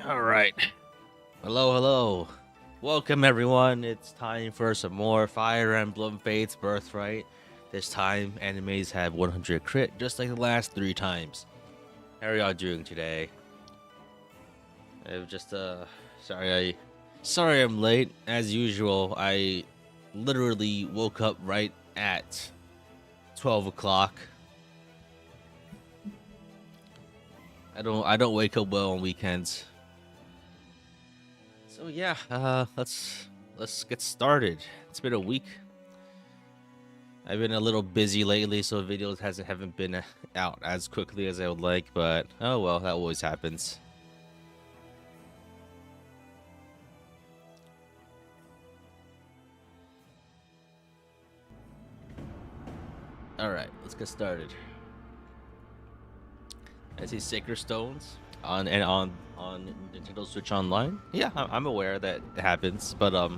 All right. Hello, hello. Welcome, everyone. It's time for some more Fire Emblem Fates Birthright. This time, enemies have 100 crit, just like the last 3 times. How are y'all doing today? I've just, sorry I'm late. As usual, I literally woke up right at 12 o'clock. I don't wake up well on weekends. So yeah, let's get started. It's been a week. I've been a little busy lately, so videos haven't been out as quickly as I would like, but oh well, that always happens. All right, let's get started. I see Sacred Stones on Nintendo Switch Online. Yeah, I'm aware that it happens, but I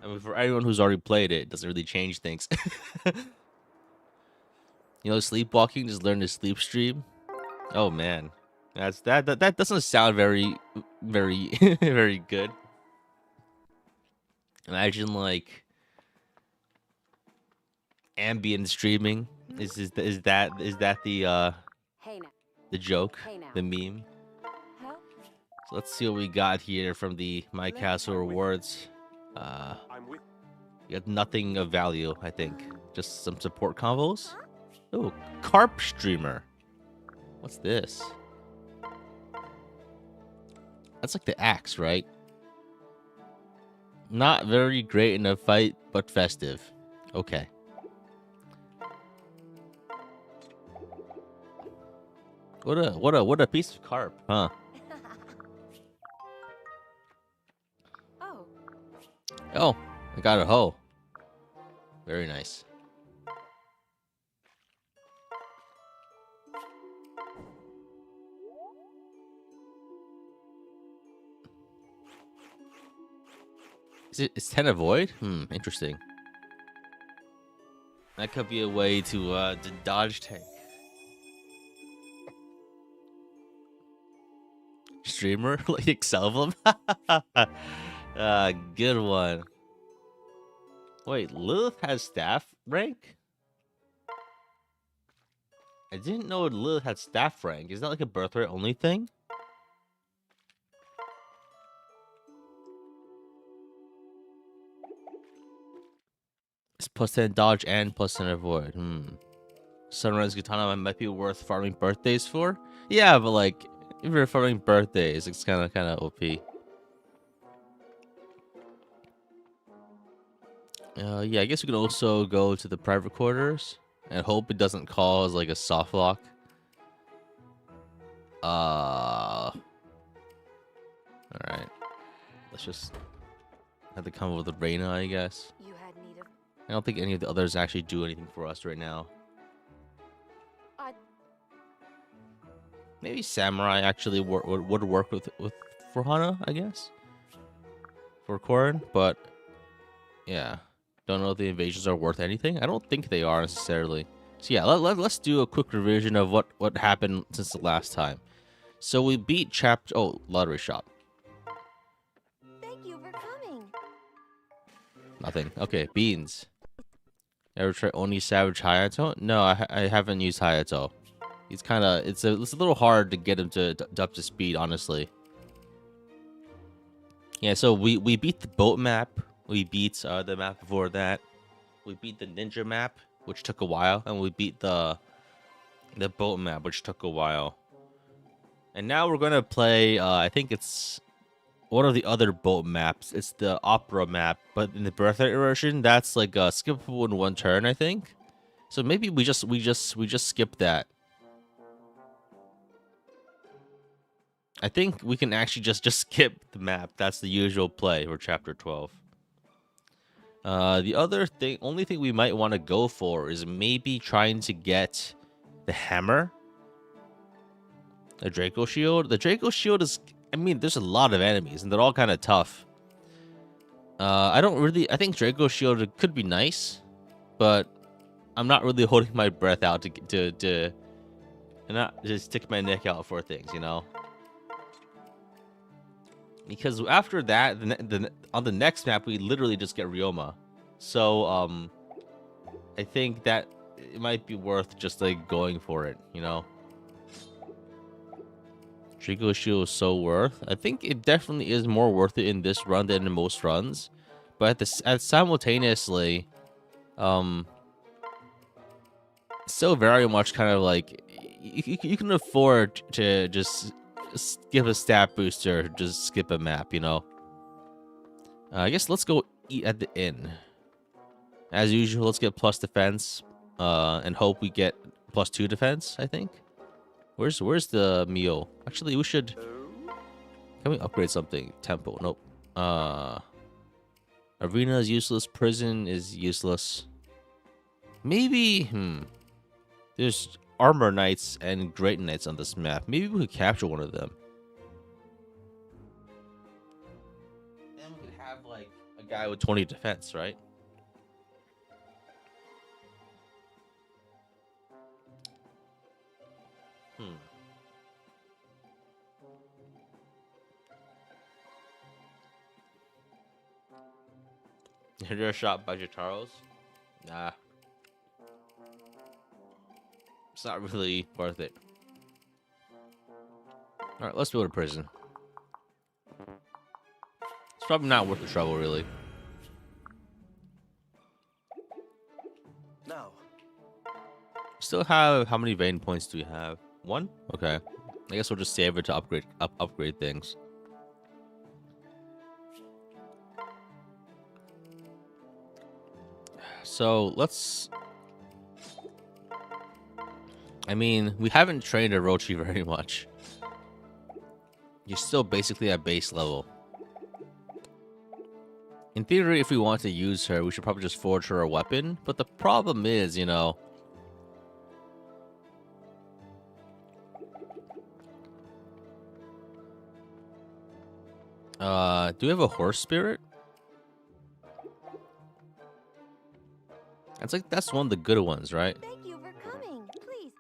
mean, for anyone who's already played it, it doesn't really change things. You know, sleepwalking, just learn to sleep stream. Oh man, that doesn't sound very very good. Imagine like ambient streaming. Is that the joke, the meme? So let's see what we got here from the My Castle rewards. We got nothing of value, I think. Just some support combos. Oh, carp streamer. What's this? That's like the axe, right? Not very great in a fight, but festive. Okay. What a piece of carp, huh? Oh, I got a hoe. Very nice. Is 10 a void? Interesting. That could be a way to dodge tank. Streamer like Excelblem? Good one. Wait, Lilith has staff rank? I didn't know Lilith had staff rank. Is that like a birthright only thing? It's +10 dodge and +10 avoid. Sunrise Katana might be worth farming birthdays for. Yeah, but like if you're farming birthdays, it's kind of OP. Yeah, I guess we can also go to the private quarters and hope it doesn't cause like a soft lock. All right, let's just have to come up with a Reina, I guess. I don't think any of the others actually do anything for us right now. Maybe Samurai actually would work with for Hana, I guess, for Korin, but yeah, don't know if the invasions are worth anything. I don't think they are necessarily. So yeah, let's do a quick revision of what happened since the last time. So we beat chapter. Oh, lottery shop. Thank you for coming. Nothing. Okay, beans. Ever try Oni Savage Hayato? No, I haven't used Hayato. He's kind of it's a little hard to get him to up to speed, honestly. Yeah, so we beat the boat map. We beat the map before that. We beat the ninja map, which took a while, and we beat the boat map, which took a while. And now we're gonna play. I think it's one of the other boat maps. It's the opera map, but in the Birthright version, that's like skippable in one turn, I think. So maybe we just skip that. I think we can actually just skip the map. That's the usual play for chapter 12. The other thing, only thing we might want to go for is maybe trying to get the hammer. The Draco Shield. The Draco Shield is, I mean, there's a lot of enemies and they're all kind of tough. I think Draco Shield could be nice, but I'm not really holding my breath out to not just stick my neck out for things, you know? Because after that, on the next map, we literally just get Ryoma. So, I think that it might be worth just like going for it, you know? Trico Shield is so worth. I think it definitely is more worth it in this run than in most runs. But simultaneously, still very much kind of like you can afford to just skip a stat booster, just skip a map, you know. I guess let's go eat at the inn. As usual, let's get plus defense, and hope we get +2 defense. I think. Where's the meal? Actually, we should. Can we upgrade something? Temple. Nope. Arena is useless. Prison is useless. Maybe. There's armor knights and great knights on this map. Maybe we could capture one of them. Then we could have like a guy with 20 defense, right? You're shot by Jataros? Nah. It's not really worth it. Alright, let's go to prison. It's probably not worth the trouble, really. No. Still have... How many vein points do we have? 1? Okay. I guess we'll just save it to upgrade things. So, let's... I mean, we haven't trained Orochi very much. You're still basically at base level. In theory, if we want to use her, we should probably just forge her a weapon. But the problem is, you know... do we have a horse spirit? That's one of the good ones, right? Thank you for coming. Please.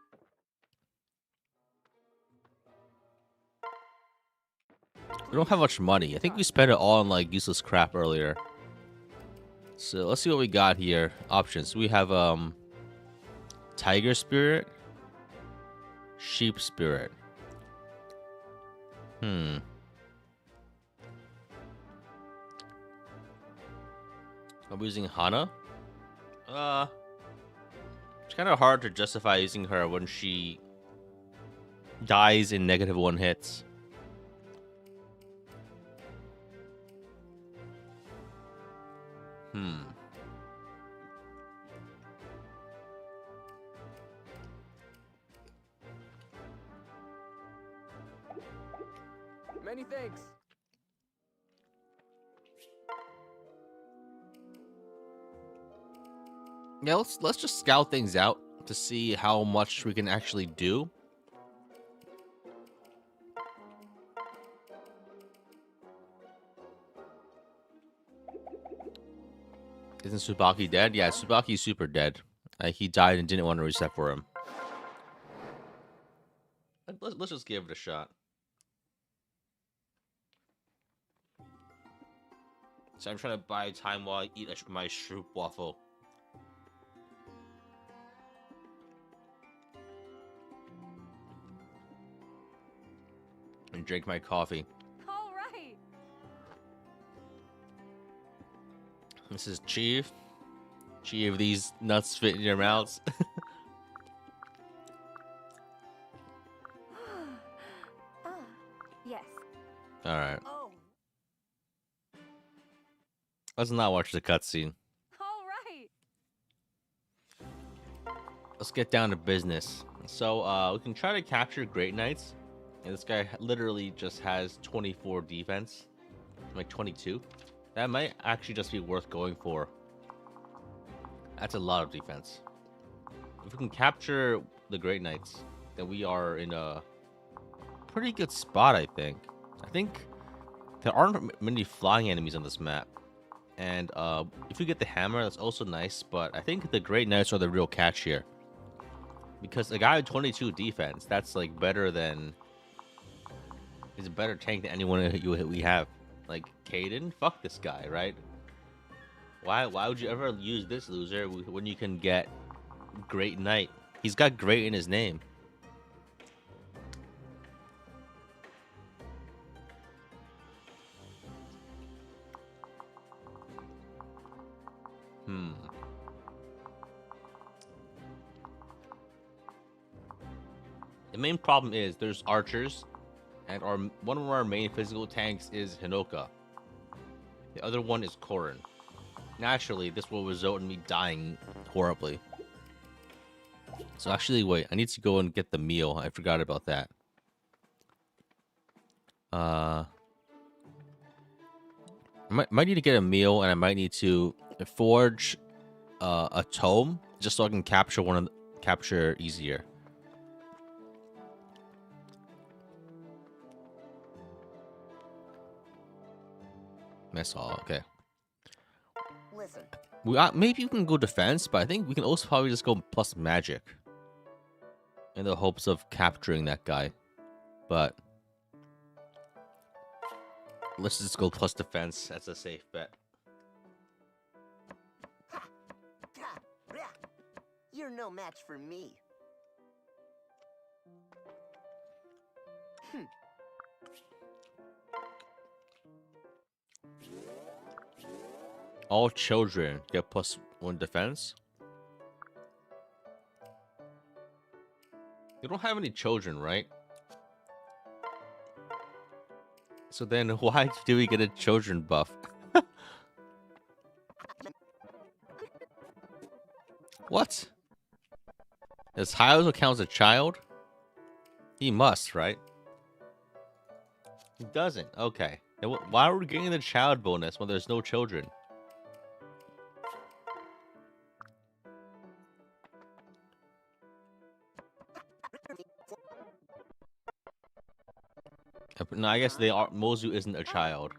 We don't have much money. I think we spent it all on like useless crap earlier. So let's see what we got here. Options. We have tiger spirit, sheep spirit. I'm using Hana. It's kind of hard to justify using her when she dies in -1 hits. Many thanks. Yeah, let's just scout things out to see how much we can actually do. Isn't Tsubaki dead? Yeah, Tsubaki's super dead. He died and didn't want to reset for him. Let's just give it a shot. So I'm trying to buy time while I eat my shroop waffle. And drink my coffee. All right. This is Chief. Chief, these nuts fit in your mouths. Yes. Alright. Oh. Let's not watch the cutscene. All right. Let's get down to business. So, we can try to capture Great Knights. And this guy literally just has 24 defense. Like 22. That might actually just be worth going for. That's a lot of defense. If we can capture the Great Knights, then we are in a pretty good spot, I think. I think there aren't many flying enemies on this map. And if we get the hammer, that's also nice. But I think the Great Knights are the real catch here. Because a guy with 22 defense, that's like better than... He's a better tank than anyone we have. Like, Caden? Fuck this guy, right? Why would you ever use this loser when you can get Great Knight? He's got great in his name. The main problem is there's archers, and one of our main physical tanks is Hinoka. The other one is Korin. Naturally, this will result in me dying horribly. So actually, wait, I need to go and get the meal. I forgot about that. I might need to get a meal, and I might need to forge a tome just so I can capture easier. That's all. Okay. Listen. Maybe we can go defense, but I think we can also probably just go plus magic in the hopes of capturing that guy. But let's just go plus defense. That's a safe bet. You're no match for me. All children get +1 defense. You don't have any children, right? So then why do we get a children buff? What? Does Hylo count as a child? He must, right? He doesn't. Okay. Then why are we getting the child bonus when there's no children? No, I guess Mozu isn't a child,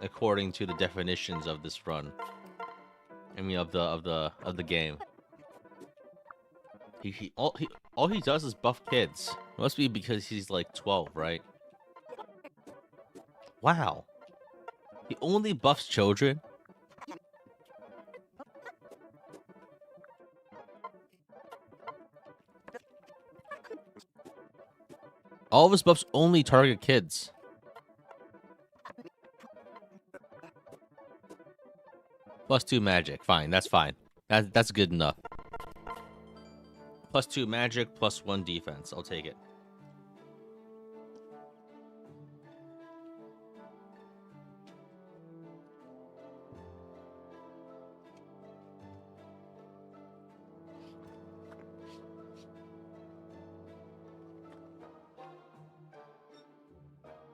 according to the definitions of this run. I mean, of the game. All he does is buff kids. It must be because he's like 12, right? Wow. He only buffs children. All of his buffs only target kids. +2 magic. Fine, that's fine. That's good enough. +2 magic, +1 defense. I'll take it.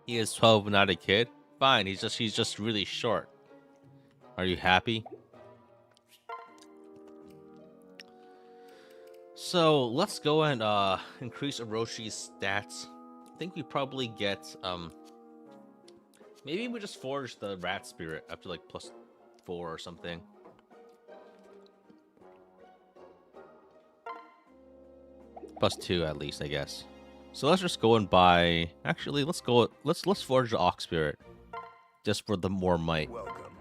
He is 12, not a kid. Fine, he's just really short. Are you happy? So let's go and increase Oroshi's stats. I think we probably get maybe we just forge the rat spirit up to like +4 or something. +2 at least, I guess. So let's just go and buy. Actually, let's forge the ox spirit, just for the more might. Welcome.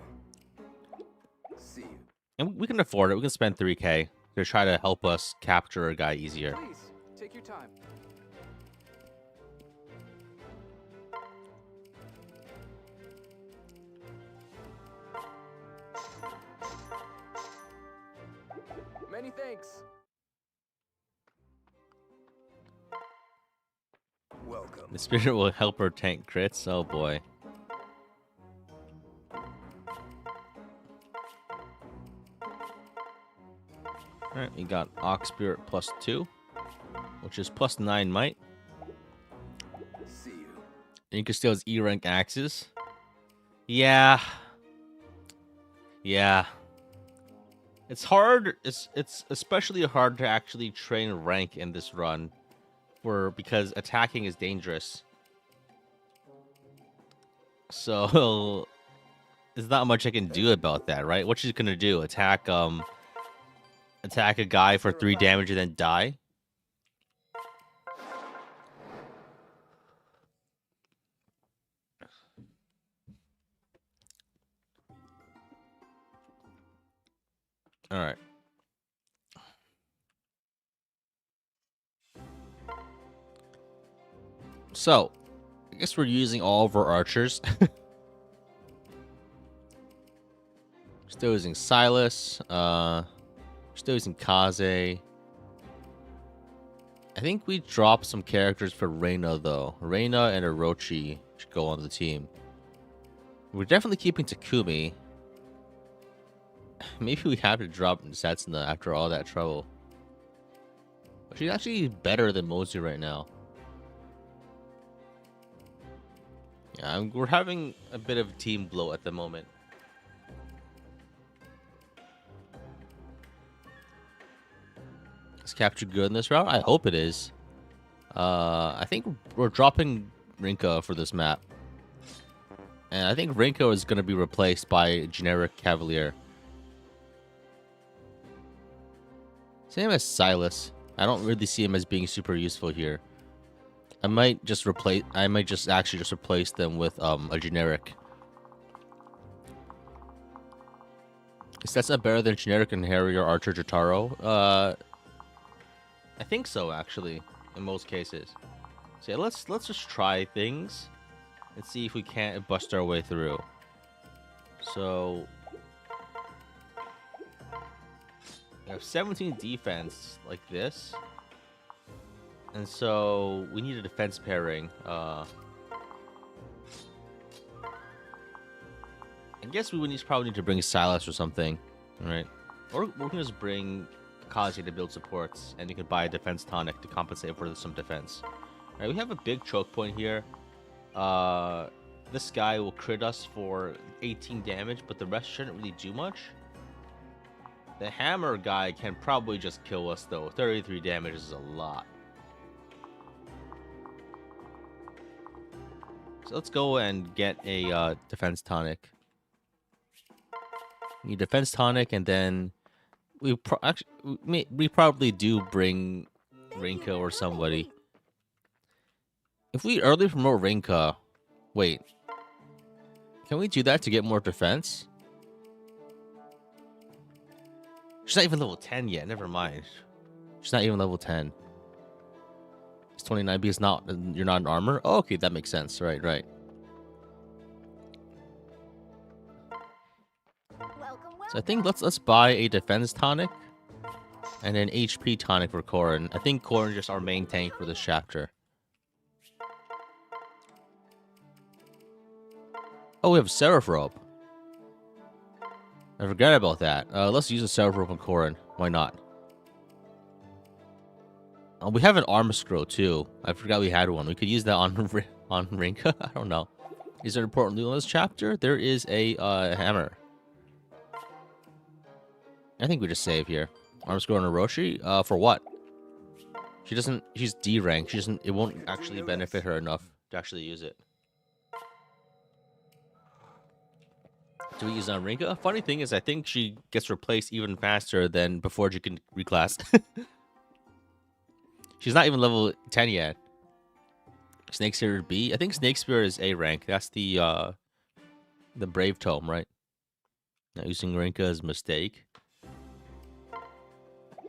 See you. And we can afford it. We can spend 3K to try to help us capture a guy easier. Please take your time. Many thanks. Welcome. The spirit will help her tank crits. Oh boy. Alright, we got Ox Spirit +2, which is +9 might. See you. And you can still has E rank axes. Yeah. Yeah. It's hard. It's especially hard to actually train rank in this run, because attacking is dangerous. So there's not much I can do about that, right? What she's gonna do? Attack a guy for 3 damage and then die? All right. So, I guess we're using all of our archers. Still using Silas. Still using Kaze. I think we dropped some characters for Reina though. Reina and Orochi should go on the team. We're definitely keeping Takumi. Maybe we have to drop Setsuna after all that trouble. But she's actually better than Mozu right now. Yeah, we're having a bit of a team blow at the moment. Is capture good in this route? I hope it is. I think we're dropping Rinka for this map. And I think Rinko is going to be replaced by a generic Cavalier. Same as Silas. I don't really see him as being super useful here. I might just actually just replace them with a generic. Is that not better than generic and Harrier Archer Jotaro? I think so actually, in most cases. So yeah, let's just try things and see if we can't bust our way through. So we have 17 defense like this. And so we need a defense pairing. I guess we would probably need to bring Silas or something, right? Or we can just bring Kaze to build supports, and you can buy a defense tonic to compensate for some defense. All right, we have a big choke point here. This guy will crit us for 18 damage, but the rest shouldn't really do much. The hammer guy can probably just kill us though. 33 damage is a lot. So let's go and get a defense tonic. Need defense tonic, and then we probably do bring Rinka or somebody. If we early promote Rinka, wait, can we do that to get more defense? She's not even level 10 yet. Never mind. She's not even level 10. It's 29 because you're not in armor. Oh, okay, that makes sense. Right. So I think let's buy a defense tonic and an HP tonic for Korin. I think Korin is just our main tank for this chapter. Oh, we have Seraph Robe. I forgot about that. Let's use a Seraph Robe on Korin. Why not? We have an armor scroll too. I forgot we had one. We could use that on Rinka. I don't know. Is there important loot in this chapter? There is a hammer. I think we just save here. Armor scroll on Orochi. For what? She doesn't. She's D rank. She doesn't. It won't actually benefit her enough to actually use it. Do we use it on Rinka? Funny thing is, I think she gets replaced even faster than before she can reclass. She's not even level 10 yet. Snake Spear B. I think Snake Spear is A rank. That's the Brave Tome, right? Not using Rinka is a mistake.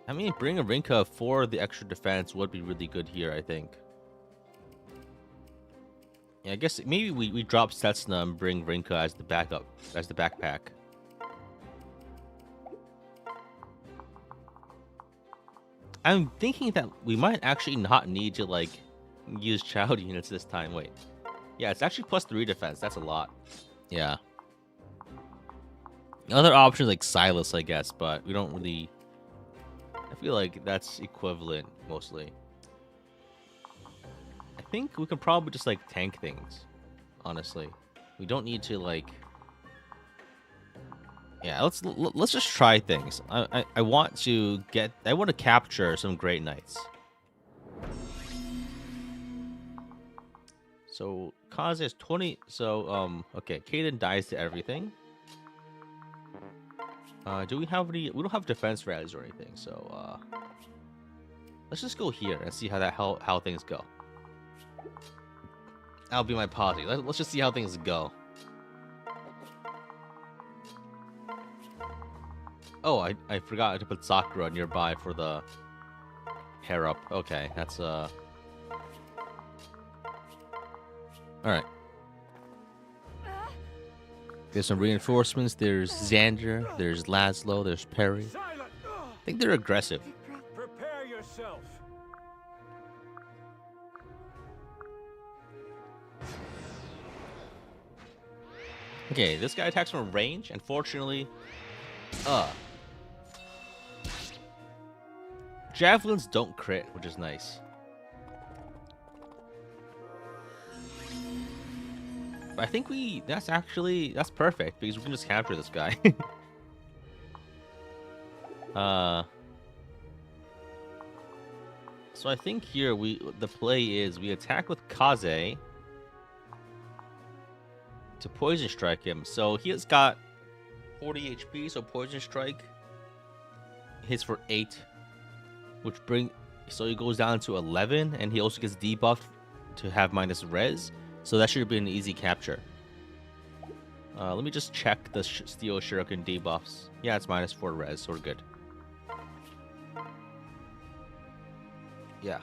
I mean, bring a Rinka for the extra defense would be really good here, I think. Yeah, I guess maybe we drop Setsuna and bring Rinka as the backup, as the backpack. I'm thinking that we might actually not need to, like, use child units this time. Wait. Yeah, it's actually +3 defense. That's a lot. Yeah. Other options like Silas, I guess, but we don't really... I feel like that's equivalent, mostly. I think we can probably just, like, tank things, honestly. We don't need to, like... Yeah, let's just try things. I want to capture some great knights. So Kaze has 20. So okay, Kaden dies to everything. Do we have any? We don't have defense rallies or anything. So let's just go here and see how things go. That'll be my policy. Let's just see how things go. Oh, I forgot to put Sakura nearby for the hair up. Okay, that's all right. There's some reinforcements. There's Xander. There's Laszlo. There's Perry. Silent! I think they're aggressive. Prepare yourself. Okay, this guy attacks from range. Unfortunately, javelins don't crit, which is nice. But I think that's perfect because we can just capture this guy. So I think here the play is we attack with Kaze to poison strike him. So he has got 40 HP, so poison strike hits for 8, so he goes down to 11, and he also gets debuffed to have minus res. So that should be an easy capture. Let me just check the Steel Shuriken debuffs. Yeah, it's minus 4 res, so we're good. Yeah.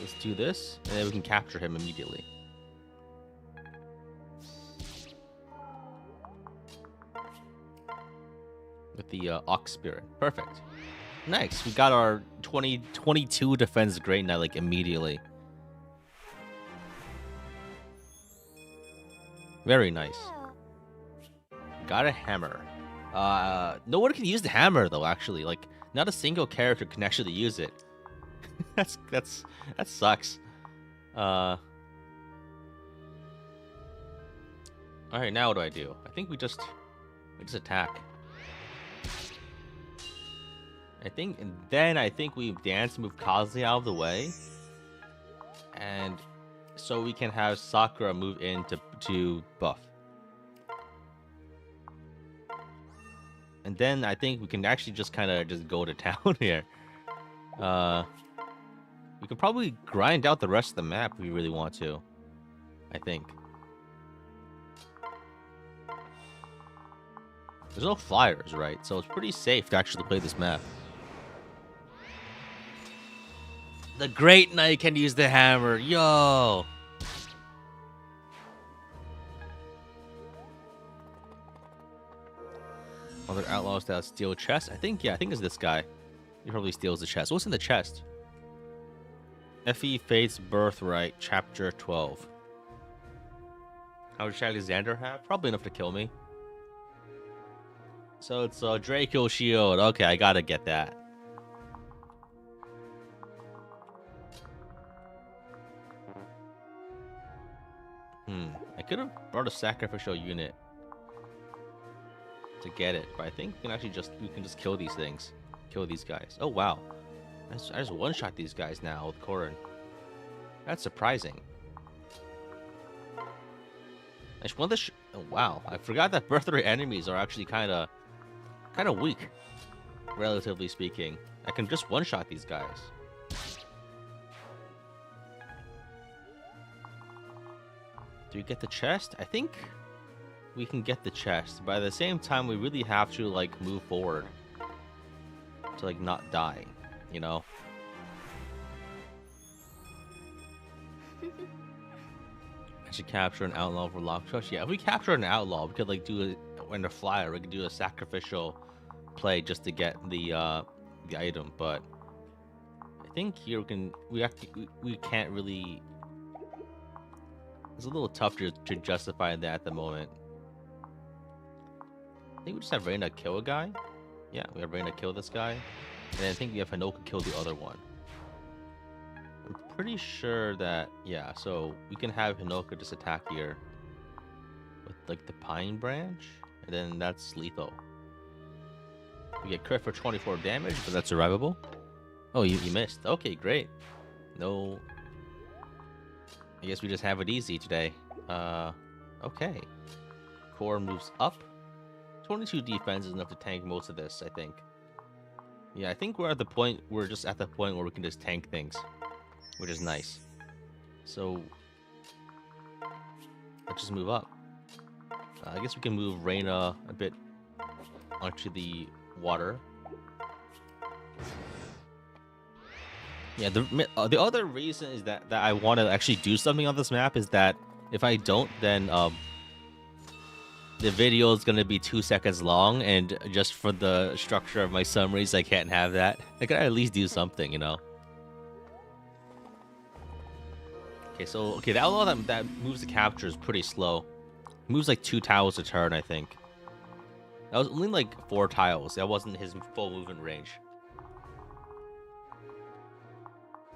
Let's do this, and then we can capture him immediately. With the Ox Spirit. Perfect. Nice. We got our 22 defense Great Knight, like, immediately. Very nice. Got a hammer. No one can use the hammer, though, actually. Like, not a single character can actually use it. That sucks. Alright, now what do I do? I think we just attack. I think we dance, move Kazuya out of the way, and so we can have Sakura move in to buff. And then I think we can actually just kind of just go to town here. We could probably grind out the rest of the map if we really want to. I think. There's no flyers, right? So it's pretty safe to actually play this map. The Great Knight can use the hammer. Yo! Other outlaws that steal chests. I think it's this guy. He probably steals the chest. What's in the chest? Effie Fate's Birthright, Chapter 12. How much Alexander have? Probably enough to kill me. So it's a Draco shield. Okay, I gotta get that. I could have brought a sacrificial unit to get it, but I think we can just kill these things. Kill these guys. Oh wow. I just one-shot these guys now with Korin. That's surprising. I just want this. Oh, wow, I forgot that Birthright enemies are actually kind of weak, relatively speaking. I can just one-shot these guys. Do we get the chest? I think we can get the chest, but at the same time, we really have to like move forward to like not die, you know. I should capture an outlaw for lock trust. Yeah, if we capture an outlaw, we could like do when a flyer. We could do a sacrificial play just to get the item. But I think here we can't really. It's a little tough to justify that at the moment. I think we just have Reina kill a guy. Yeah, we have Reina kill this guy. And then I think we have Hinoka kill the other one. I'm pretty sure that, yeah, so we can have Hinoka just attack here with like the Pine Branch, and then that's lethal. We get crit for 24 damage, but that's survivable. Oh, you missed. Okay, great. No. I guess we just have it easy today. Okay. Core moves up. 22 defense is enough to tank most of this, I think. Yeah, I think we're at the point where we can just tank things, which is nice. So let's just move up. I guess we can move Reina a bit onto the water. Yeah, the other reason is that I want to actually do something on this map is that if I don't, then the video is gonna be 2 seconds long, and just for the structure of my summaries, I can't have that. I gotta at least do something, you know. Okay, so that all that moves the capture is pretty slow. It moves like 2 tiles a turn, I think. That was only like 4 tiles. That wasn't his full movement range.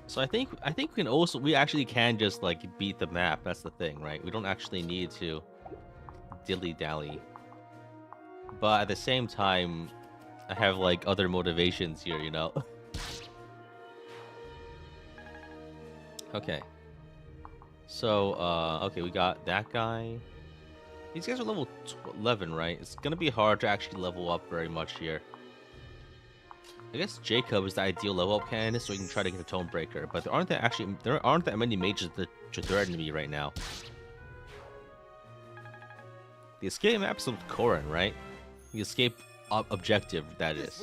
So I think we actually can just like beat the map. That's the thing, right? We don't actually need to dilly-dally. But at the same time, I have like other motivations here, you know. Okay. So okay, we got that guy. These guys are level 11, right? It's gonna be hard to actually level up very much here. I guess Jacob is the ideal level up candidate, so we can try to get a Tone Breaker. But there aren't that many mages that threaten me right now. The escape map's with Corrin, right? The escape objective, that is.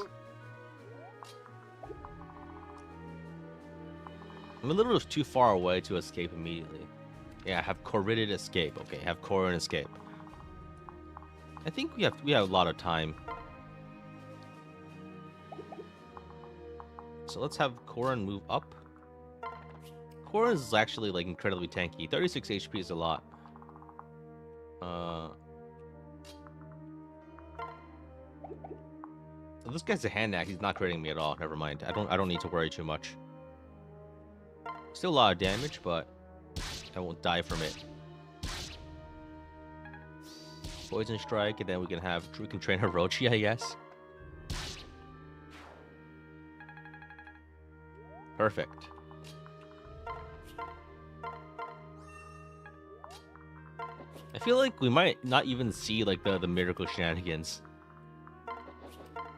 I'm a little too far away to escape immediately. Yeah, I have Corrided escape. Okay, I have Corrin escape. I think we have a lot of time. So let's have Corrin move up. Corrin is actually like incredibly tanky. 36 HP is a lot. So this guy's a hand axe. He's not critting me at all. Never mind. I don't need to worry too much. Still a lot of damage, but I won't die from it. Poison strike, and then we can train Hirochi, I guess. Perfect. I feel like we might not even see like the miracle shenanigans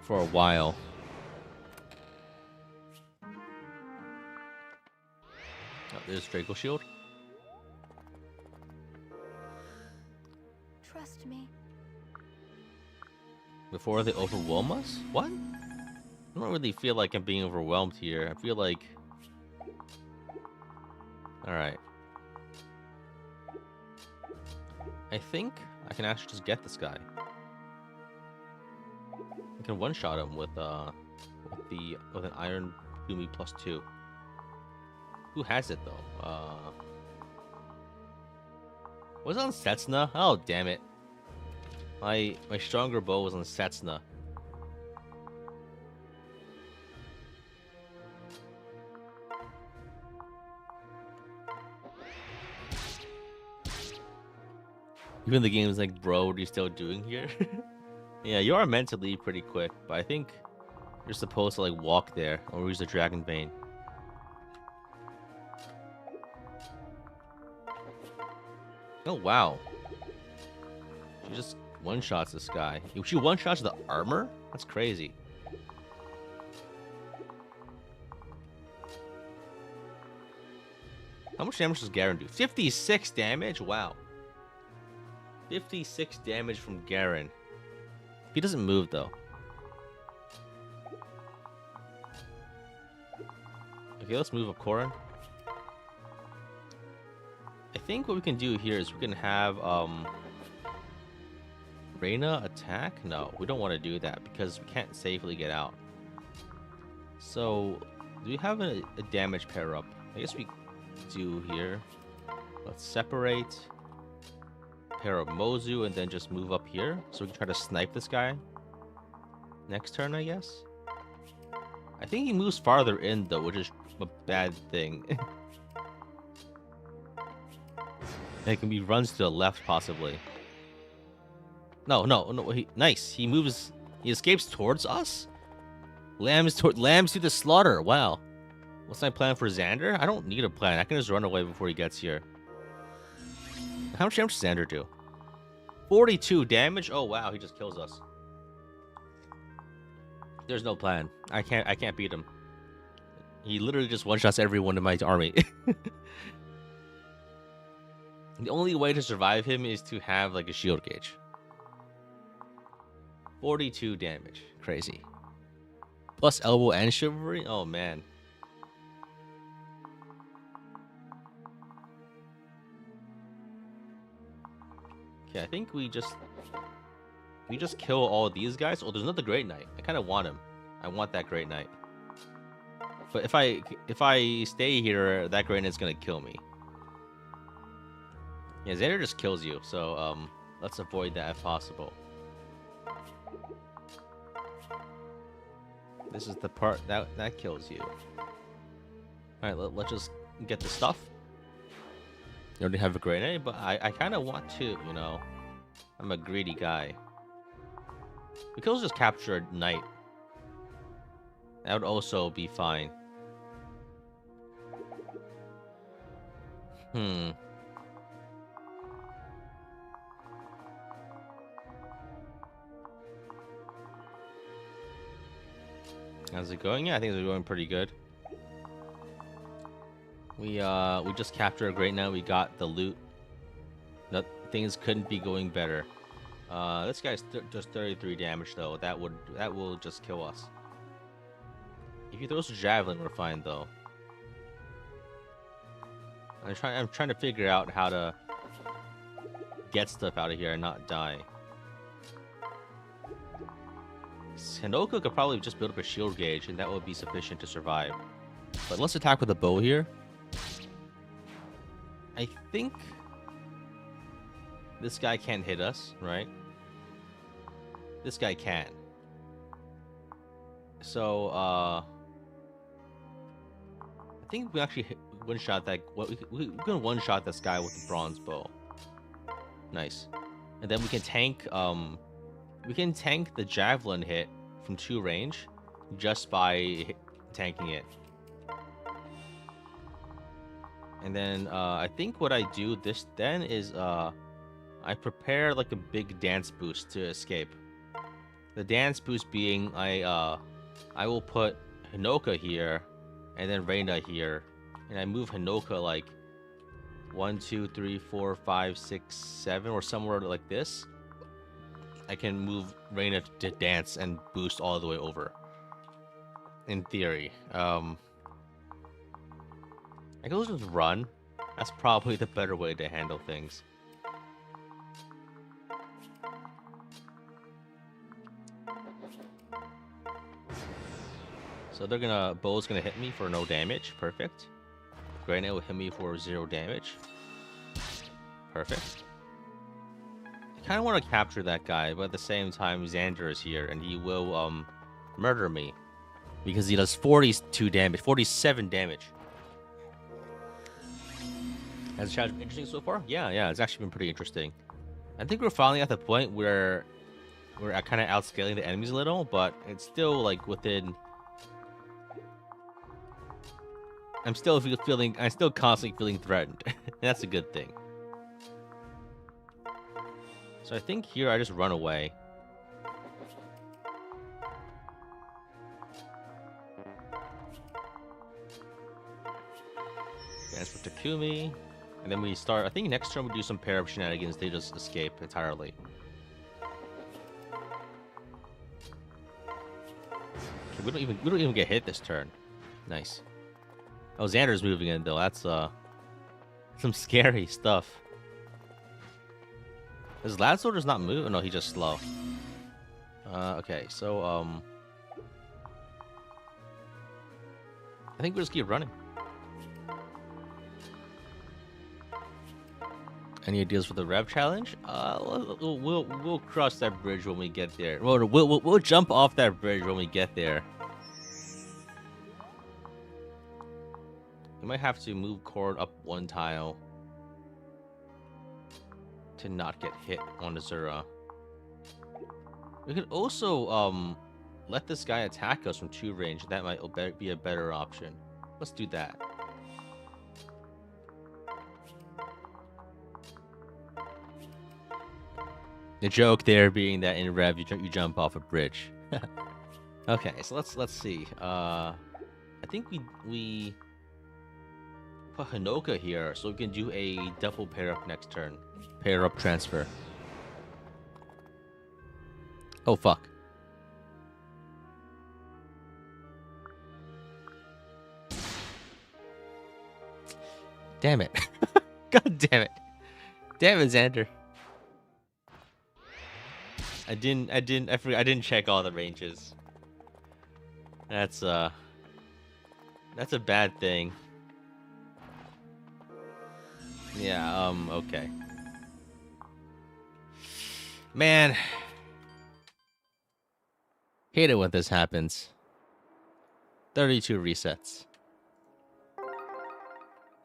for a while. Oh, there's Draco Shield. Trust me. Before they overwhelm us? What? I don't really feel like I'm being overwhelmed here. I feel like... Alright. I think I can actually just get this guy. I can one-shot him with an Iron Boomy +2. Who has it though? Was it on Setsuna? Oh damn it! My stronger bow was on Setsuna. Even the game is like, bro, what are you still doing here? Yeah, you are meant to leave pretty quick, but I think you're supposed to like walk there or use the Dragon Bane. Oh wow. She just one-shots this guy. She one-shots the armor? That's crazy. How much damage does Garen do? 56 damage? Wow. 56 damage from Garen. He doesn't move though. Okay, let's move up Corrin. I think what we can do here is we can have Reyna attack? No, we don't want to do that because we can't safely get out. So, do we have a damage pair up? I guess we do here. Let's separate. Pair up Mozu and then just move up here. So we can try to snipe this guy. Next turn, I guess. I think he moves farther in though, which is a bad thing. It can be runs to the left possibly. No. Nice. He moves. He escapes towards us. Lambs to the slaughter. Wow. What's my plan for Xander? I don't need a plan. I can just run away before he gets here. How much damage does Xander do? 42 damage. Oh wow, he just kills us. There's no plan. I can't beat him. He literally just one-shots everyone in my army. The only way to survive him is to have like a shield gauge. 42 damage. Crazy. Plus elbow and chivalry? Oh, man. Okay, I think we just kill all these guys. Oh, there's another Great Knight. I kind of want him. I want that Great Knight. But if I stay here, that Great Knight's gonna kill me. Yeah, Xander just kills you, so let's avoid that if possible. This is the part that kills you. All right, let's just get the stuff. You already have a Great Knight, but I kind of want to, you know. I'm a greedy guy. We could also just capture a knight. That would also be fine. How's it going? Yeah, I think it's going pretty good. We just captured a Great Knight. We got the loot. Things couldn't be going better. This guy's just 33 damage though. That will just kill us. If he throws a javelin, we're fine though. I'm trying to figure out how to get stuff out of here and not die. Hinoka could probably just build up a shield gauge and that would be sufficient to survive. But let's attack with a bow here. I think this guy can't hit us, right? This guy can. So, I think we actually one-shot that. We're gonna one-shot this guy with the bronze bow. Nice. And then we can tank. We can tank the javelin hit from 2 range just by tanking it. And then I think what I do this then is I prepare like a big dance boost to escape. The dance boost being I will put Hinoka here and then Reina here, and I move Hinoka like 1, 2, 3, 4, 5, 6, 7 or somewhere like this. I can move Reina to dance and boost all the way over. In theory, I could just run. That's probably the better way to handle things. So they're gonna bow's gonna hit me for no damage. Perfect. Great Knight will hit me for 0 damage. Perfect. I kind of want to capture that guy, but at the same time, Xander is here and he will murder me because he does 42 damage, 47 damage. Has the challenge been interesting so far? Yeah, it's actually been pretty interesting. I think we're finally at the point where we're kind of outscaling the enemies a little, but it's still like within. I'm still constantly feeling threatened. That's a good thing. So I think here I just run away. Dance with Takumi. And then we start, I think next turn we do some pair of shenanigans. They just escape entirely. Okay, we don't even get hit this turn. Nice. Oh, Xander's moving in though. That's some scary stuff. Does Lad Soldier's not move? Oh, no, he's just slow. Okay, so I think we'll just keep running. Any ideas for the rev challenge? We'll cross that bridge when we get there. We'll jump off that bridge when we get there. We might have to move Cord up 1 tile to not get hit on Azura. We could also let this guy attack us from 2 range. That might be a better option. Let's do that. The joke there being that in Rev you jump off a bridge. Okay, so let's see. I think we put Hinoka here so we can do a double pair up next turn. Pair up transfer. Oh fuck. Damn it. God damn it. Damn it, Xander. I didn't check all the ranges. That's a bad thing. Yeah, okay. Man. Hate it when this happens. 32 resets.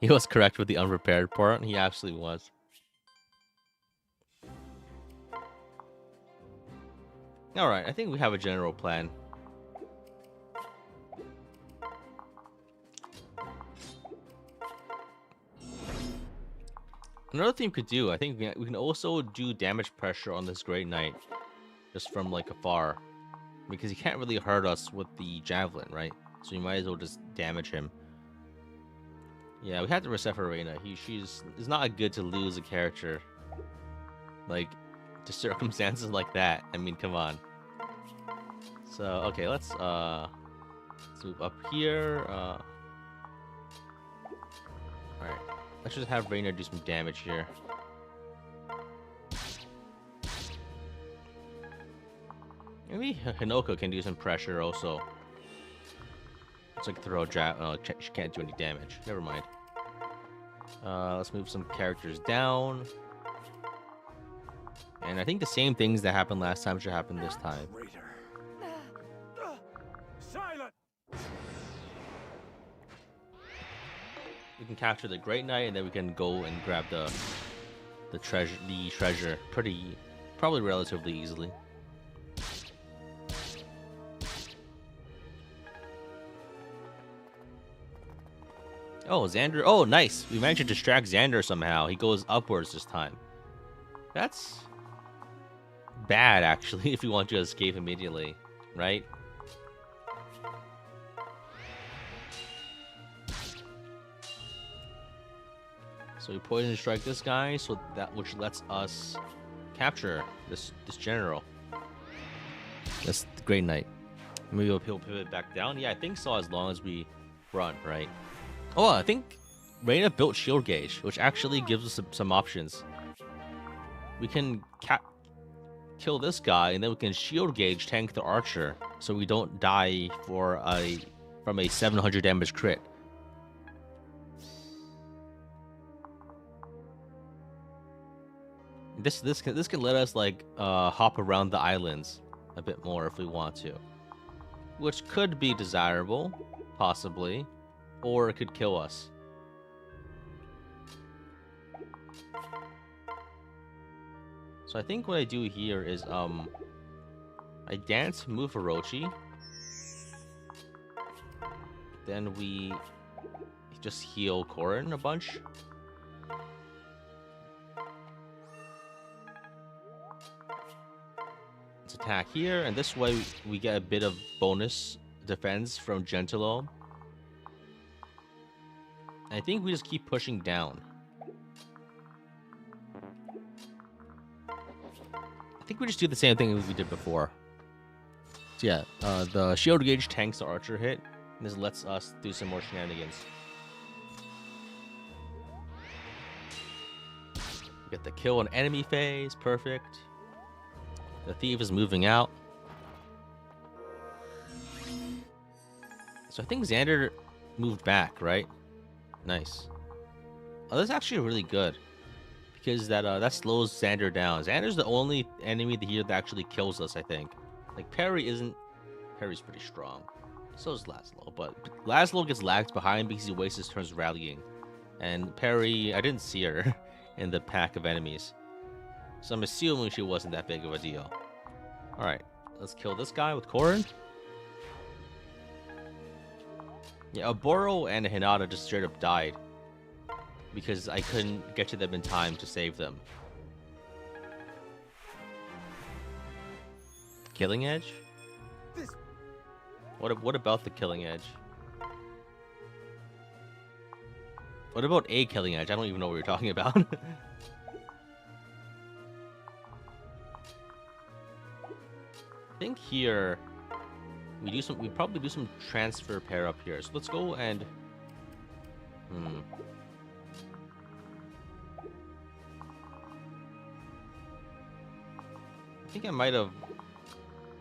He was correct with the unprepared part. He absolutely was. Alright, I think we have a general plan. Another thing we could do, I think we can also do damage pressure on this Great Knight. Just from like afar. Because he can't really hurt us with the javelin, right? So you might as well just damage him. Yeah, we have to reset for Reina. It's not good to lose a character. Like, to circumstances like that. I mean, come on. So, okay, let's move up here. Alright. Let's just have Reina do some damage here. Maybe Hinoka can do some pressure also. It's like throw a jab. Oh, she can't do any damage. Never mind. Let's move some characters down. And I think the same things that happened last time should happen this time. Silent! We can capture the Great Knight, and then we can go and grab the treasure probably relatively easily. Oh, Xander. Oh, nice. We managed to distract Xander somehow. He goes upwards this time. That's bad, actually, if you want to escape immediately, right? So we poison strike this guy, so that which lets us capture this general. That's the Great Knight. Maybe he'll pivot back down. Yeah, I think so, as long as we run, right? Oh, I think Reina built shield gauge, which actually gives us some options. We can kill this guy, and then we can shield gauge tank the archer, so we don't die from a 700 damage crit. This can let us like hop around the islands a bit more if we want to, which could be desirable, possibly. Or it could kill us. So I think what I do here is I dance move Orochi. Then we just heal Korin a bunch. Let's attack here, and this way we get a bit of bonus defense from Gentilo. I think we just keep pushing down. I think we just do the same thing as we did before. So yeah, the shield gauge tanks the archer hit, and this lets us do some more shenanigans. Get the kill on enemy phase, perfect. The thief is moving out. So I think Xander moved back, right? Nice. Oh, that's actually really good because that slows Xander down. Xander's the only enemy here that actually kills us, I think. Like Parry's pretty strong. So is Laszlo, but Laszlo gets lagged behind because he wastes his turns rallying. And Parry, I didn't see her in the pack of enemies, so I'm assuming she wasn't that big of a deal. All right, let's kill this guy with Korin. Yeah, Oboro and Hinata just straight up died because I couldn't get to them in time to save them. Killing Edge? What about the Killing Edge? What about a Killing Edge? I don't even know what you're talking about. I think here we probably do some transfer pair up here. So let's go and think I might have.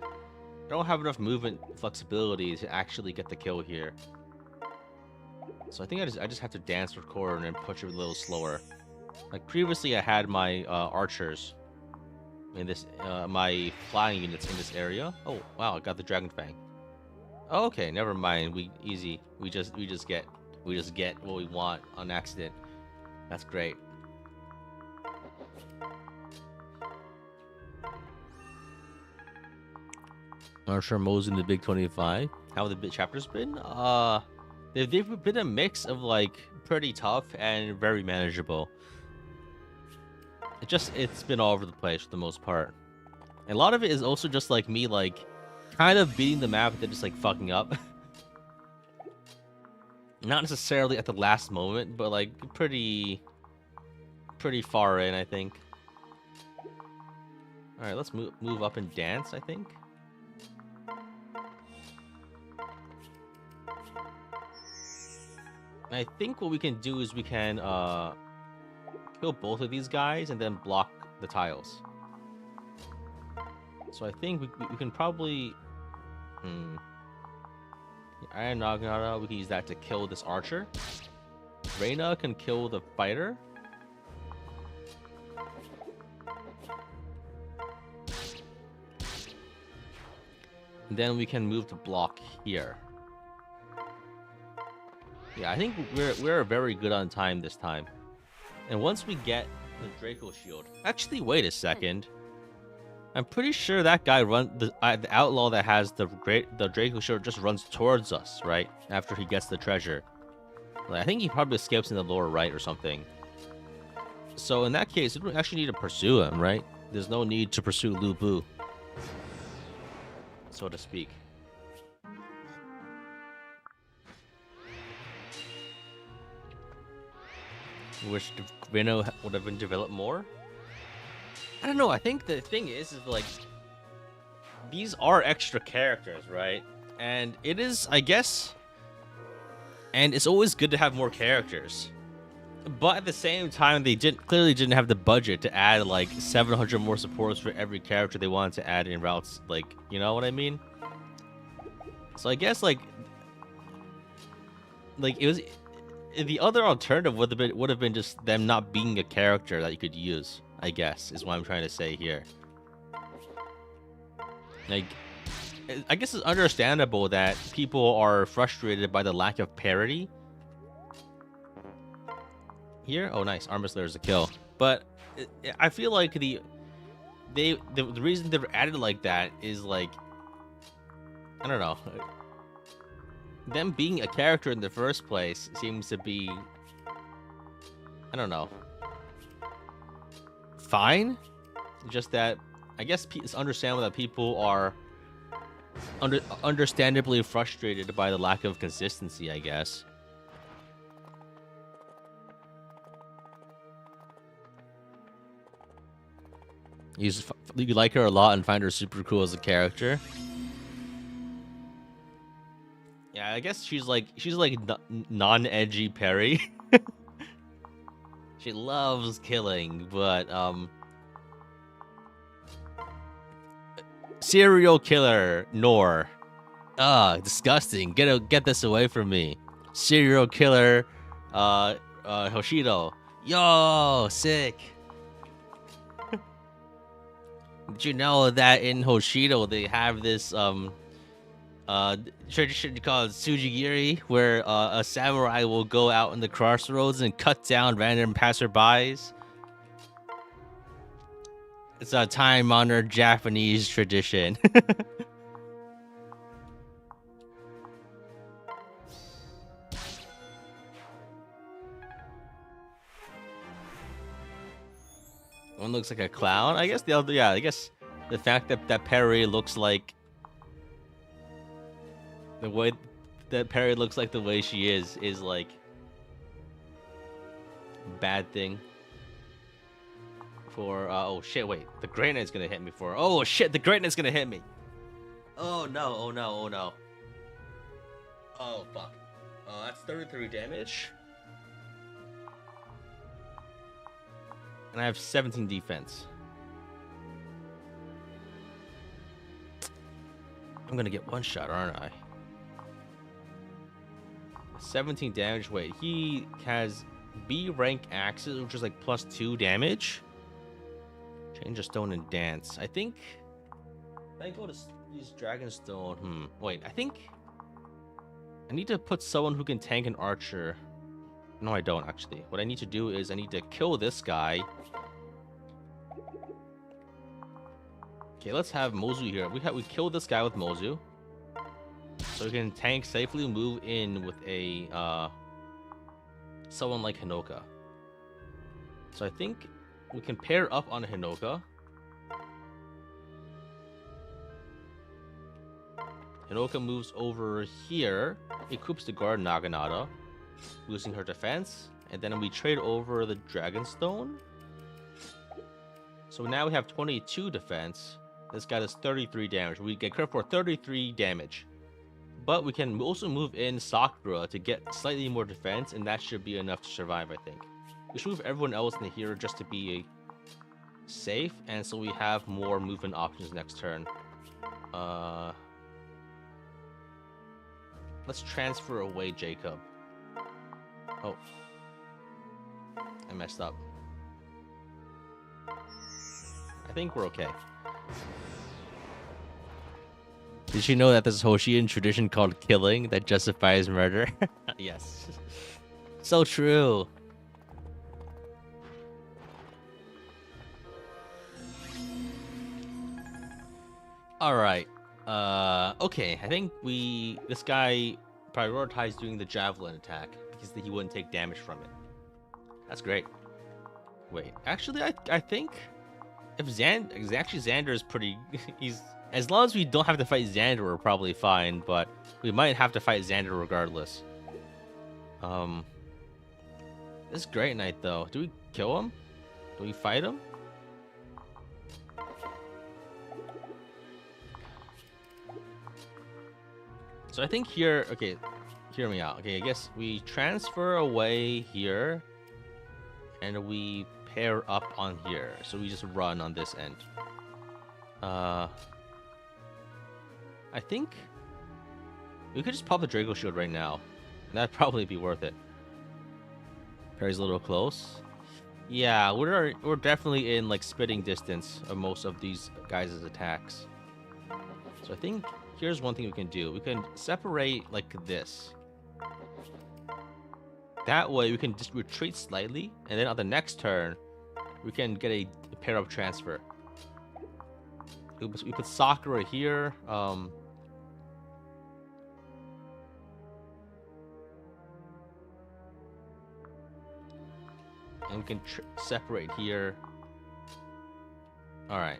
I don't have enough movement flexibility to actually get the kill here. So I think I just have to dance record and push it a little slower. Like previously, I had my archers in this, my flying units in this area. Oh wow, I got the dragon fang. Oh, okay, never mind. Easy. We just get what we want on accident. That's great. Archer modes in the Big 25. How have the bit chapters been? They've been a mix of like pretty tough and very manageable. It's been all over the place for the most part. And a lot of it is also just like me like kind of beating the map and then just like fucking up. Not necessarily at the last moment, but like pretty far in, I think. All right, let's move up and dance, I think. I think what we can do is we can kill both of these guys and then block the tiles. So I think we can probably Iron Naginata, we can use that to kill this archer. Reyna can kill the fighter. And then we can move to block here. Yeah, I think we're very good on time this time. And once we get the Draco shield, actually, wait a second. I'm pretty sure that guy the outlaw that has the Draco shield just runs towards us, right? After he gets the treasure. Like, I think he probably escapes in the lower right or something. So in that case, we don't actually need to pursue him, right? There's no need to pursue Lu Bu, so to speak. Wish Reno would have been developed more. I don't know. I think the thing is like these are extra characters, right? And it is, I guess, and it's always good to have more characters. But at the same time, they clearly didn't have the budget to add like 700 more supports for every character they wanted to add in routes. Like, you know what I mean? So I guess like it was. The other alternative would have been just them not being a character that you could use, I guess, is what I'm trying to say here. Like, I guess it's understandable that people are frustrated by the lack of parity. Here? Oh, nice. Armor Slayer is a kill. But I feel like the reason they've added like that is like, I don't know. Them being a character in the first place seems to be, I don't know, fine. Just that I guess it's understandable that people are understandably frustrated by the lack of consistency, I guess. You like her a lot and find her super cool as a character. Yeah, I guess she's like non-edgy Perry. She loves killing, but serial killer Nor. Disgusting. Get this away from me. Serial killer Hoshido. Yo, sick. Did you know that in Hoshido they have this tradition called Tsujigiri, where a samurai will go out in the crossroads and cut down random passerbys? It's a time-honored Japanese tradition. One looks like a clown. I guess the other, yeah. I guess the fact that Perry looks like the way that Perry looks like the way she is like bad thing. For oh shit! Wait, the grenade gonna hit me. For oh shit, the grenade gonna hit me. Oh no! Oh no! Oh no! Oh fuck! That's 33 damage. And I have 17 defense. I'm gonna get one shot, aren't I? 17 damage. Wait, he has B rank axes, which is like +2 damage. Change of stone and dance. I think if I go to use Dragonstone. Wait, I think I need to put someone who can tank an archer. No, I don't actually. What I need to do is I need to kill this guy. Okay, let's have Mozu here. We kill this guy with Mozu, so we can tank safely, move in with a someone like Hinoka. So I think we can pair up on Hinoka. Hinoka moves over here, equips the guard Naginata, boosting her defense, and then we trade over the Dragonstone. So now we have 22 defense. This guy does 33 damage. We get credit for 33 damage. But we can also move in Sakura to get slightly more defense, and that should be enough to survive, I think. We should move everyone else in here just to be safe, and so we have more movement options next turn. Let's transfer away Jacob. Oh. I messed up. I think we're okay. Did you know that there's a Hoshian tradition called killing that justifies murder? Yes. So true. Alright. Okay, I think this guy prioritized doing the javelin attack because he wouldn't take damage from it. That's great. Wait, actually, I think if Xander is pretty, as long as we don't have to fight Xander, we're probably fine. But we might have to fight Xander regardless. This Great Knight though, do we kill him? Do we fight him? So I think here, okay, hear me out. Okay, I guess we transfer away here, and we pair up on here. So we just run on this end. I think we could just pop the Draco Shield right now. That'd probably be worth it. Parry's a little close. Yeah, we're definitely in like spitting distance of most of these guys' attacks. So I think here's one thing we can do. We can separate like this. That way we can just retreat slightly, and then on the next turn, we can get a pair-up transfer. We put Sakura here. And we can separate here. All right.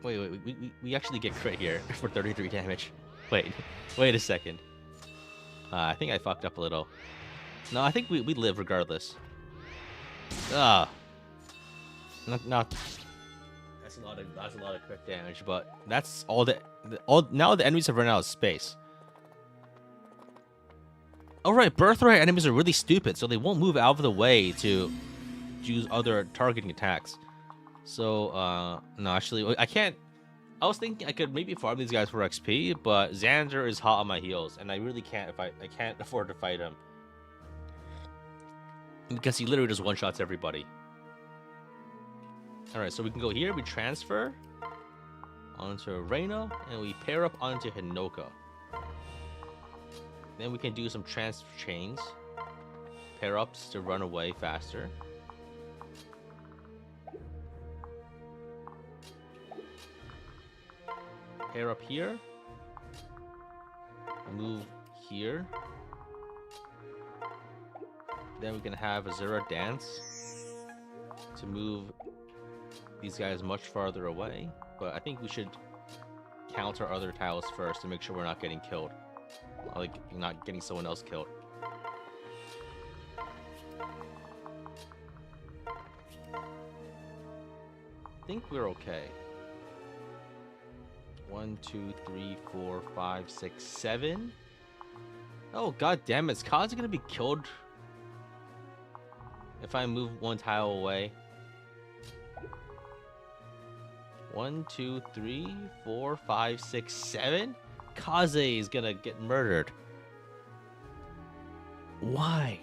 Wait, we actually get crit here for 33 damage. Wait a second. I think I fucked up a little. No, I think we live regardless. Not. That's a lot of crit damage, but that's all now the enemies have run out of space. Alright, Birthright enemies are really stupid, so they won't move out of the way to use other targeting attacks. So, no, actually, I can't. I was thinking I could maybe farm these guys for XP, but Xander is hot on my heels, and I really can't I can't afford to fight him. Because he literally just one-shots everybody. Alright, so we can go here, we transfer onto Reina, and we pair up onto Hinoka. Then we can do some transfer chains. Pair ups to run away faster. Pair up here. Move here. Then we can have Azura dance to move these guys much farther away. But I think we should counter other tiles first to make sure we're not getting killed. Like, not getting someone else killed. I think we're okay. 1, 2, 3, 4, 5, 6, 7. Oh, god damn it. Is Kazi gonna be killed if I move one tile away? 1, 2, 3, 4, 5, 6, 7. Kaze is gonna get murdered. Why?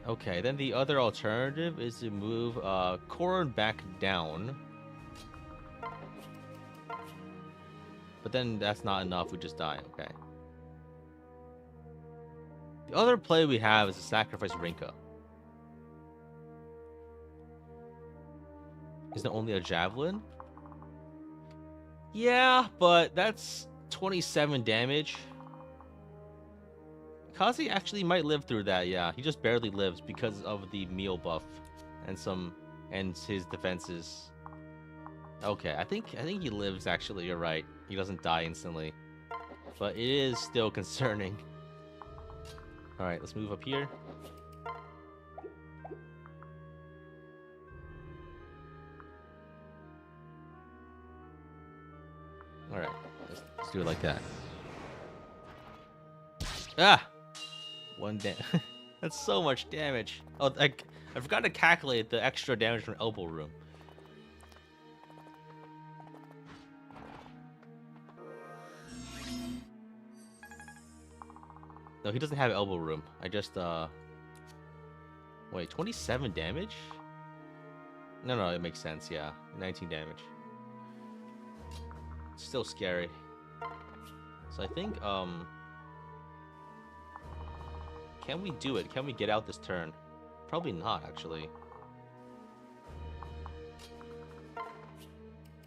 Okay, then the other alternative is to move Korn back down. But then that's not enough, we just die, okay. The other play we have is to sacrifice Rinka. Is there only a javelin? Yeah, but that's 27 damage. Kazi actually might live through that, yeah. He just barely lives because of the meal buff and his defenses. Okay, I think he lives actually, you're right. He doesn't die instantly. But it is still concerning. Alright, let's move up here. Alright, let's do it like that. Ah! One damage. That's so much damage. Oh, I forgot to calculate the extra damage from elbow room. No, he doesn't have elbow room. I just wait, 27 damage? No, it makes sense, yeah. 19 damage. Still scary. So I think can we do it? Can we get out this turn? Probably not, actually.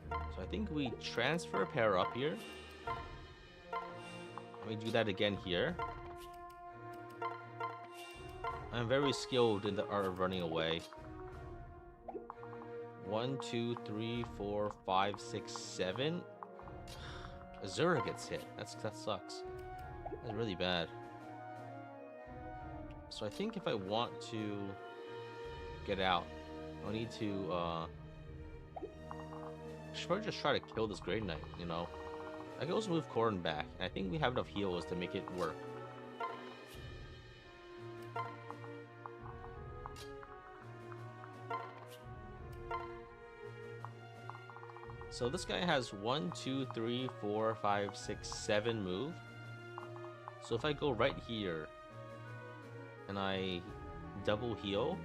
So I think we transfer a pair up here. We do that again here. I'm very skilled in the art of running away. 1, 2, 3, 4, 5, 6, 7. Azura gets hit. That sucks. That's really bad. So I think if I want to get out, I'll need to I should probably just try to kill this Great Knight, you know. I can also move Korn back. And I think we have enough heals to make it work. So this guy has 1, 2, 3, 4, 5, 6, 7 move. So if I go right here and I double heal,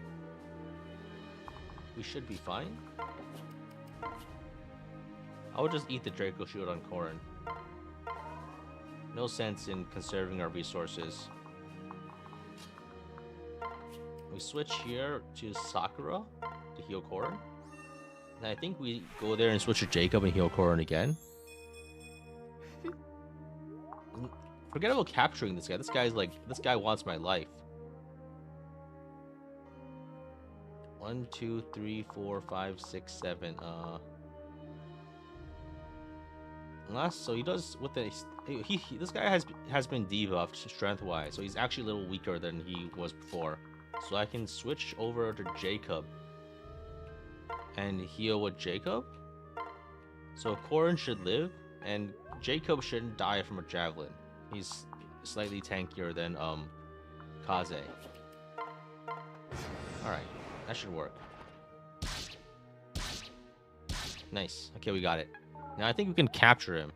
we should be fine. I'll just eat the Draco Shield on Korn. No sense in conserving our resources. We switch here to Sakura to heal Korn. And I think we go there and switch to Jacob and heal Korn again. Forget about capturing this guy. This guy wants my life. 1, 2, 3, 4, 5, 6, 7. So he does with the this guy has been debuffed strength wise, so he's actually a little weaker than he was before. So I can switch over to Jacob and heal with Jacob. So Korn should live, and Jacob shouldn't die from a javelin. He's slightly tankier than Kaze. Alright, that should work. Nice. Okay, we got it. Now I think we can capture him.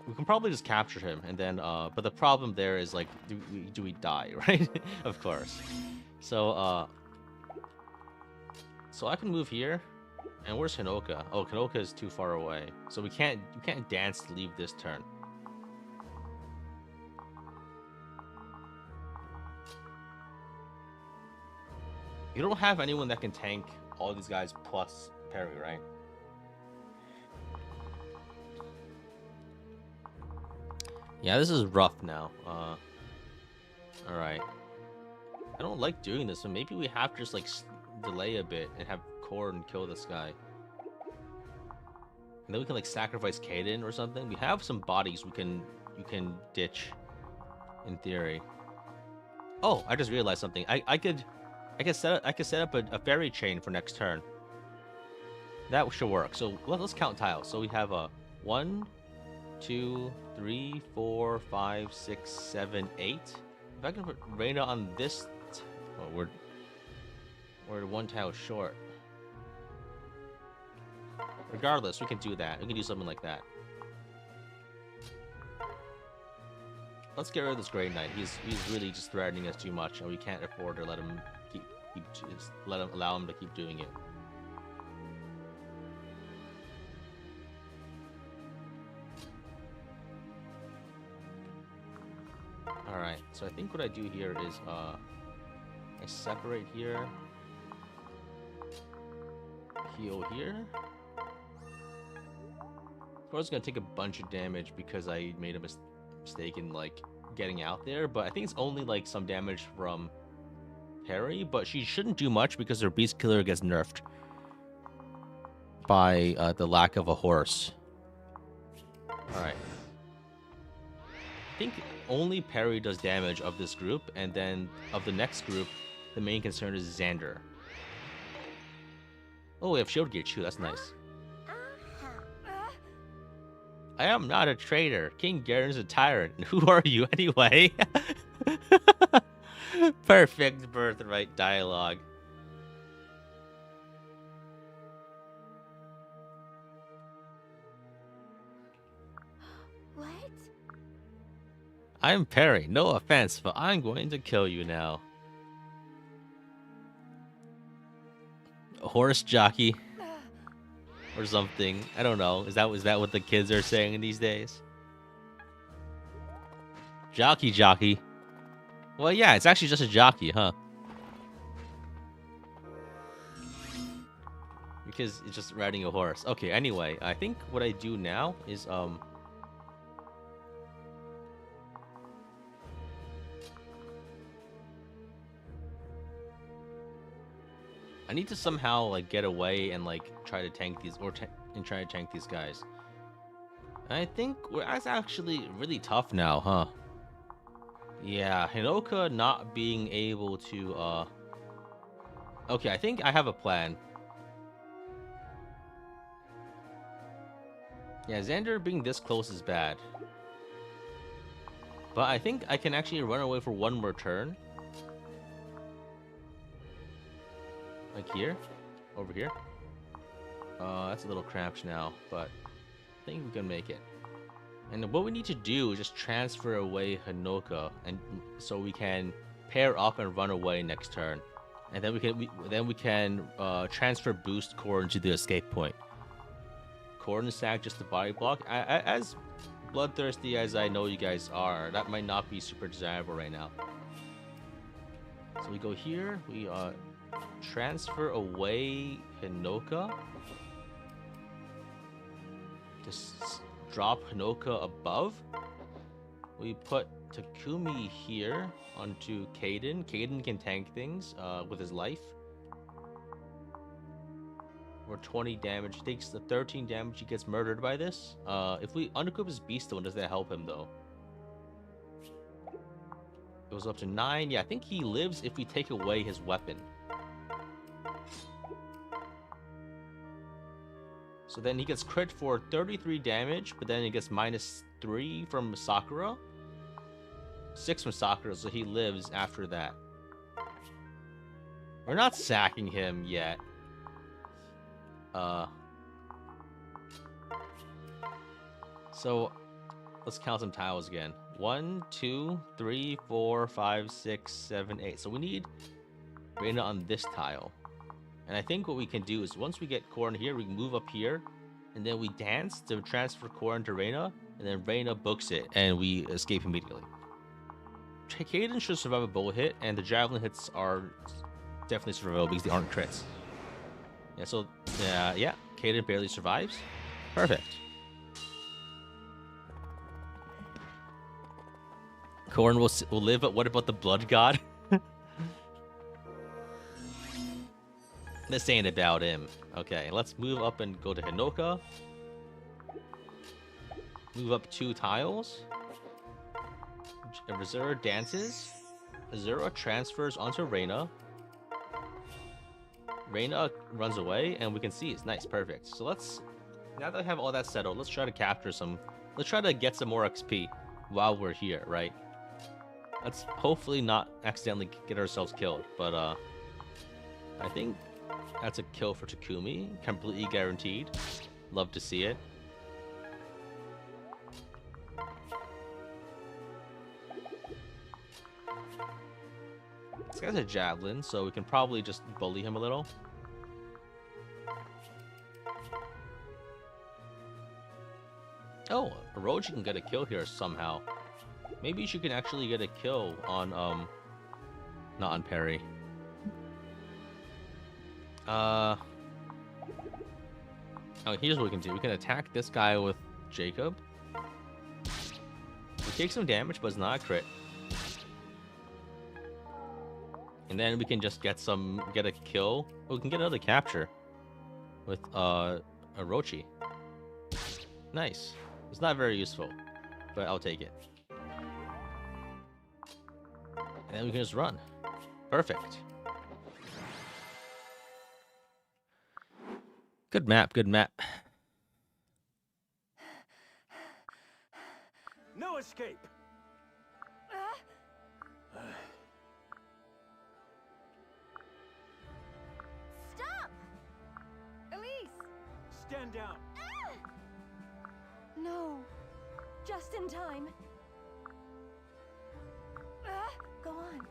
We can probably just capture him, and then but the problem there is, like, do we die, right? Of course. So so I can move here. And where's Hinoka? Oh, Hinoka is too far away. So you can't dance to leave this turn. You don't have anyone that can tank all these guys plus parry, right? Yeah, this is rough now. Alright. I don't like doing this, so maybe we have to just, like, delay a bit and have Korn kill this guy. And then we can, like, sacrifice Kaden or something. We have some bodies you can ditch, in theory. Oh, I just realized something. I could set up a fairy chain for next turn. That should work. So let's count tiles. So we have a 1, 2, 3, 4, 5, 6, 7, 8. If I can put Reyna on this, We're 1 tile short. Regardless, we can do that. We can do something like that. Let's get rid of this Grey Knight. He's really just threatening us too much, and we can't afford to let him allow him to keep doing it. All right. So I think what I do here is I separate here, heal here. Of course, it's gonna take a bunch of damage because I made a mistake in like getting out there, but I think it's only like some damage from parry, but she shouldn't do much because her beast killer gets nerfed by the lack of a horse. All right. I think only parry does damage of this group, and then of the next group, the main concern is Xander. Oh, we have shield gear too. That's nice. I am not a traitor. King Garen's a tyrant. Who are you anyway? Perfect Birthright dialogue. What? I'm Perry. No offense, but I'm going to kill you now. A horse jockey. Or something. I don't know. Is that what the kids are saying these days? Jockey. Well, yeah, it's actually just a jockey, huh? Because it's just riding a horse. Okay, anyway, I think what I do now is I need to somehow like get away and like try to tank these and try to tank these guys. And I think that's actually really tough now, huh? Yeah, Hinoka not being able to okay, I think I have a plan. Yeah, Xander being this close is bad. But I think I can actually run away for one more turn. Like here, over here. That's a little cramped now, but I think we can make it. And what we need to do is just transfer away Hinoka, and so we can pair up and run away next turn, and then we can transfer boost Corrin to the escape point. Corrin sack just the body block. As bloodthirsty as I know you guys are, that might not be super desirable right now. So we go here. We transfer away Hinoka. Just drop Hinoka above. We put Takumi here onto Kaden. Kaden can tank things with his life. Or 20 damage. He takes the 13 damage. He gets murdered by this. If we undercook his beast stone, does that help him though? It goes up to 9. Yeah, I think he lives if we take away his weapon. So then he gets crit for 33 damage, but then he gets -3 from Sakura. 6 from Sakura, so he lives after that. We're not sacking him yet. So let's count some tiles again. 1, 2, 3, 4, 5, 6, 7, 8. So we need Reina on this tile. And I think what we can do is once we get Corrin here, we can move up here, and then we dance to transfer Corrin to Reina, and then Reina books it, and we escape immediately. Kaden should survive a bullet hit, and the javelin hits are definitely survivable because they aren't crits. Yeah, so yeah, Kaden barely survives. Perfect. Corrin will live, but what about the blood god? This ain't about him. Okay, let's move up and go to Hinoka. Move up 2 tiles. Azura dances. Azura transfers onto Reina. Reina runs away, and we can see it's nice, perfect. So let's, now that I have all that settled, let's try to capture some. Let's try to get some more XP while we're here, right? Let's hopefully not accidentally get ourselves killed, but I think that's a kill for Takumi. Completely guaranteed. Love to see it. This guy's a javelin, so we can probably just bully him a little. Oh, Orochi can get a kill here somehow. Maybe she can actually get a kill on, not on Perry. Oh, here's what we can do. We can attack this guy with Jacob. We take some damage, but it's not a crit. And then we can just get a kill. Oh, we can get another capture with Orochi. Nice. It's not very useful, but I'll take it. And then we can just run. Perfect. Good map, good map. No escape. Stop! Elise! Stand down. No. Just in time. Go on.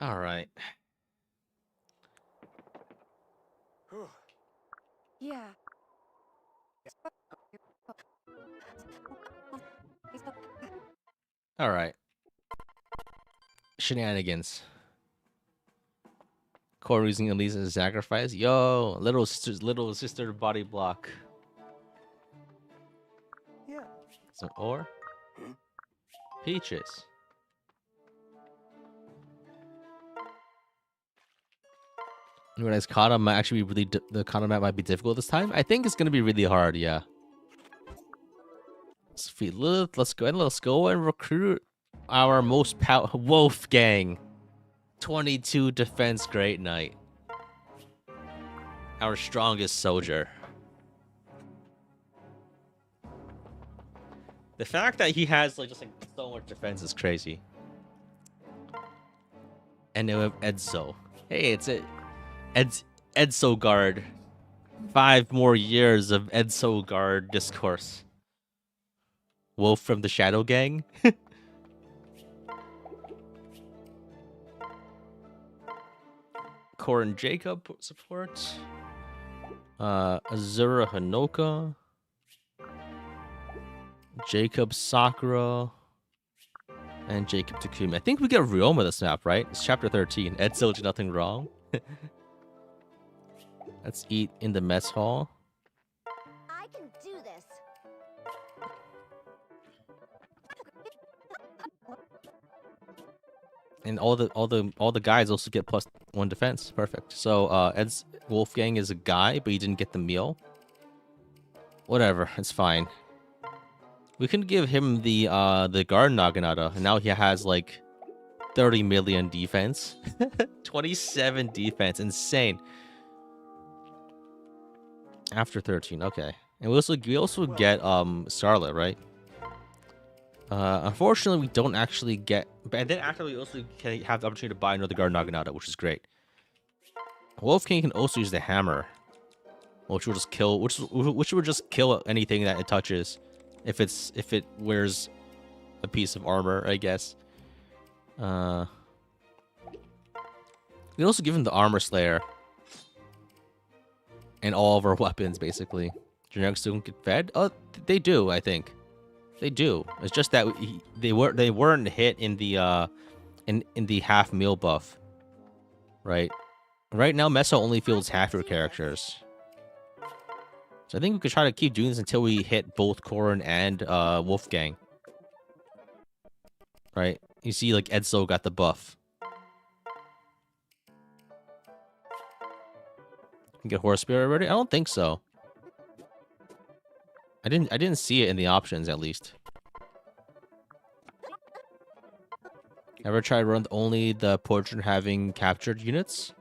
All right. Yeah. All right. Shenanigans. Core using Elise as a sacrifice. Yo, little sister body block. Yeah. Some ore. Peaches. You realize Kata might actually be really the Kata map might be difficult this time. I think it's gonna be really hard. Yeah. Let's go and recruit our most Wolfgang. 22 defense, great knight. Our strongest soldier. The fact that he has just so much defense is crazy. And then we have Edzo. Hey, it's it. Edzo Guard. 5 more years of Edzo Guard discourse. Wolf from the Shadow Gang. Korin Jacob support. Azura Hanoka. Jacob Sakura. And Jacob Takumi. I think we get Ryoma this map, right? It's chapter 13. Edzo did nothing wrong. Let's eat in the mess hall. I can do this. And all the guys also get +1 defense. Perfect. So Ed's Wolfgang is a guy, but he didn't get the meal. Whatever, it's fine. We can give him the guard Naginata, and now he has 30 million defense. 27 defense, insane. After 13, okay. And we also get Scarlet, right? Unfortunately, we don't actually get. But then after we also can have the opportunity to buy another guard Naginata, which is great. Wolfgang can also use the hammer, which will just kill. Which will just kill anything that it touches, if it wears a piece of armor, I guess. We also give him the armor slayer and all of our weapons, basically. Generics don't get fed. Oh, they do, I think. They do. It's just that they weren't hit in the half meal buff, right? Right now, Mesa only fields half your characters, so I think we could try to keep doing this until we hit both Korin and Wolfgang. Right? You see, Edzo got the buff. You get Horse Spirit already? I don't think so. I didn't see it in the options, at least. Ever tried run only the portrait having captured units?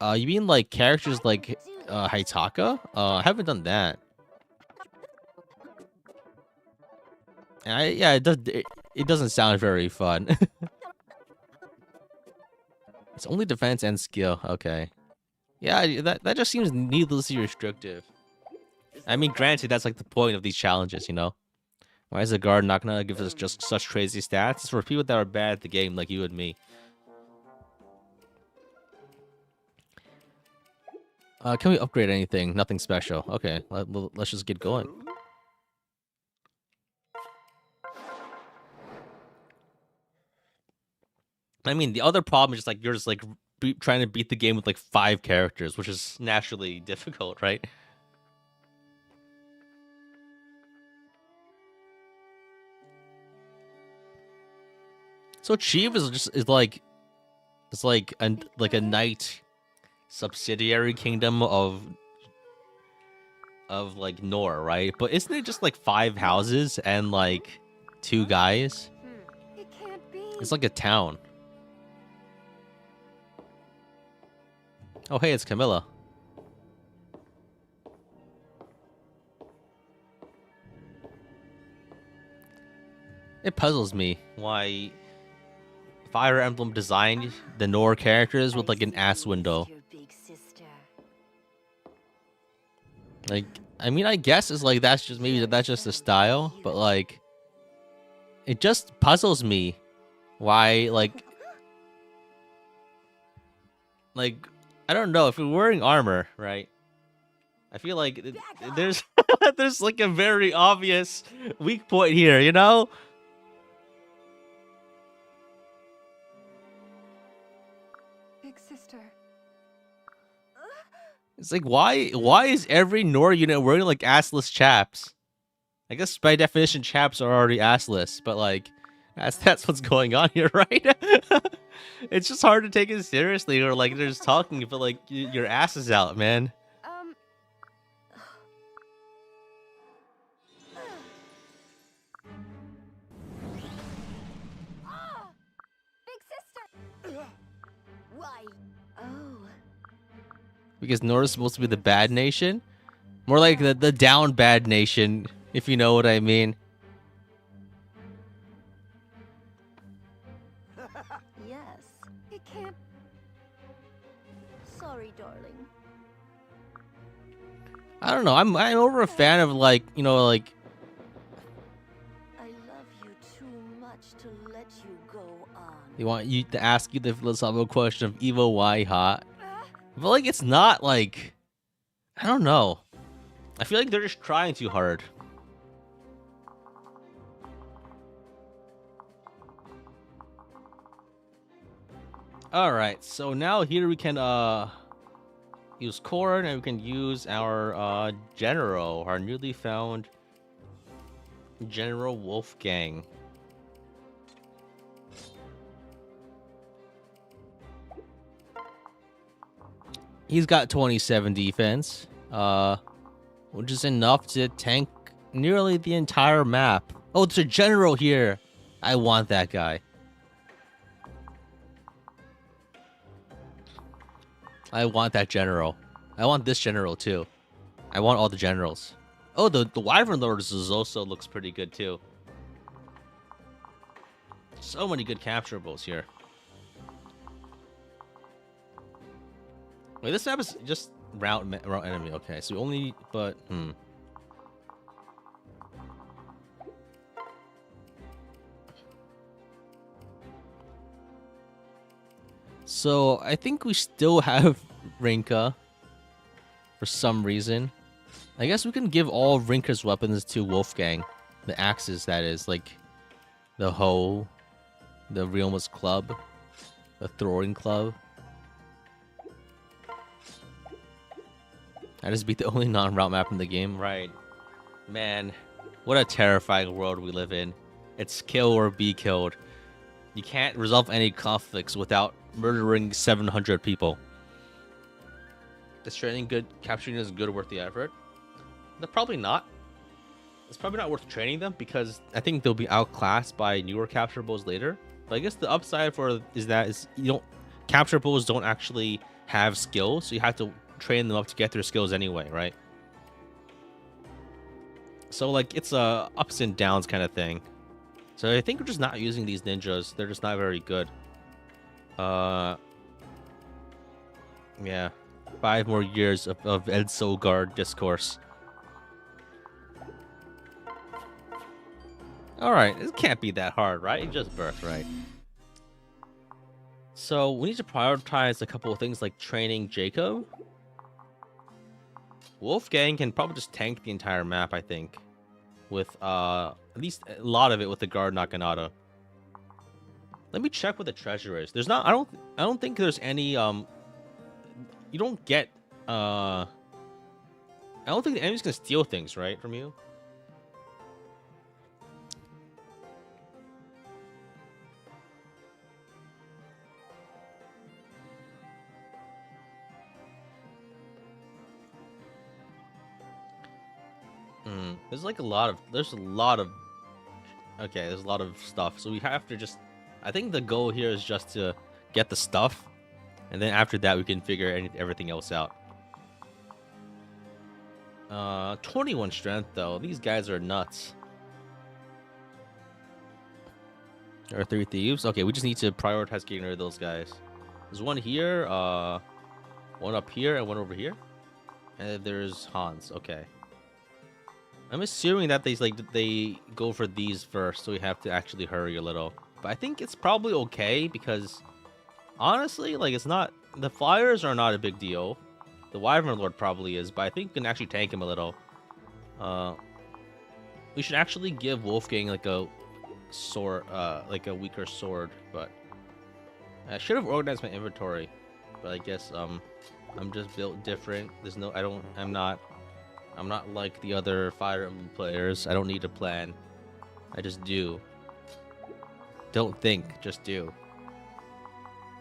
You mean characters like Haitaka? I haven't done that. And yeah, It doesn't sound very fun. It's only defense and skill. Okay. Yeah, that just seems needlessly restrictive. I mean, granted, that's like the point of these challenges, you know? Why is the guard not gonna give us just such crazy stats? It's for people that are bad at the game, like you and me. Can we upgrade anything? Nothing special. Okay, let's just get going. I mean, the other problem is just like you're just like trying to beat the game with like 5 characters, which is naturally difficult, right? So Chief is like it's like a knight subsidiary kingdom of like Nor, right? But isn't it just like 5 houses and like 2 guys? It can't be. It's like a town. Oh, hey, it's Camilla. It puzzles me why Fire Emblem designed the Nor characters with like an ass window. Like, I mean, I guess it's like that's just the style, but like, it just puzzles me why like I don't know, if you're wearing armor, right? I feel like there's there's like a very obvious weak point here, you know? Big sister. It's like why is every Nor unit wearing like assless chaps? I guess by definition chaps are already assless, but like that's what's going on here, right? It's just hard to take it seriously, or like they're just talking, but like your ass is out, man. Big sister. Why? Oh. Because Nor is supposed to be the bad nation, more like the down bad nation, if you know what I mean. Yes. It can't. Sorry, darling. I don't know. I'm over a fan of like, you know, like I love you too much to let you go on. they want you to ask you the philosophical question of Evo why hot. But like it's not like, I don't know. I feel like they're just trying too hard. Alright, so now here we can use corn, and we can use our general, our newly found General Wolfgang. He's got 27 defense, which is enough to tank nearly the entire map. Oh, it's a general here. I want that guy. I want that general. I want this general too. I want all the generals. Oh, the Wyvern Lords also looks pretty good too. So many good capturables here. Wait, this map is just route enemy. Okay, so only, but So I think we still have Rinka for some reason. I guess we can give all Rinka's weapons to Wolfgang. The axes, that is, like the hoe, the Realm's club, the throwing club. I just beat the only non-route map in the game, right? Man, what a terrifying world we live in. It's kill or be killed. You can't resolve any conflicts without murdering 700 people. Is training good? Capturing is good, worth the effort? They're probably not. It's probably not worth training them because I think they'll be outclassed by newer capturables later. But I guess the upside for is you don't capturables don't actually have skills, so you have to train them up to get their skills anyway, right? So like it's a ups and downs kind of thing. So I think we're just not using these ninjas. They're just not very good. Yeah. 5 more years of Edsogard discourse. Alright, it can't be that hard, right? It's just Birthright. So we need to prioritize a couple of things like training Jacob. Wolfgang can probably just tank the entire map, I think. With at least a lot of it with the guard Nakanata. Let me check what the treasure is. There's not I don't think there's any you don't get I don't think the enemy's gonna steal things, right, from you? There's like a lot of there's a lot of stuff. So we have to just I think the goal here is just to get the stuff, and then after that we can figure everything else out. 21 strength though. These guys are nuts. There are 3 thieves. Okay, we just need to prioritize getting rid of those guys. There's one here, one up here, and one over here. And there's Hans. Okay. I'm assuming that they go for these first, so we have to actually hurry a little. But I think it's probably okay because honestly, like it's not the flyers are not a big deal. The Wyvern Lord probably is, but I think we can actually tank him a little. We should actually give Wolfgang like a sword, like a weaker sword, but I should have organized my inventory. But I guess I'm just built different. There's no I'm not like the other Fire Emblem players. I don't need a plan. I just do. Don't think, just do.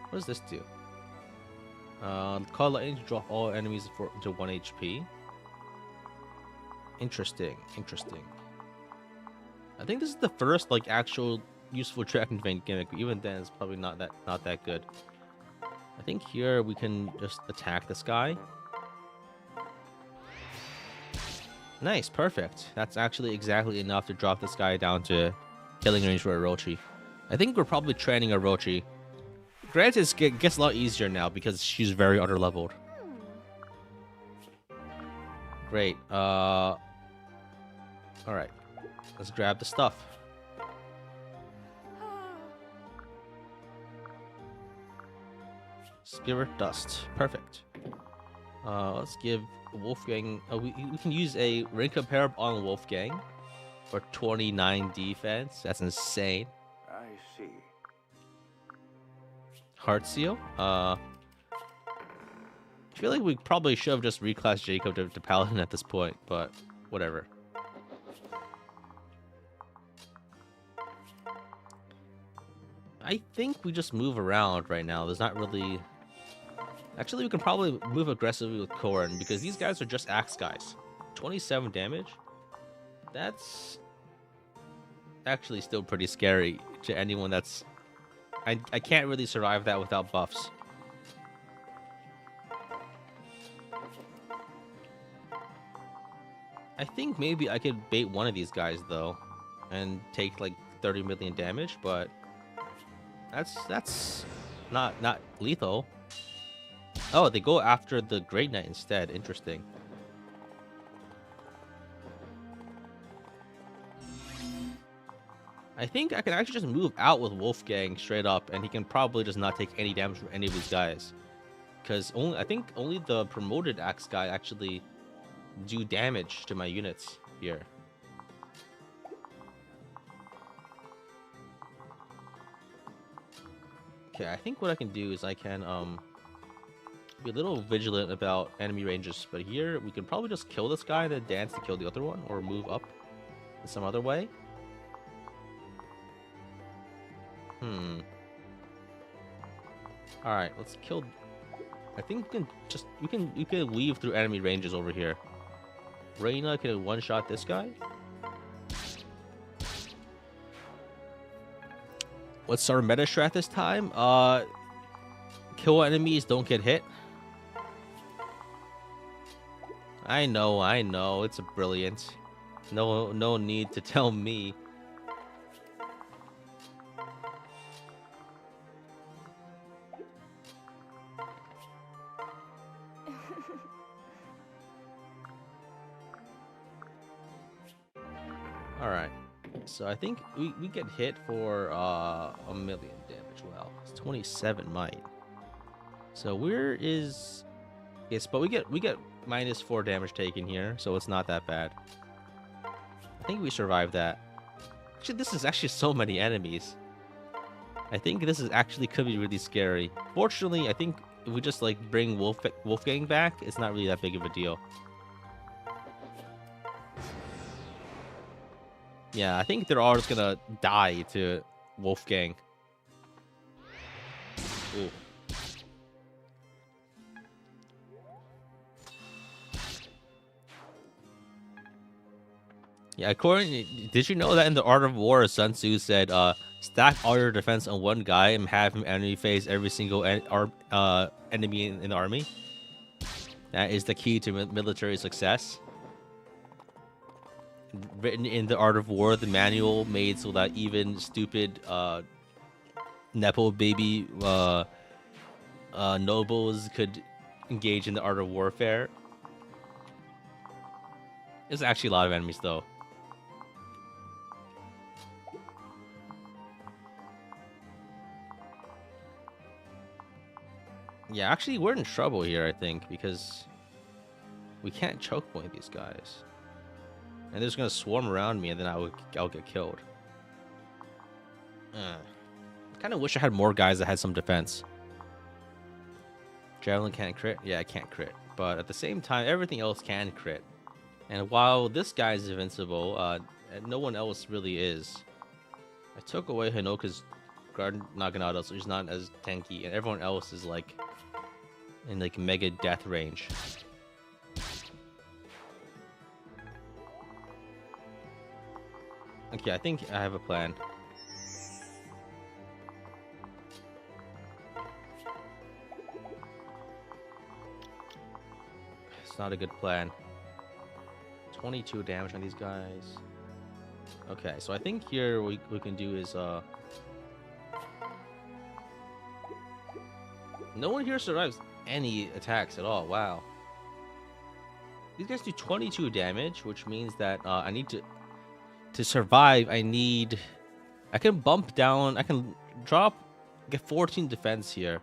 What does this do? Call lightning to drop all enemies to 1 HP. Interesting. I think this is the first like actual useful tracking vein gimmick. But even then, it's probably not that good. I think here we can just attack this guy. Nice, perfect. That's actually exactly enough to drop this guy down to killing range for Orochi. I think we're probably training Orochi. Granted, it gets a lot easier now because she's very underleveled. Great. Alright. Let's grab the stuff. Spirit Dust. Perfect. Let's give Wolfgang... we can use a rank comparable on Wolfgang for 29 defense. That's insane. I see. Heart Seal. I feel like we probably should have just reclassed Jacob to Paladin at this point, but whatever. I think we just move around right now. There's not really... Actually, we can probably move aggressively with Korn because these guys are just axe guys. 27 damage? That's actually still pretty scary to anyone that's... I can't really survive that without buffs. I think maybe I could bait one of these guys though and take like 30 million damage, but that's not lethal. Oh, they go after the Great Knight instead. Interesting. I think I can actually just move out with Wolfgang straight up, and he can probably just not take any damage from any of these guys. Because I think only the promoted axe guy actually do damage to my units here. Okay, I think what I can do is I can be a little vigilant about enemy ranges, but here we can probably just kill this guy and then dance to kill the other one, or move up in some other way. Alright, let's kill... I think we can just... We can weave through enemy ranges over here. Reina can one-shot this guy. What's our meta strat this time? Kill enemies, don't get hit. I know, it's brilliant. No need to tell me. All right. So I think we get hit for 1,000,000 damage. Wow, it's 27 might. So where is? Yes, but we get -4 damage taken here, so it's not that bad. I think we survived that. Actually, this is actually so many enemies. I think this is actually could be really scary. Fortunately, I think if we just like bring Wolfgang back, it's not really that big of a deal. Yeah, I think they're all just gonna die to Wolfgang. Ooh. Yeah, did you know that in the Art of War, Sun Tzu said, stack all your defense on one guy and have him enemy phase every single enemy in the army? That is the key to military success. Written in the Art of War, the manual made so that even stupid nepo baby nobles could engage in the art of warfare. There's actually a lot of enemies though. Yeah, actually, we're in trouble here, I think, because we can't choke point these guys. And they're just gonna swarm around me, and then I'll get killed. I kind of wish I had more guys that had some defense. Javelin can't crit? Yeah, I can't crit. But at the same time, everything else can crit. And while this guy is invincible, no one else really is. I took away Hinoka's guard Naginata, so he's not as tanky, and everyone else is like in like mega death range. Okay, I think I have a plan. It's not a good plan. 22 damage on these guys. Okay, so I think here what we can do is no one here survives any attacks at all. Wow. These guys do 22 damage, which means that I need to survive. I can bump down. I can get 14 defense here.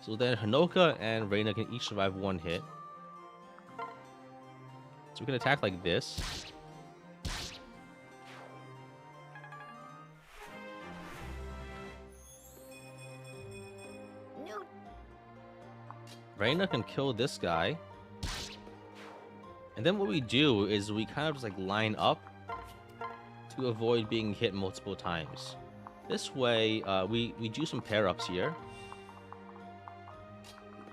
So then Hinoka and Reina can each survive 1 hit. So we can attack like this. No. Reina can kill this guy. And then what we do is we kind of just like line up to avoid being hit multiple times. This way, we do some pair-ups here.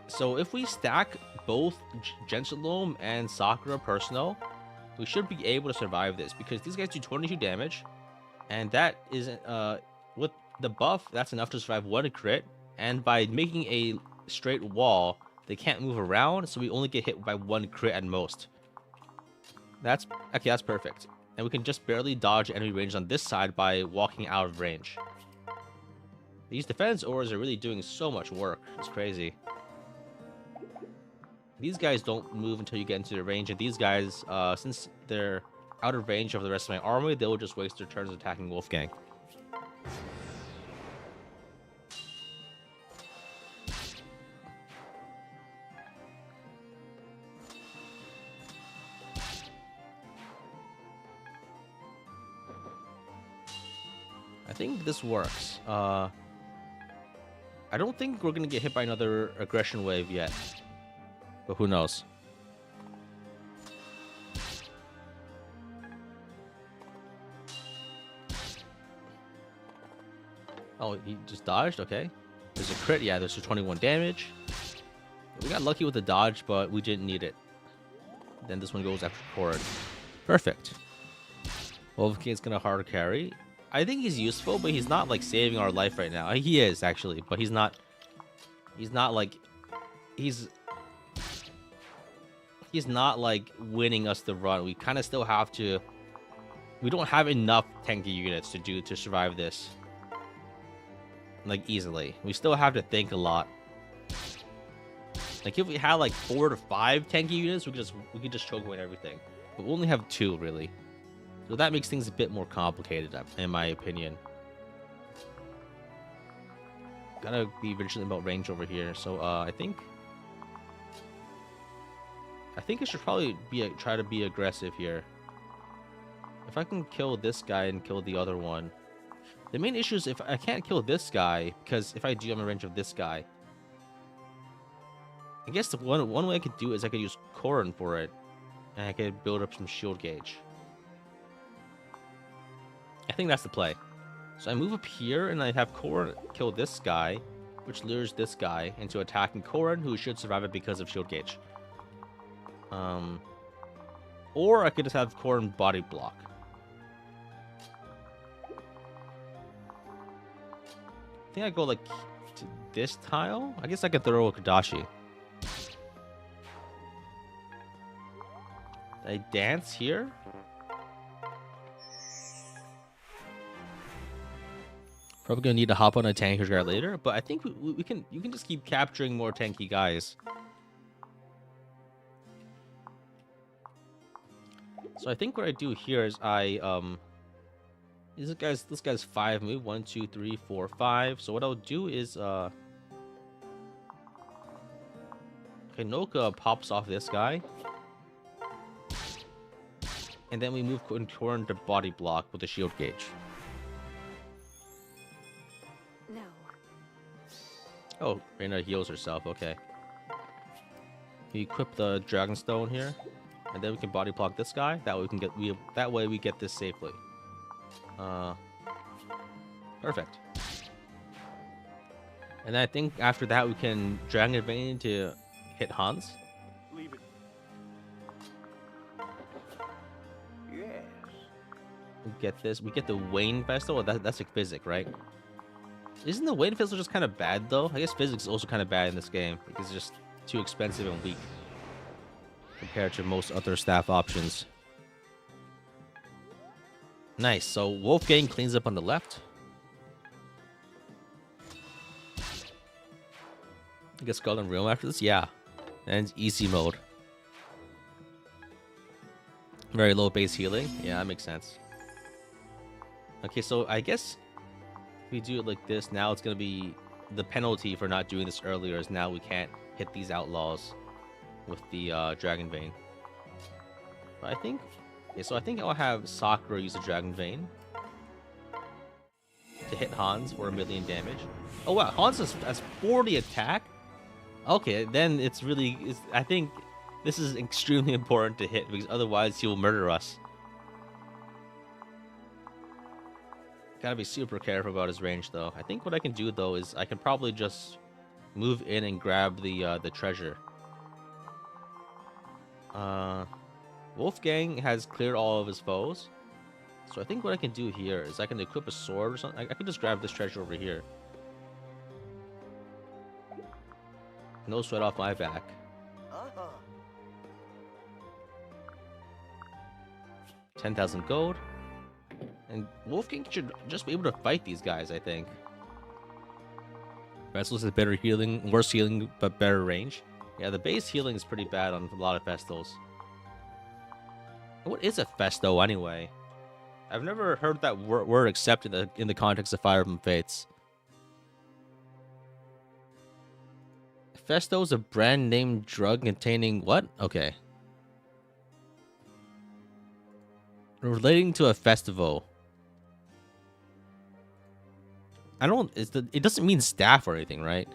So if we stack both Gensalome and Sakura personal, we should be able to survive this because these guys do 22 damage, and that is with the buff, that's enough to survive 1 crit. And by making a straight wall, they can't move around, so we only get hit by 1 crit at most. That's perfect. And we can just barely dodge enemy range on this side by walking out of range. These defense auras are really doing so much work. It's crazy. These guys don't move until you get into the range, and these guys, since they're out of range of the rest of my army, they will just waste their turns attacking Wolfgang. I think this works. I don't think we're gonna get hit by another aggression wave yet. But who knows? Oh, he just dodged? Okay. There's a crit. Yeah, there's a 21 damage. We got lucky with the dodge, but we didn't need it. Then this one goes after Cord. Perfect. Wolfgang's gonna hard carry. I think he's useful, but he's not like saving our life right now. He is actually, but he's not like he's not like winning us the run. We kind of still have to. We don't have enough tanky units to survive this like easily. We still have to think a lot. Like if we had like 4 to 5 tanky units, we could just choke away everything. But we only have 2 really. So that makes things a bit more complicated, in my opinion. Gotta be vigilant about range over here. So I think I should probably try to be aggressive here. If I can kill this guy and kill the other one. The main issue is if I can't kill this guy, because if I do, I'm in range of this guy. I guess the one way I could do is I could use Corrin for it, and I could build up some shield gauge. I think that's the play. So I move up here, and I have Corrin kill this guy, which lures this guy into attacking Corrin, who should survive it because of shield gauge. Or I could just have Corrin body block. I think I go like to this tile. I guess I could throw a Kadashi. I dance here. Probably gonna need to hop on a tanker guy later, but I think we can. You can just keep capturing more tanky guys. So I think what I do here is this guy's 5 move. 1, 2, 3, 4, 5. So what I'll do is Hinoka pops off this guy. And then we move Corrin to body block with a shield gauge. No. Oh, Reina heals herself, okay. We equip the Dragonstone here. And then we can body block this guy. That way we get this safely. Perfect. And I think after that we can Dragon Vein to hit Hans. Leave it. Yes. We get this. We get the Wayne Festival. That's like Physic, right? Isn't the Wayne Festival just kind of bad though? I guess Physics is also kind of bad in this game because it's just too expensive and weak compared to most other staff options. Nice. So Wolfgang cleans up on the left. I guess Golden Realm after this? Yeah. And easy mode. Very low base healing. Yeah, that makes sense. Okay, so I guess if we do it like this, now it's going to be the penalty for not doing this earlier is now we can't hit these outlaws with the Dragon Vein. But I think... Okay, so I think I'll have Sakura use the Dragon Vein to hit Hans for 1,000,000 damage. Oh wow, Hans has 40 attack? Okay, then it's really... I think this is extremely important to hit because otherwise he will murder us. Gotta be super careful about his range though. I think what I can do though is I can probably just move in and grab the treasure. Wolfgang has cleared all of his foes. So I think what I can do here is I can equip a sword or something. I can just grab this treasure over here. No sweat off my back. 10,000 gold. And Wolfgang should just be able to fight these guys, I think. Vestals has better healing, worse healing, but better range. Yeah, the base healing is pretty bad on a lot of Vestals. What is a Festo anyway? I've never heard that word except in the context of Fire Emblem Fates. Festo is a brand name drug containing what? Okay. Relating to a festival. I don't... it doesn't mean staff or anything, right?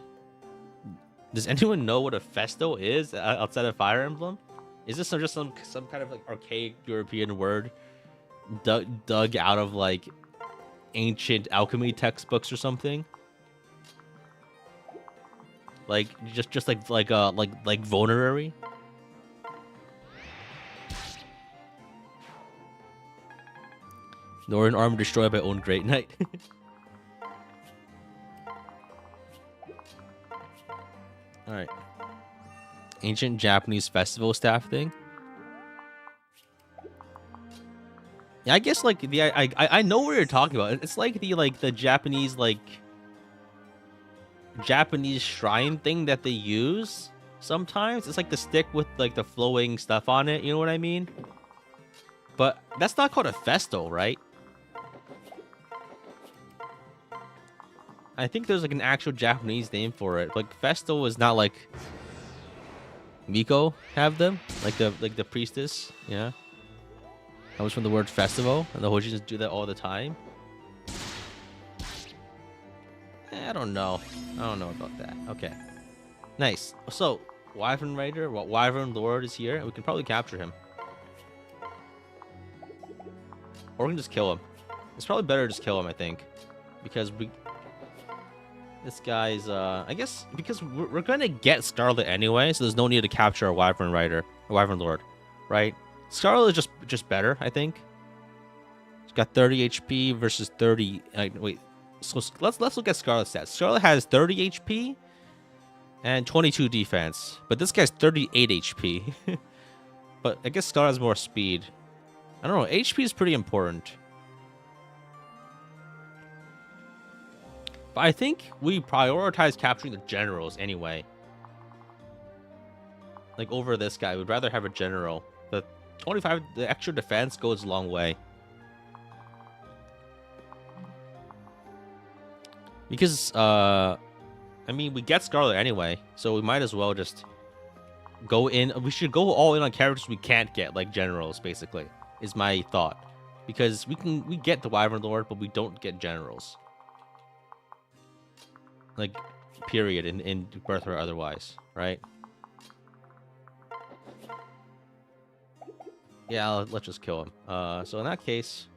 Does anyone know what a festo is outside of Fire Emblem? Is this just some kind of like archaic European word dug out of like ancient alchemy textbooks or something? Like just like vulnerary? Northern army destroyed by own Great Knight. Alright. Ancient Japanese festival staff thing. Yeah, I guess like I know what you're talking about. It's like the Japanese Japanese shrine thing that they use sometimes. It's like the stick with like the flowing stuff on it, you know what I mean? But that's not called a festo, right? I think there's like an actual Japanese name for it. Like festo is not like Miko have them, like the priestess, yeah. That was from the word festival, and the Hojis do that all the time. I don't know. I don't know about that. Okay, nice. So Wyvern Rider, Wyvern Lord is here, and we can probably capture him, or we can just kill him. It's probably better to just kill him, I think, because this guy's I guess because we're gonna get Scarlet anyway, so there's no need to capture a Wyvern Rider, a Wyvern Lord, right? Scarlet is just better, I think. It's got 30 HP versus 30. Wait, so let's look at Scarlet's stats. Scarlet has 30 HP and 22 defense, but this guy's 38 HP. But I guess Scarlet has more speed. I don't know. HP is pretty important. But I think we prioritize capturing the generals anyway. Like over this guy, we'd rather have a general. The 25, the extra defense goes a long way. Because, I mean, we get Scarlet anyway, so we might as well just go in. We should go all in on characters we can't get, like generals, basically, is my thought. Because we get the Wyvern Lord, but we don't get generals. Like, period, in Birthright otherwise, right? Yeah, let's just kill him. So in that case,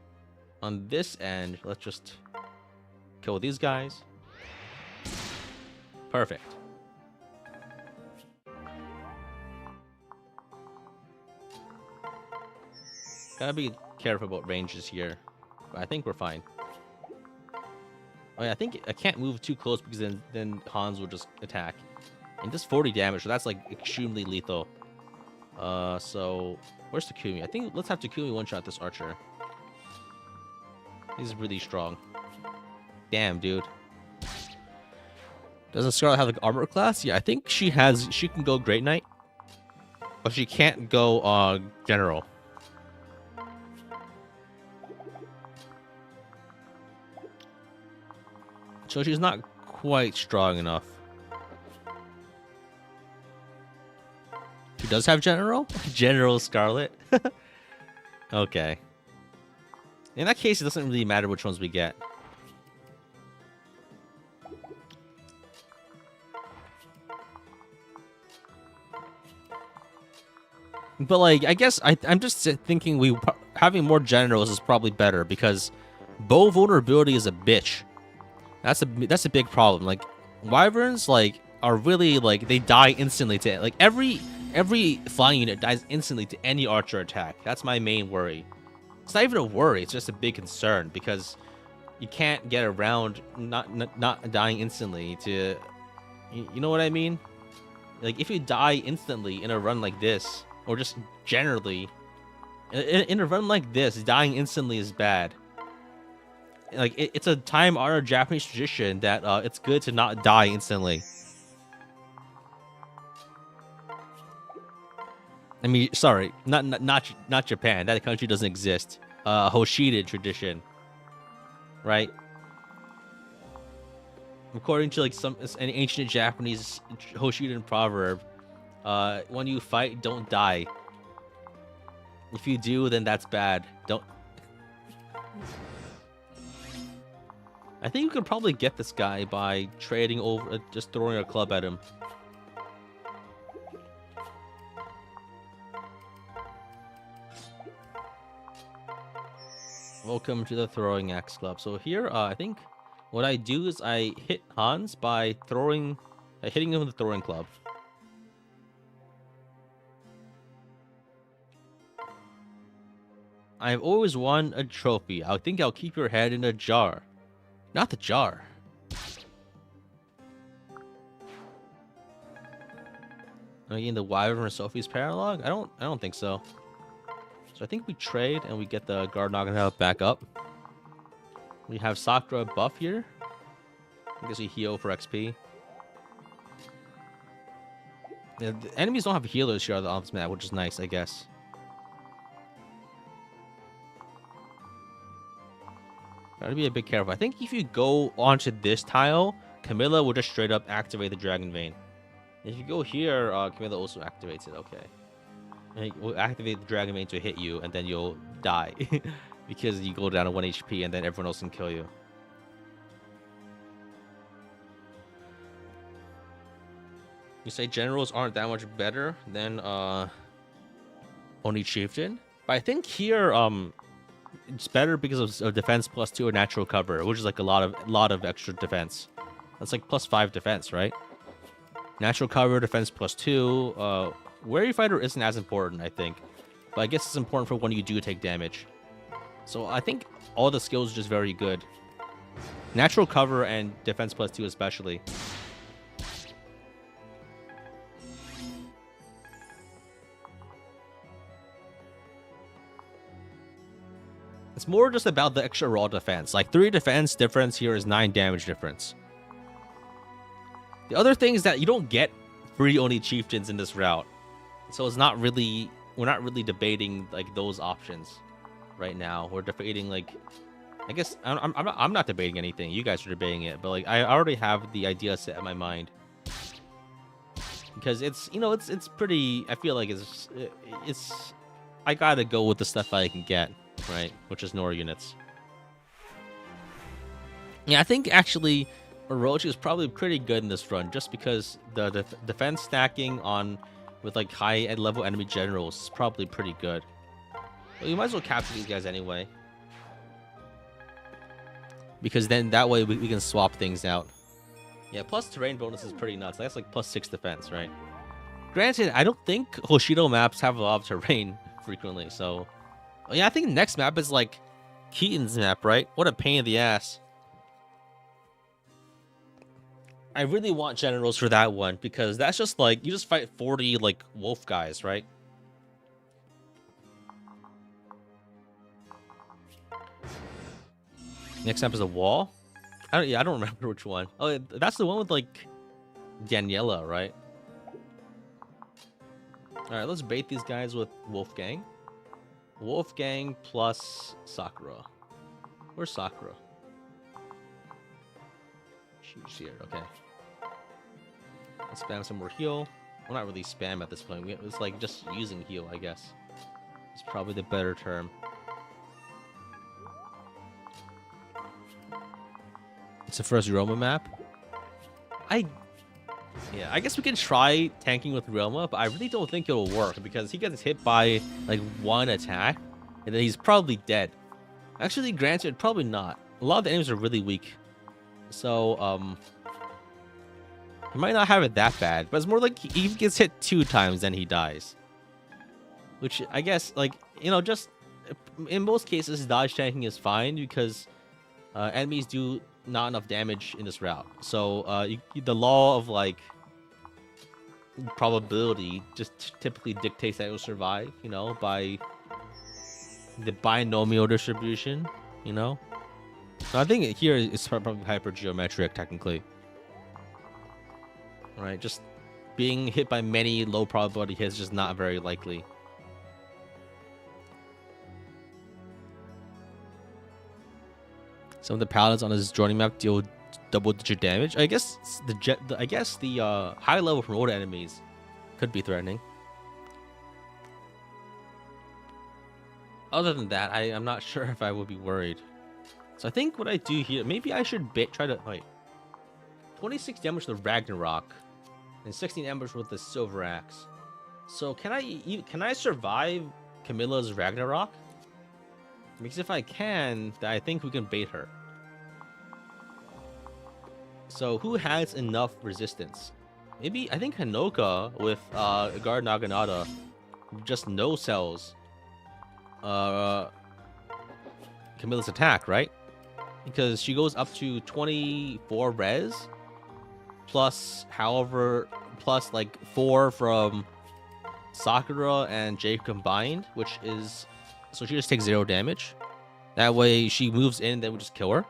on this end, let's just kill these guys. Perfect. Gotta be careful about ranges here, but I think we're fine. Oh yeah, I think I can't move too close because then Hans will just attack. And just 40 damage, so that's like extremely lethal. So where's Takumi? I think let's have Takumi one-shot this archer. He's really strong. Damn, dude. Doesn't Scarlet have like armor class? Yeah, I think she can go Great Knight, but she can't go General. So she's not quite strong enough. She does have General? General Scarlet? Okay. In that case, it doesn't really matter which ones we get. But like, I guess I'm just thinking having more generals is probably better because bow vulnerability is a bitch. That's a big problem. Like wyverns like are really like they die instantly to like every flying unit dies instantly to any archer attack. That's my main worry. It's not even a worry. It's just a big concern because you can't get around not dying instantly to you know what I mean? Like if you die instantly in a run like this. Or just generally, in a run like this, dying instantly is bad. Like it's a time-honored Japanese tradition that it's good to not die instantly. I mean, sorry, not Japan. That country doesn't exist. Hoshida tradition, right? According to like an ancient Japanese Hoshidan proverb. When you fight, don't die. If you do, then that's bad. Don't. I think you could probably get this guy by trading over, just throwing a club at him. Welcome to the Throwing Axe Club. So here, I think what I do is I hit Hans by hitting him with the throwing club. I've always won a trophy. I think I'll keep your head in a jar. Not the jar. Am I getting the Wyvern and Sophie's paralog? I don't think so. So I think we trade and we get the guard knocking health back up. We have Sakura buff here. I guess we heal for XP. Yeah, the enemies don't have healers here on this map, which is nice, I guess. Gotta be a bit careful. I think if you go onto this tile, Camilla will just straight up activate the Dragon Vein. If you go here, Camilla also activates it. Okay. And it will activate the Dragon Vein to hit you, and then you'll die. Because you go down to 1 HP, and then everyone else can kill you. You say generals aren't that much better than only chieftain, but I think here it's better because of defense +2 or natural cover, which is like a lot of extra defense. That's like +5 defense, right? Natural cover, defense +2. Wary fighter isn't as important, I think, but I guess it's important for when you do take damage. So I think all the skills are just very good. Natural cover and defense +2 especially. It's more just about the extra raw defense. Like 3 defense difference here is 9 damage difference. The other thing is that you don't get free Oni chieftains in this route. So it's not really, we're not really debating like those options right now. We're debating like, I guess I'm not debating anything. You guys are debating it, but like I already have the idea set in my mind. Because it's, you know, it's pretty, I feel like it's I gotta go with the stuff I can get. Right, which is Nora units. Yeah, I think actually Orochi is probably pretty good in this run, just because the defense stacking on with like high level enemy generals is probably pretty good. Well, you might as well capture these guys anyway, because then that way we can swap things out. Yeah, plus terrain bonus is pretty nuts. That's like +6 defense, right? Granted, I don't think Hoshido maps have a lot of terrain frequently, so. Yeah, I think the next map is like Keaton's map, right? What a pain in the ass. I really want generals for that one, because that's just like, you just fight 40 like wolf guys, right? Next map is a wall. I don't remember which one. Oh, that's the one with like Daniela, right? All right, let's bait these guys with Wolfgang. Wolfgang plus Sakura. Where's Sakura? She's here. Okay. Let's spam some more heal. Well, not really spam at this point. It's like just using heal, I guess. It's probably the better term. It's the first Roma map. Yeah, I guess we can try tanking with Realma, but I really don't think it'll work because he gets hit by like 1 attack and then he's probably dead. Actually, granted, probably not. A lot of the enemies are really weak. So, he might not have it that bad, but it's more like he gets hit 2 times, then he dies. Which I guess, like, you know, just in most cases, dodge tanking is fine because enemies do not enough damage in this route. So the law of like probability just typically dictates that it will survive, you know, by the binomial distribution, you know. So I think here it's probably hypergeometric technically. Right, just being hit by many low probability hits is just not very likely. Some of the paladins on his joining map deal double-digit damage. I guess the high-level promoted enemies could be threatening. Other than that, I'm not sure if I would be worried. So I think what I do here, maybe I should try to wait. 26 damage with the Ragnarok, and 16 damage with the Silver Axe. So can I survive Camilla's Ragnarok? Because if I can, then I think we can bait her. So who has enough resistance? Maybe, I think Hanoka with Guard Naginata just no sells Camilla's attack, right? Because she goes up to 24 res plus plus like 4 from Sakura and Jake combined, which is, so she just takes 0 damage. That way she moves in, then we just kill her.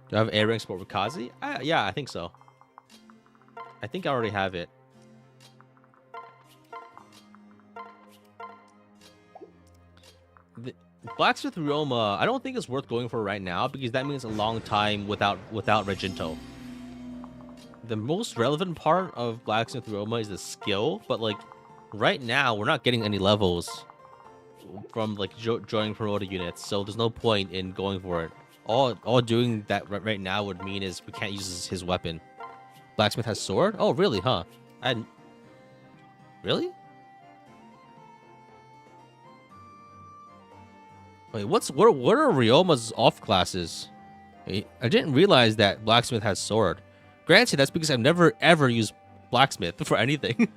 Do I have air rank support with Kazi? Yeah, I think so. I think I already have it. Blacksmith Ryoma, I don't think it's worth going for right now because that means a long time without Reginto. The most relevant part of Blacksmith Ryoma is the skill, but like right now we're not getting any levels from like joining promoted units, so there's no point in going for it. All doing that right now would mean is we can't use his weapon. Blacksmith has sword? Oh, really? Huh? Really? Wait, what are Ryoma's off classes? I didn't realize that Blacksmith has sword. Granted, that's because I've never ever used Blacksmith for anything.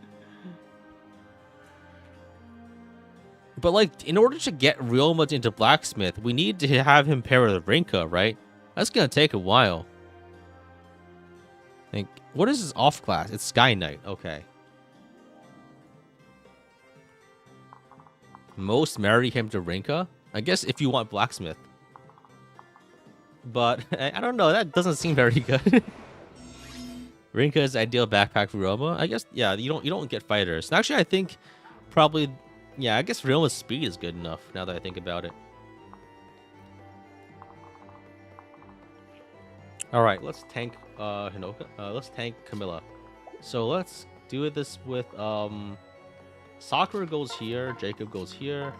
But like, in order to get Ryoma into Blacksmith, we need to have him pair with Rinka, right? That's gonna take a while. Like, what is his off class? It's Sky Knight. Okay. Most marry him to Rinka? I guess if you want Blacksmith. But I don't know. That doesn't seem very good. Rinka is ideal backpack for Ryoma. I guess yeah. You don't get fighters. Actually, I think probably yeah. I guess Ryoma's speed is good enough now that I think about it. All right, let's tank Hinoka. Let's tank Camilla. So let's do this with Sakura goes here, Jacob goes here.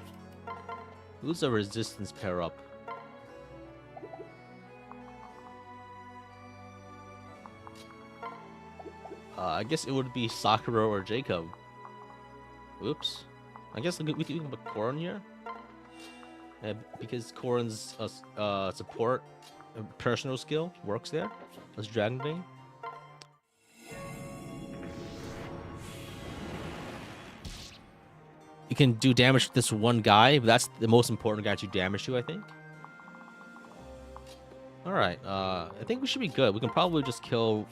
Who's a resistance pair up? I guess it would be Sakura or Jacob. Oops. I guess we can put Korin here. Because Korin's support personal skill works there. Let's Dragon Bane. You can do damage to this one guy, but that's the most important guy to damage to, I think. Alright, I think we should be good. We can probably just kill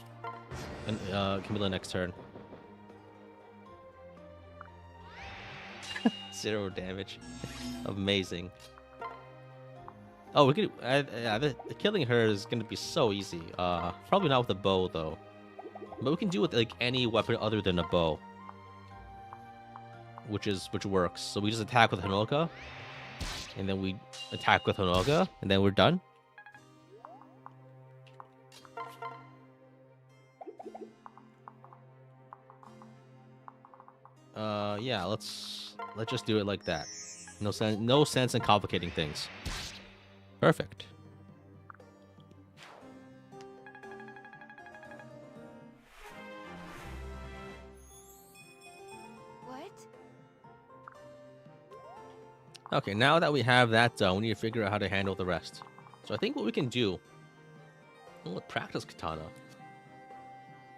Camilla next turn. 0 damage. Amazing. Oh, we could. Killing her is gonna be so easy. Probably not with a bow though. But we can do it with like any weapon other than a bow, which works. So we just attack with Hinoka, and then we attack with Hinoka, and then we're done. Yeah, let's just do it like that. No sense in complicating things. Perfect. What? Okay, now that we have that done, we need to figure out how to handle the rest. So I think what we can do... Oh, practice katana.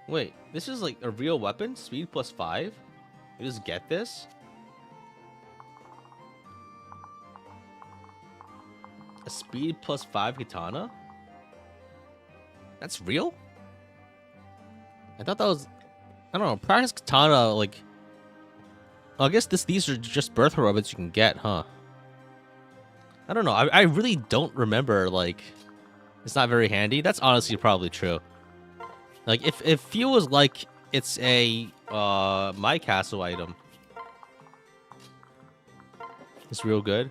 Wait, this is like a real weapon? Speed plus 5? You just get this? A speed plus 5 katana? That's real? I thought that was... I don't know, practice katana, like... I guess these are just birthright weapons you can get, huh? I don't know, I really don't remember, like... It's not very handy. That's honestly probably true. Like, if it feels like it's a, My Castle item. It's real good.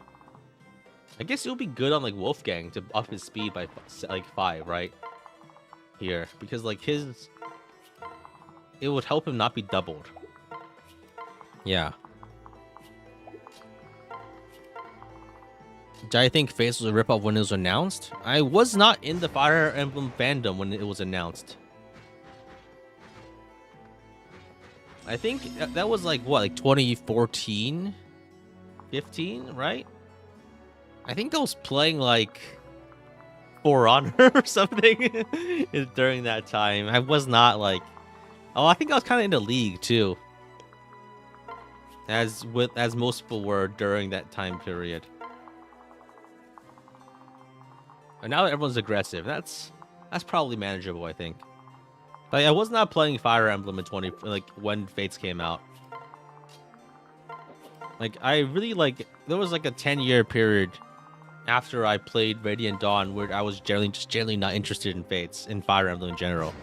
I guess it'll be good on, like, Wolfgang to up his speed by, like, 5, right? Here. Because, like, his... It would help him not be doubled. Yeah. Did I think Face was a ripoff when it was announced? I was not in the Fire Emblem fandom when it was announced. I think that was like, what, like 2014? 15, right? I think I was playing like For Honor or something during that time. I was not like... Oh, I think I was kind of in the League too. As most people were during that time period. And now everyone's aggressive. That's probably manageable, I think. Like, I was not playing Fire Emblem in when Fates came out. Like, I really like... There was like a 10-year period after I played Radiant Dawn where I was generally not interested in Fates, in Fire Emblem in general.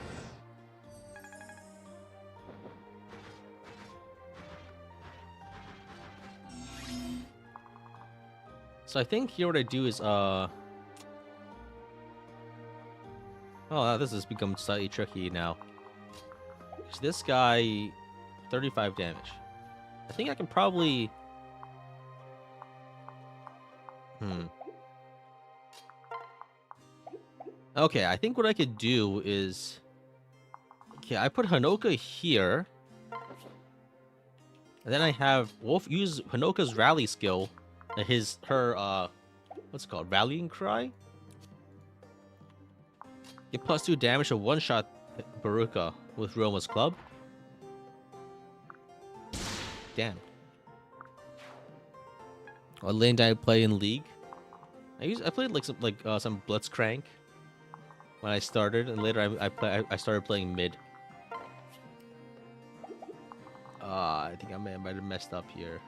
So I think here what I do is oh, this has become slightly tricky now. 'Cause this guy 35 damage. I think I can probably Okay, I think what I could do is okay, I put Hanoka here. And then I have Wolf use Hanoka's rally skill, her what's it called? Rallying cry? Get +2 damage to one-shot Baruka with Roma's club. Damn. What lane did I play in League? I played like some Blitzcrank when I started, and later I started playing mid. I think I might have messed up here.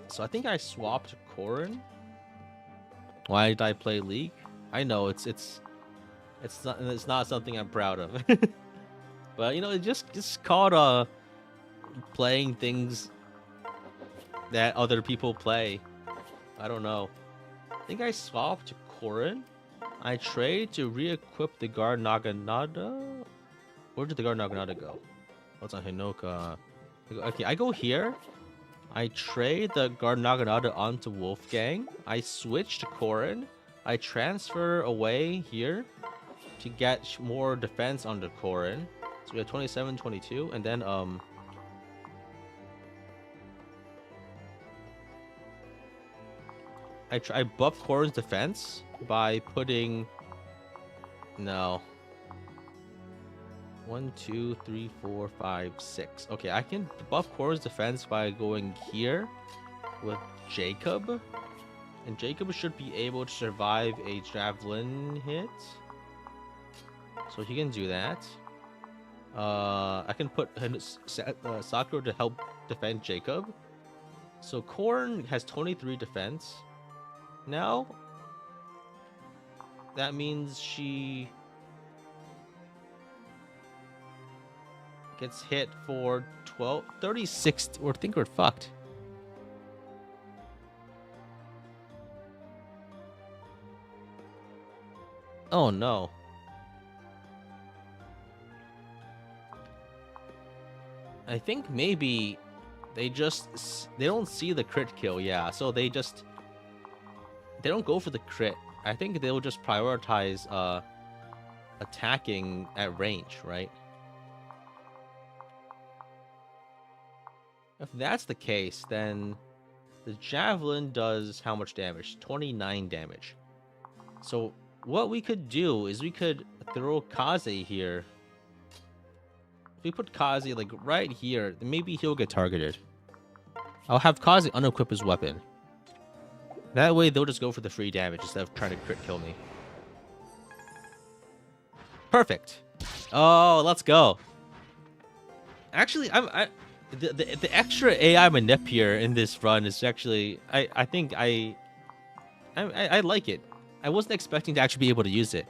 So I think I swapped Corrin. Why did I play League? I know it's not something I'm proud of. But you know, it just called playing things that other people play. I don't know. I think I swapped to Corrin. I trade to re-equip the Guard Naginata. Where did the Guard Naginata go? What's on Hinoka? Okay, I go here. I trade the Guard Naginata onto Wolfgang. I switch to Corrin. I transfer away here to get more defense onto Corrin. So we have 27, 22, and then I buff Corrin's defense by putting 1, 2, 3, 4, 5, 6. Okay, I can buff Corrin's defense by going here with Jacob. And Jacob should be able to survive a javelin hit. So he can do that. I can put Sakura to help defend Jacob. So Corrin has 23 defense. Now, that means she gets hit for 36, or I think we're fucked. Oh no. I think maybe they don't see the crit kill, yeah. So they don't go for the crit. I think they'll just prioritize attacking at range, right? If that's the case, then the javelin does how much damage? 29 damage. So what we could do is we could throw Kaze here. If we put Kaze like right here, then maybe he'll get targeted. I'll have Kaze unequip his weapon. That way they'll just go for the free damage instead of trying to crit kill me. Perfect. Oh, let's go. Actually, the extra AI manip here in this run is actually I think I like it. I wasn't expecting to actually be able to use it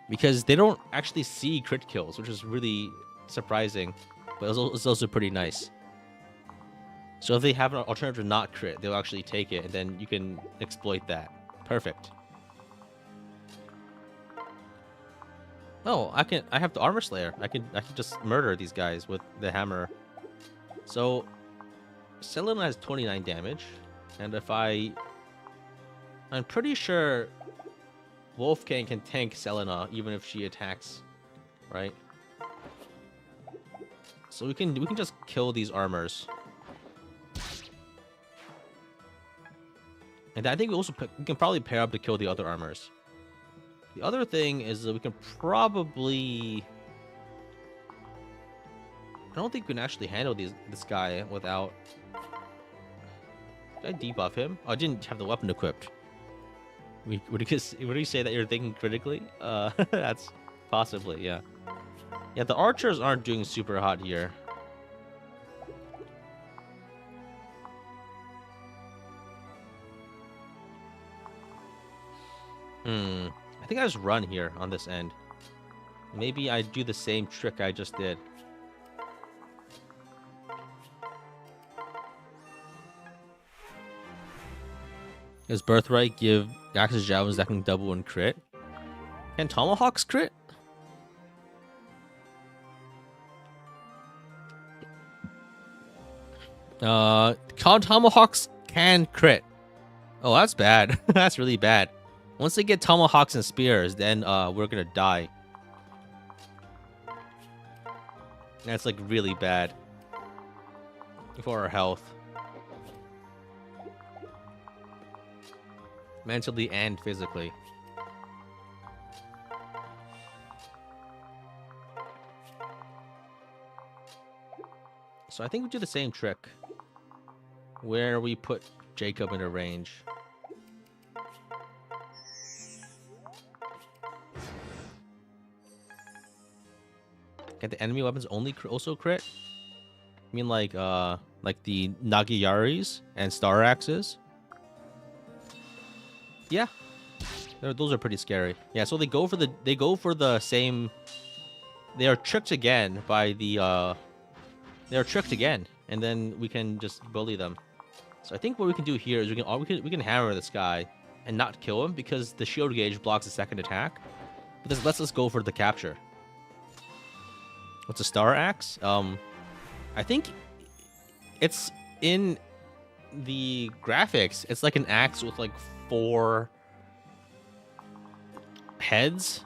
because they don't actually see crit kills, which is really surprising, but it's also pretty nice. So if they have an alternative to not crit, they'll actually take it, and then you can exploit that. Perfect. Oh, I have the Armor Slayer. I can just murder these guys with the hammer. So Selena has 29 damage, and if I'm pretty sure Wolfgang can tank Selena even if she attacks, right? So we can just kill these armors. And I think we can probably pair up to kill the other armors. The other thing is that we can probably... I don't think we can actually handle this guy without... Did I debuff him? Oh, I didn't have the weapon equipped. Would you say that you're thinking critically? That's possibly, yeah. Yeah, the archers aren't doing super hot here. I think I just run here on this end. Maybe I do the same trick I just did. Does Birthright give access javelins that can double and crit? Can Tomahawks crit? Tomahawks can crit. Oh, that's bad. That's really bad. Once they get Tomahawks and Spears, then we're gonna die. That's like really bad for our health. Mentally and physically. So I think we do the same trick. Where we put Jacob in a range. Can the enemy weapons only also crit? I mean like the Nagiyaris and Star Axes? Yeah. Those are pretty scary. Yeah, so they go for the same. They are tricked again by the they are tricked again, and then we can just bully them. So I think what we can do here is we can hammer this guy and not kill him because the shield gauge blocks the second attack. But this lets us go for the capture. What's a Star Axe? I think it's in the graphics. It's like an axe with like 4 heads.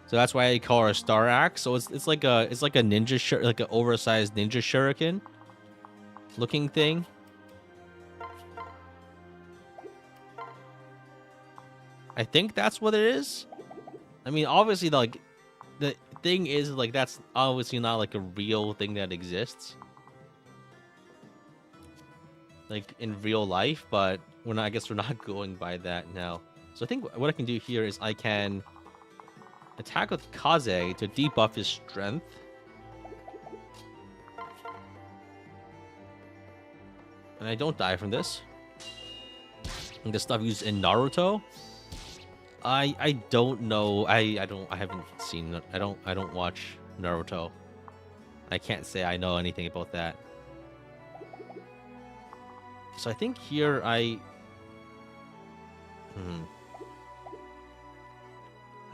So that's why I call her a Star Axe. So it's like a ninja like an oversized ninja shuriken looking thing. I think that's what it is. I mean, obviously, like, the thing is, like, that's obviously not, like, a real thing that exists. Like, in real life, but I guess we're not going by that now. So I think what I can do here is I can attack with Kaze to debuff his strength. And I don't die from this. And the stuff used in Naruto. I don't know. I haven't seen. I don't watch Naruto. I can't say I know anything about that. So I think here I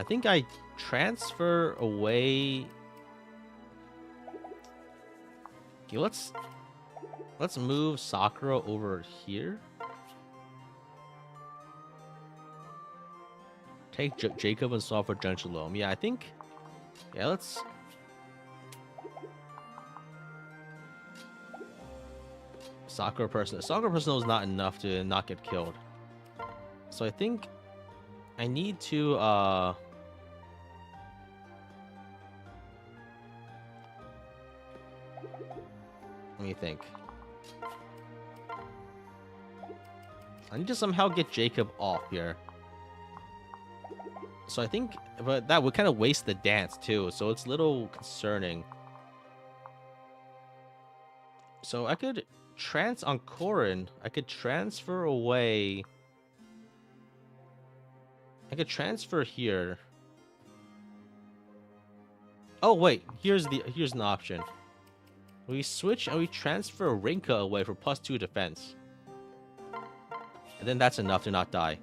think I transfer away. Okay, let's move Sakura over here. Take Jacob and swap for Genshalom. Yeah, I think. Yeah, let's. Sakura Personal is not enough to not get killed. So I think I need to. Let me think. I need to somehow get Jacob off here. So I think, but that would kind of waste the dance too, so it's a little concerning. So I could on Korin, I could transfer away. I could transfer here. Oh wait, here's an option. We switch and we transfer Rinka away for +2 defense. And then that's enough to not die.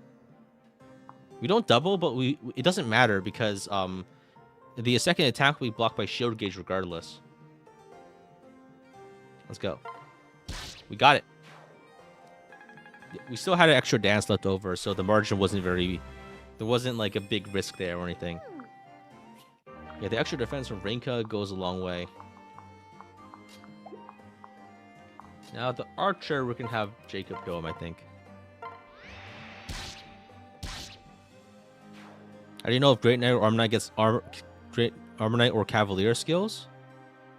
We don't double, but it doesn't matter because the second attack will be blocked by shield gauge regardless. Let's go. We got it. We still had an extra dance left over, so the margin wasn't very. There wasn't like a big risk there or anything. Yeah, the extra defense from Rinka goes a long way. Now the archer, we can have Jacob kill him, I think. How do you know if Great Knight or Armor Knight gets Great Armor Knight or Cavalier skills?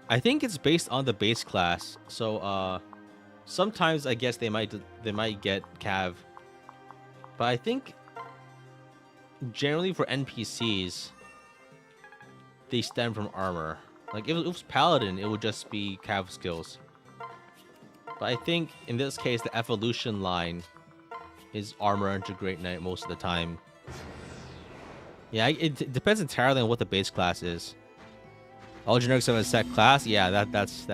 I think it's based on the base class. So sometimes I guess they might get Cav. But I think generally for NPCs they stem from armor. Like if it was Paladin, it would just be Cav skills. But I think in this case the evolution line is armor into Great Knight most of the time. Yeah, it depends entirely on what the base class is. All generics have a set class. Yeah, that's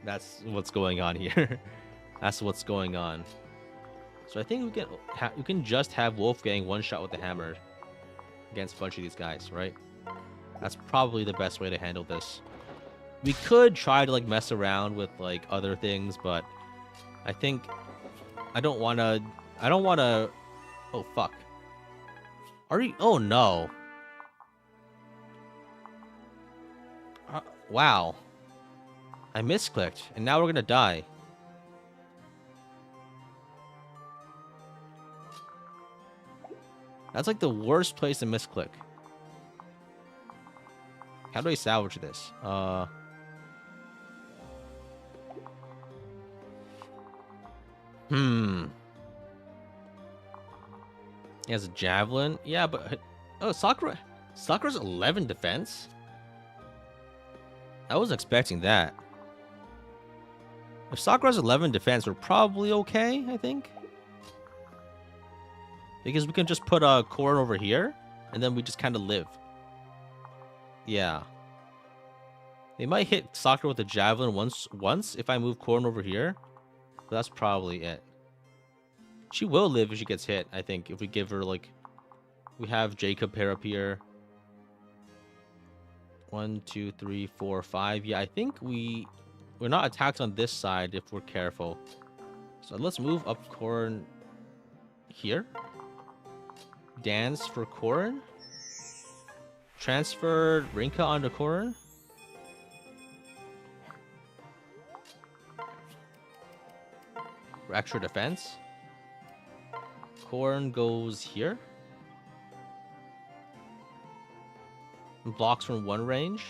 That's what's going on here. That's what's going on. So I think we can just have Wolfgang one shot with the hammer against a bunch of these guys, right? That's probably the best way to handle this. We could try to like mess around with like other things, but I think I don't want to. Oh fuck. Are you? Oh no. Wow. I misclicked, and now we're gonna die. That's like the worst place to misclick. How do I salvage this? He has a javelin. Yeah, but oh, Sakura's 11 defense. I wasn't expecting that. If Sakura's 11 defense, we're probably okay, I think. Because we can just put a Korn over here, and then we just kind of live. Yeah. They might hit Sakura with a javelin once if I move Korn over here. But that's probably it. She will live if she gets hit, I think. If we give her, like... We have Jacob pair up here. 1, 2, 3, 4, 5. Yeah, I think we're not attacked on this side if we're careful. So let's move up Korn here. Dance for Korn. Transfer Rinka onto Korn. For extra defense. Korn goes here. And blocks from one range.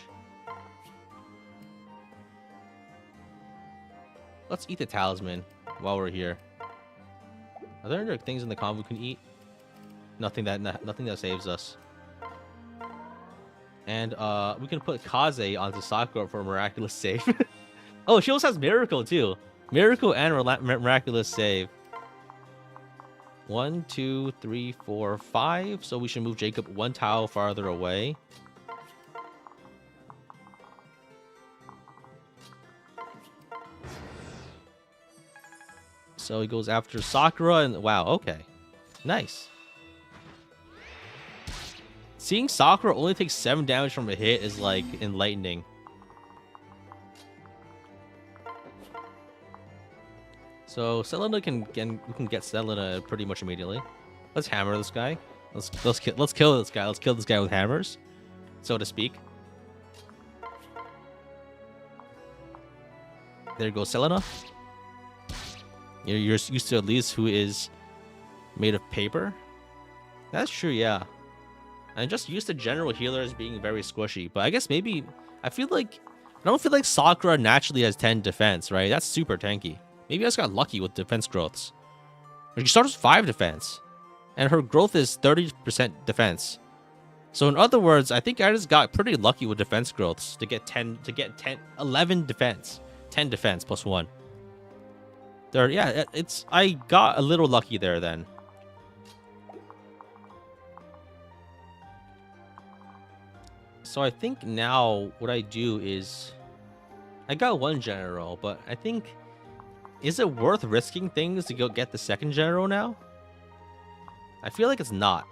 Let's eat the talisman while we're here. Are there things in the combo we can eat? Nothing that saves us. And we can put Kaze onto Sakura for a miraculous save. Oh, she also has Miracle too. Miracle and miraculous save. 1, 2, 3, 4, 5. So we should move Jacob one tile farther away. So he goes after Sakura and wow, okay. Nice. Seeing Sakura only takes 7 damage from a hit is like enlightening. So Selena we can get Selena pretty much immediately. Let's hammer this guy. Let's kill this guy. Let's kill this guy with hammers, so to speak. There goes Selena. You're used to at least who is made of paper. That's true, yeah. I'm just used to general healers being very squishy, but I guess maybe I don't feel like Sakura naturally has 10 defense, right? That's super tanky. Maybe I just got lucky with defense growths. She starts with 5 defense, and her growth is 30% defense. So in other words, I think I just got pretty lucky with defense growths to get 11 defense, 10 defense plus 1. There, yeah, I got a little lucky there then. So I think now what I do is I got 1 general, but I think is it worth risking things to go get the 2nd general now? I feel like it's not.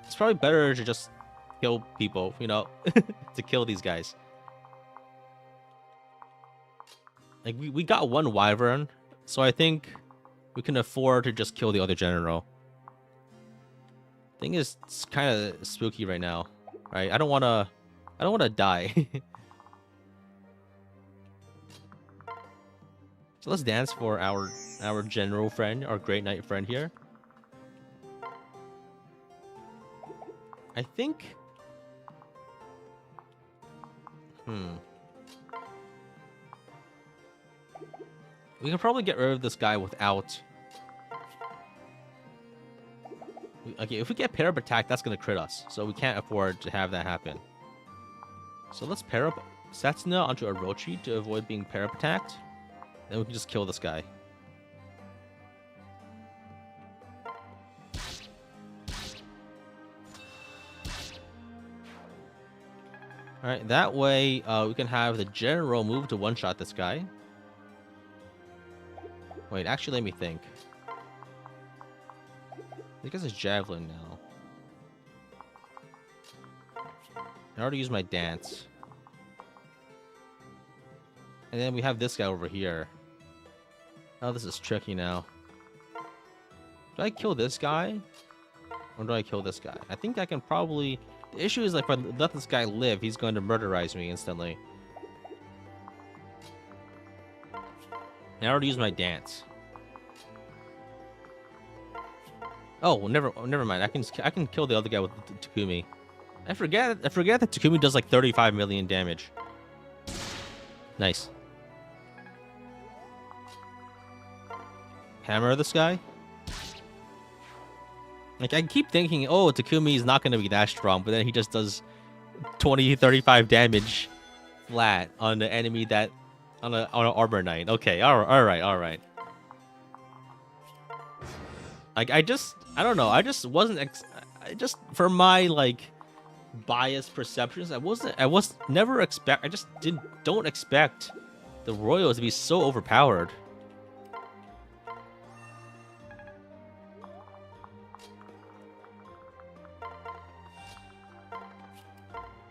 It's probably better to just kill people, you know, to kill these guys. Like we got 1 wyvern, so I think we can afford to just kill the other general. Thing is, it's kind of spooky right now, right? I don't want to die. So let's dance for our general friend, our great knight friend here. I think we can probably get rid of this guy without... Okay, if we get pair up attack, that's going to crit us. So we can't afford to have that happen. So let's pair up Setsuna onto Orochi to avoid being pair up attacked. Then we can just kill this guy. Alright, that way we can have the general move to one-shot this guy. Wait, actually, let me think. I guess it's javelin now. I already used my dance. And then we have this guy over here. Oh, this is tricky now. Do I kill this guy? Or do I kill this guy? I think I can probably... The issue is, like, if I let this guy live, he's going to murderize me instantly. And I already used my dance. Oh, well, never mind. I can kill the other guy with the Takumi. I forget that Takumi does like 35 million damage. Nice. Hammer this guy. Like, I keep thinking, oh, Takumi is not going to be that strong, but then he just does 20, 35 damage flat on the enemy that on an armor knight. Okay, all right. Like, I don't know. I just wasn't I just, for my like biased perceptions, I just don't expect the Royals to be so overpowered.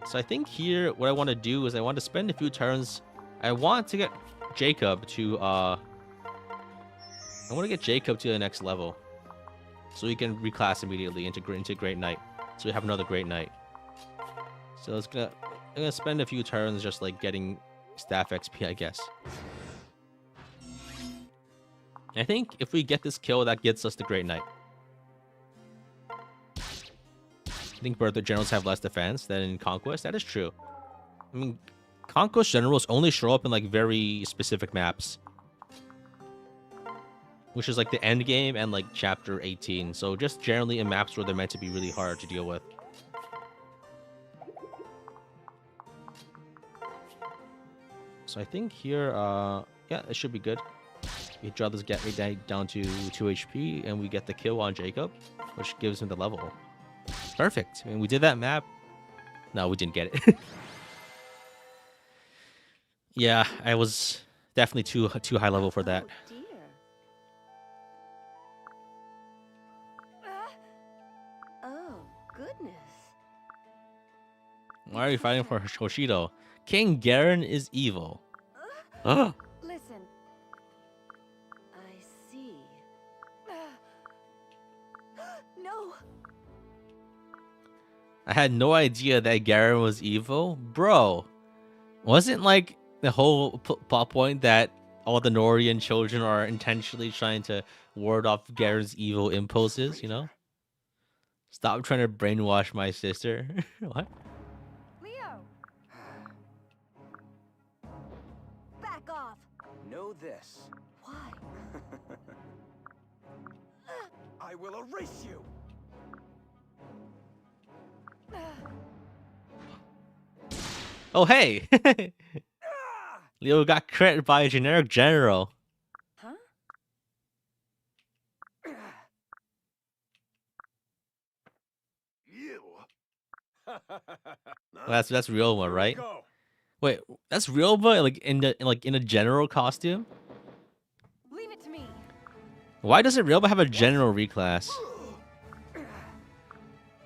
So I think here, what I want to do is I want to spend a few turns. I want to get Jacob to the next level, so he can reclass immediately into Great Knight. So we have another Great Knight. So I'm gonna spend a few turns just like getting staff XP, I guess. I think if we get this kill, that gets us the Great Knight. I think Birthright Generals have less defense than in Conquest. That is true. I mean, Conquest Generals only show up in like very specific maps, which is like the end game and like chapter 18. So just generally in maps where they're meant to be really hard to deal with. So I think here, yeah, it should be good. We draw this guy down to 2 HP, and we get the kill on Jacob, which gives him the level. Perfect. I mean, we did that map. No, we didn't get it. Yeah, I was definitely too high level for that. Oh, dear. Oh, goodness. Why are you fighting for Hoshido? King Garen is evil. Ugh. Listen. I see. No. I had no idea that Garen was evil. Bro, wasn't like the whole plot point that all the Norian children are intentionally trying to ward off Garen's evil impulses, you know? Stop trying to brainwash my sister. What? Leo. Back off. Know this. Why? I will erase you. Oh, hey! Leo got crit by a generic general. Huh? You. Well, that's real one, right? Go. Wait, that's real, but like in a general costume. Leave it to me. Why doesn't Realba have a general reclass?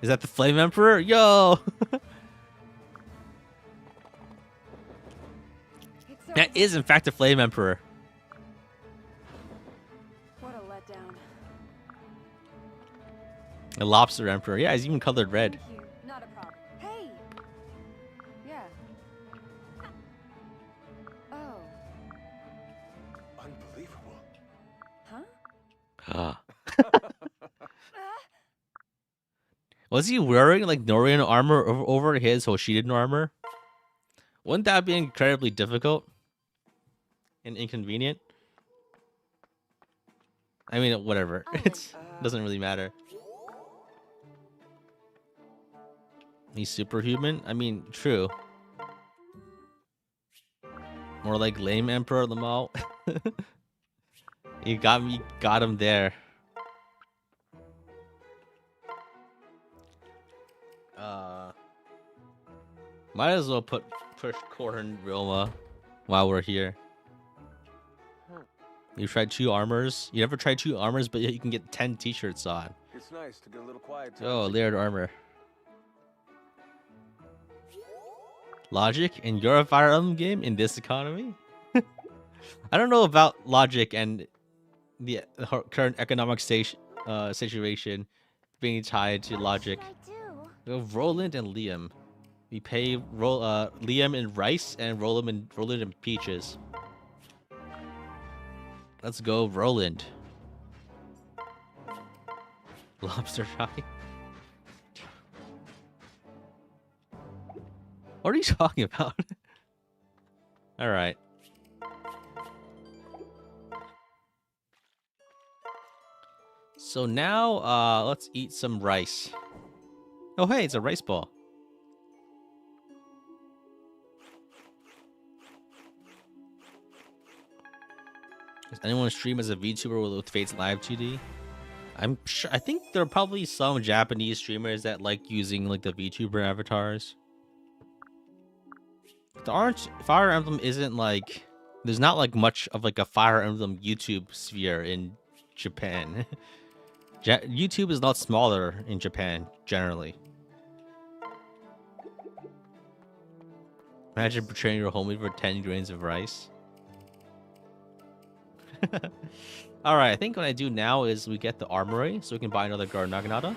Is that the Flame Emperor? Yo! That is, in fact, the Flame Emperor. What a letdown. The Lobster Emperor. Yeah, he's even colored red. Thank you. Not a problem. Hey. Yeah. Oh. Unbelievable. Huh? Was he wearing like Norian armor over his Hoshidan armor? Wouldn't that be incredibly difficult and inconvenient? I mean, whatever. It doesn't really matter. He's superhuman? I mean, true. More like lame Emperor Lamal. You got him there. Might as well push Korn Realma while we're here. You tried 2 armors. You never tried 2 armors, but yet you can get 10 t-shirts on. It's nice to get a little quiet time. Oh, layered armor. Logic in your Fire Emblem game in this economy? I don't know about logic and the current economic situation being tied to logic. We have Roland and Liam. We pay Liam in rice and Roland in peaches. Let's go, Roland. Lobster fry. What are you talking about? All right. So now, let's eat some rice. Oh, hey, it's a rice ball. Does anyone stream as a VTuber with Fate's Live 2D? I'm sure. I think there are probably some Japanese streamers that like using like the VTuber avatars. The Fire Emblem isn't like. There's not like much of like a Fire Emblem YouTube sphere in Japan. YouTube is not smaller in Japan generally. Imagine betraying your homie for 10 grains of rice. Alright, I think what I do now is we get the armory so we can buy another Guard Naginata.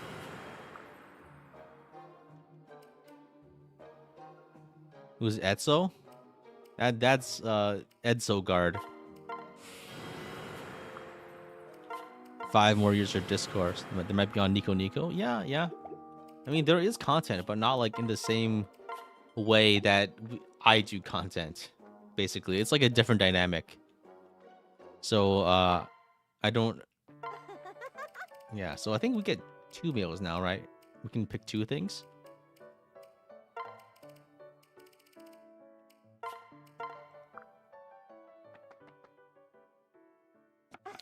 Who's Etso? That's Edzo Guard. 5 more years of discourse. They might be on Nico Nico. Yeah. I mean, there is content, but not like in the same way that I do content. Basically, it's like a different dynamic. So, I don't... Yeah, so I think we get 2 meals now, right? We can pick 2 things.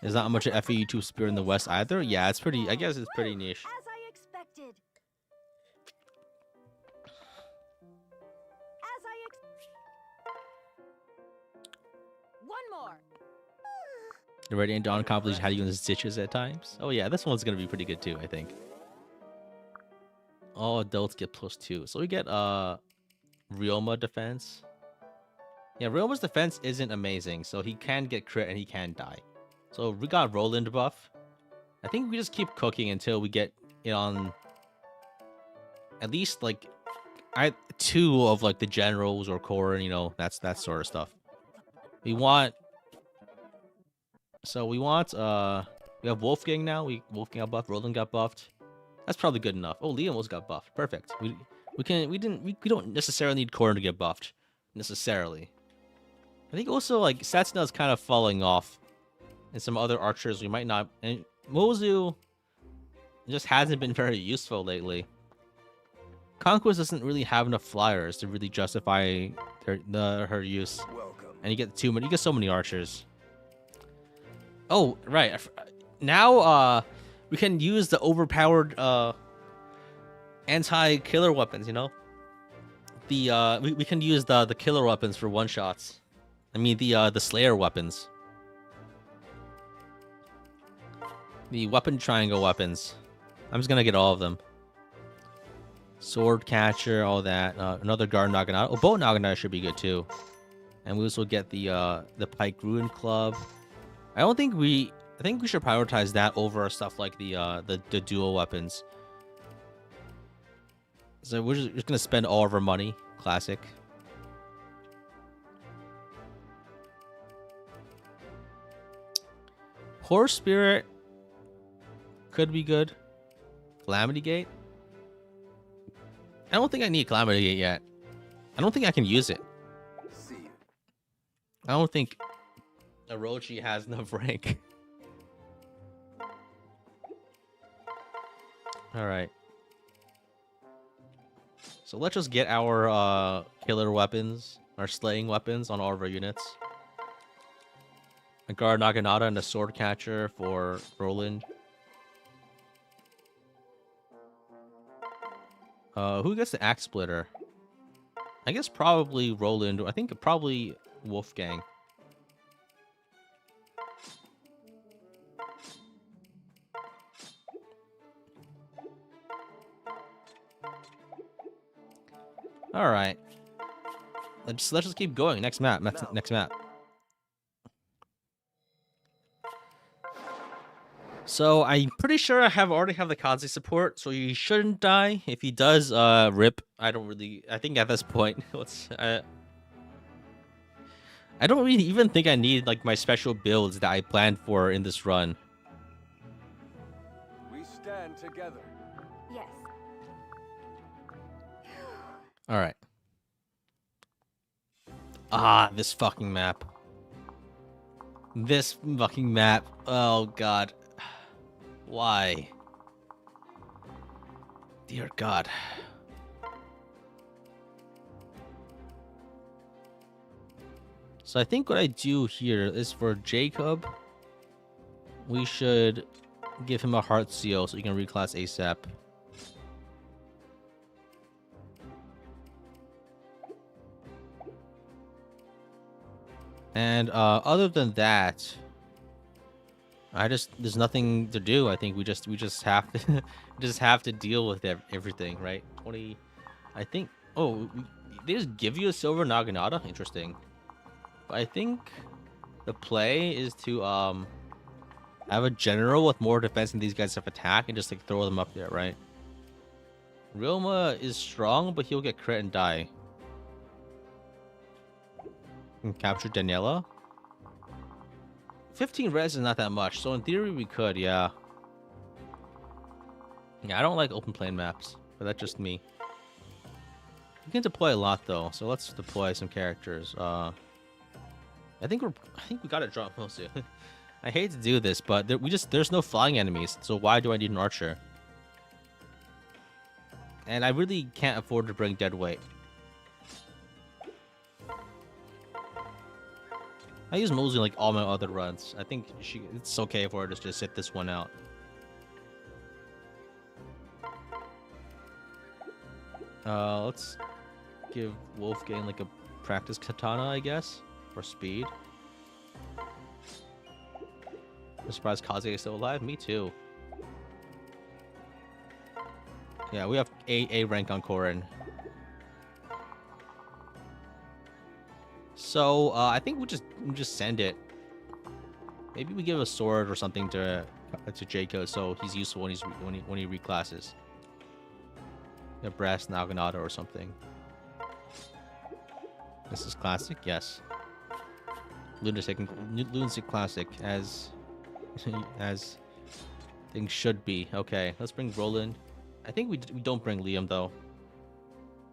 There's not much of FE2 Spirit in the West either. Yeah, it's pretty... I guess it's pretty niche. As I expected. One more. The Radiant Dawn accomplished how to use stitches at times. Oh yeah, this one's gonna be pretty good too, I think. All adults get +2. So we get Ryoma defense. Yeah, Ryoma's defense isn't amazing, so he can get crit and he can die. So we got Roland buff. I think we just keep cooking until we get it on at least like 2 of like the generals or core, and you know, that's that sort of stuff. We want we have Wolfgang now. Wolfgang got buffed, Roland got buffed. That's probably good enough. Oh, Liam was got buffed. Perfect. We don't necessarily need Corrin to get buffed necessarily. I think also like Setsuna is kind of falling off, and some other archers we might not. And Mozu just hasn't been very useful lately. Conquest doesn't really have enough flyers to really justify her use. Welcome. And you get you get so many archers. Oh, right. Now we can use the overpowered anti-killer weapons, you know? We can use the killer weapons for one-shots. I mean the Slayer weapons. The weapon triangle weapons. I'm just gonna get all of them. Sword catcher, all that. Another guard Naginata. Oh, bow Naginata should be good too. And we also get the Pike Ruin Club. I think we should prioritize that over stuff like the dual weapons. So we're just gonna spend all of our money. Classic. Horse Spirit could be good. Calamity Gate. I don't think I need Calamity Gate yet. I don't think I can use it. See you. I don't think Orochi has enough rank. Alright. So let's just get our killer weapons, our slaying weapons on all of our units. A guard Naginata and a sword catcher for Roland. Who gets the axe splitter? I guess probably Roland. I think probably Wolfgang. All right. Let's just keep going. Next map. Next map. So I'm pretty sure I already have the Kaze support, so he shouldn't die. If he does, rip. I think at this point, I don't really even think I need like my special builds that I planned for in this run. We stand together. Yes. All right. Ah, this fucking map. This fucking map. Oh god. Why? Dear God. So I think what I do here is for Jacob, we should give him a heart seal so he can reclass ASAP. And other than that, there's nothing to do. I think we just have to just have to deal with everything, right? 20, I think. Oh, they just give you a silver Naginata. Interesting. But I think the play is to have a general with more defense than these guys have attack and just like throw them up there, right? Ryoma is strong, but he'll get crit and die. And capture Daniela. 15 res is not that much, so in theory we could, yeah. Yeah, I don't like open plane maps, but that's just me. You can deploy a lot though, so let's deploy some characters. I think we got it dropped mostly. I hate to do this, but there's no flying enemies, so why do I need an archer? And I really can't afford to bring dead weight. I use Mosey like all my other runs. I think it's okay for her to just sit this one out. Let's give Wolfgang like a practice katana, I guess, for speed. I'm surprised Kaze is still alive. Me too. Yeah, we have A rank on Korin. So I think we just send it. Maybe we give a sword or something to Jacob so he's useful when he reclasses. A brass Naginata or something. This is classic, yes. Lunatic classic as things should be. Okay, let's bring Roland. I think we don't bring Liam though.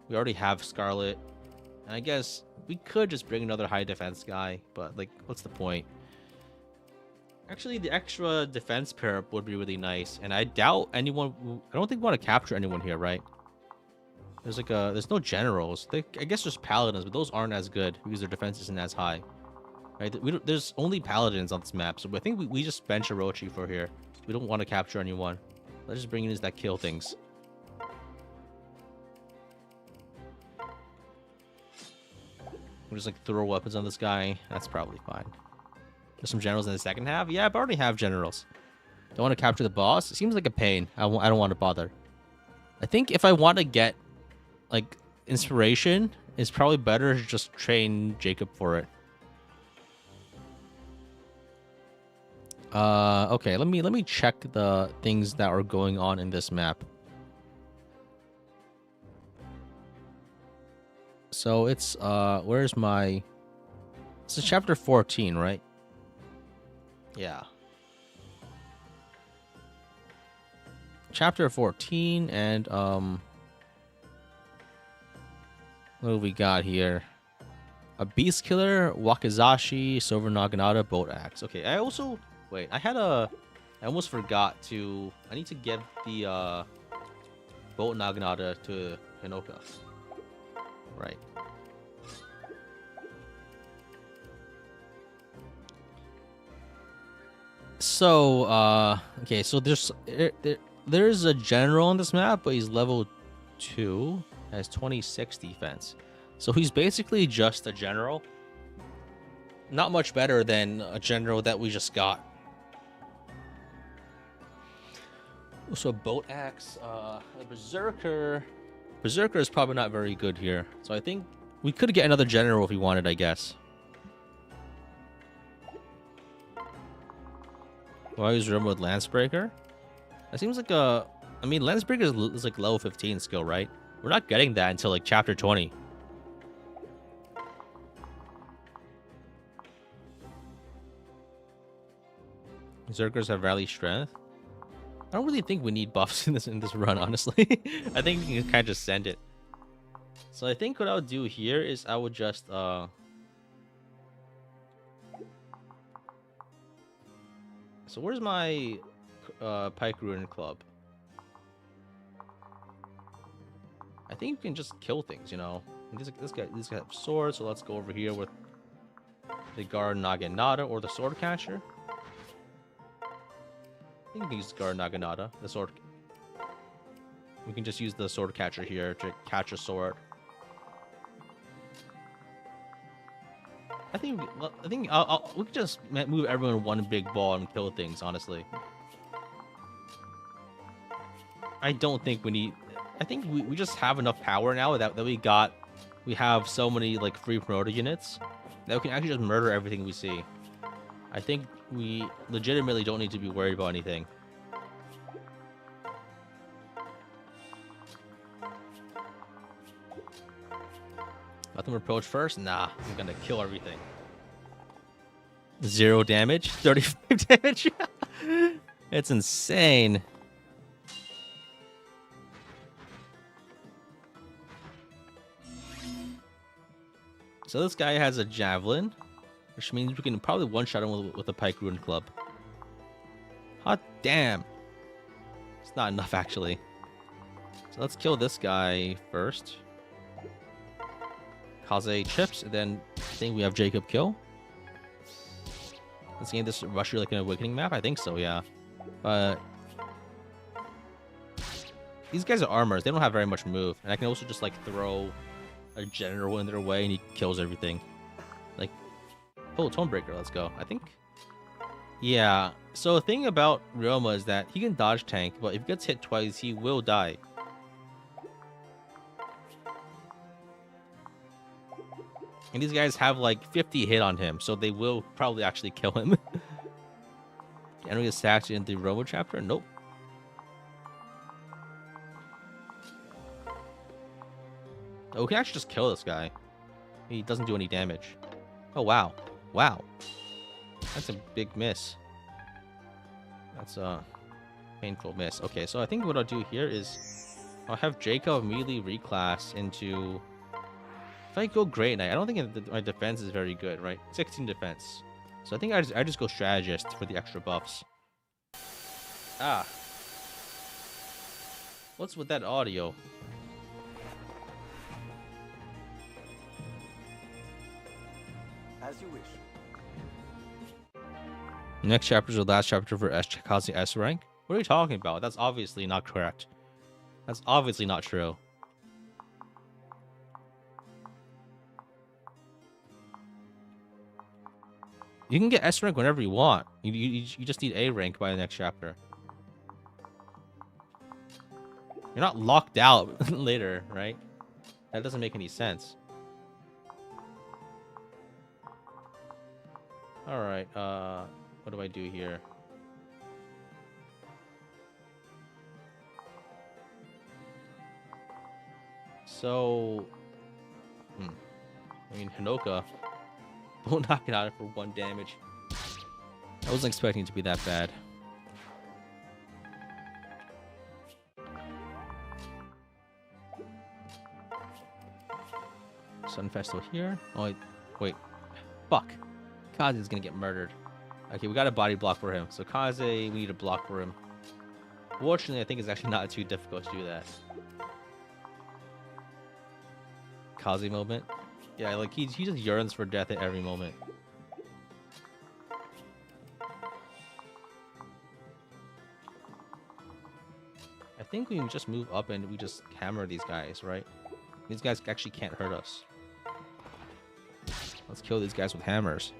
We already have Scarlet. And I guess we could just bring another high defense guy, but like, what's the point? Actually, the extra defense pair would be really nice, and I doubt anyone. I don't think we want to capture anyone here, right? There's no generals. I guess there's paladins, but those aren't as good because their defense isn't as high, right? There's only paladins on this map, so I think we just bench Orochi for here. We don't want to capture anyone. Let's just bring in that kill things. We'll just like throw weapons on this guy. That's probably fine. There's some generals in the second half. Yeah, I already have generals. Don't want to capture the boss. It seems like a pain. I don't want to bother. I think if I want to get like inspiration, it's probably better to just train Jacob for it. Okay, let me check the things that are going on in this map. So it's where's my? This is chapter 14, right? Yeah. Chapter 14, and what do we got here? A beast killer, Wakizashi, silver Naginata, bolt axe. Okay, I also I almost forgot to. I need to give the bolt Naginata to Hinoka. Right. So, okay, so there's a general on this map, but he's level 2, has 26 defense. So he's basically just a general. Not much better than a general that we just got. So bolt axe, a berserker. Berserker is probably not very good here. So I think we could get another general if we wanted, I guess. Why use Realm with Lancebreaker? That seems like a... I mean, Lancebreaker is like level 15 skill, right? We're not getting that until like chapter 20. Berserkers have rally strength. I don't really think we need buffs in this run, honestly. I think we can kind of just send it. So I think what I would do here is I would just so where's my Pike Ruin Club? I think you can just kill things, you know. This guy have swords, so let's go over here with the Gar Naginata or the Sword Catcher. I think we can use Gar Naginata, the sword. We can just use the Sword Catcher here to catch a sword. I think we could just move everyone in one big ball and kill things, honestly. I don't think we need... I think we just have enough power now that we have so many like free promoter units that we can actually just murder everything we see. I think we legitimately don't need to be worried about anything. Let them approach first? Nah, I'm gonna kill everything. 0 damage? 35 damage? It's insane. So this guy has a javelin, which means we can probably one-shot him with a Pike Ruin Club. Hot damn. It's not enough, actually. So let's kill this guy first. Kaze chips, and then I think we have Jacob kill. Let's game this Rusher like an Awakening map. I think so, yeah. But these guys are armors. They don't have very much move, and I can also just like throw a general in their way, and he kills everything. Like, oh, Tonebreaker. Let's go. I think. Yeah. So the thing about Ryoma is that he can dodge tank, but if he gets hit twice, he will die. And these guys have like 50 hit on him, so they will probably actually kill him. Enemy is sacked in the Robo chapter? Nope. Oh, we can actually just kill this guy. He doesn't do any damage. Oh, wow. Wow. That's a big miss. That's a painful miss. Okay, so I think what I'll do here is I'll have Jacob immediately reclass into... If I go Great Knight, I don't think my defense is very good, right? 16 defense. So I think I just go Strategist for the extra buffs. Ah. What's with that audio? As you wish. Next chapter is the last chapter for Kaze S rank. What are you talking about? That's obviously not correct. That's obviously not true. You can get S rank whenever you want. You just need A rank by the next chapter. You're not locked out later, right? That doesn't make any sense. Alright, what do I do here? So... I mean, Hinoka... Don't knock it out for 1 damage. I wasn't expecting it to be that bad. Sunfesto here. Oh, wait. Fuck. Kaze is gonna get murdered. Okay, we got a body block for him. So Kaze, we need a block for him. Fortunately, I think it's actually not too difficult to do that. Kaze moment. Yeah, like he just yearns for death at every moment. I think we can just move up and we just hammer these guys, right? These guys actually can't hurt us. Let's kill these guys with hammers.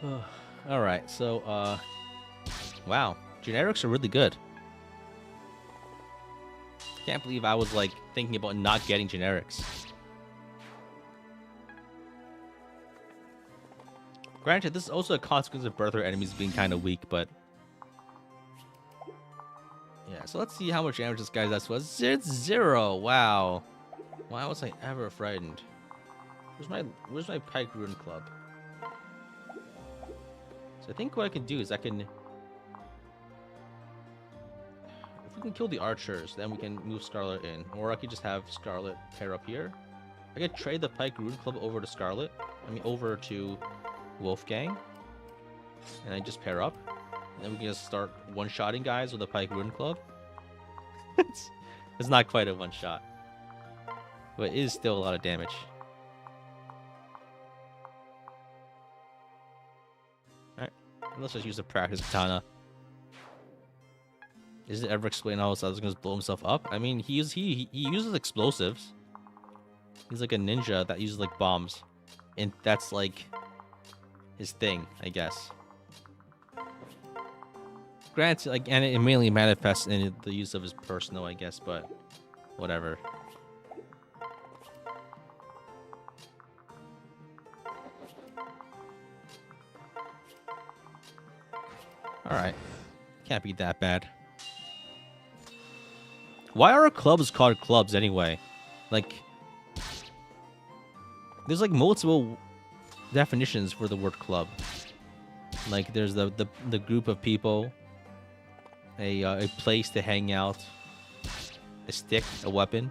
All right, so wow, generics are really good. Can't believe I was like thinking about not getting generics. Granted, this is also a consequence of Birthright enemies being kind of weak, but yeah. So let's see how much damage this guy does. It's 0. Wow. Why was I ever frightened? Where's my Pike Rune Club? So I think what I can do is if we can kill the archers, then we can move Scarlet in, or I could just have Scarlet pair up here. I could trade the Pike Rune Club over to Scarlet. Over to Wolfgang, and I just pair up, and then we can just start one-shotting guys with a Pike Rune Club. It's not quite a one-shot, but it is still a lot of damage. Alright, let's just use the practice katana. Is it ever explained how Sasuke going to blow himself up? I mean, he uses explosives. He's like a ninja that uses like bombs, and that's like his thing, I guess. Granted, like, and it mainly manifests in the use of his personal, I guess, but whatever. Alright. Can't be that bad. Why are clubs called clubs anyway? Like, there's like multiple definitions for the word club. Like, there's the group of people, a place to hang out, a stick, a weapon.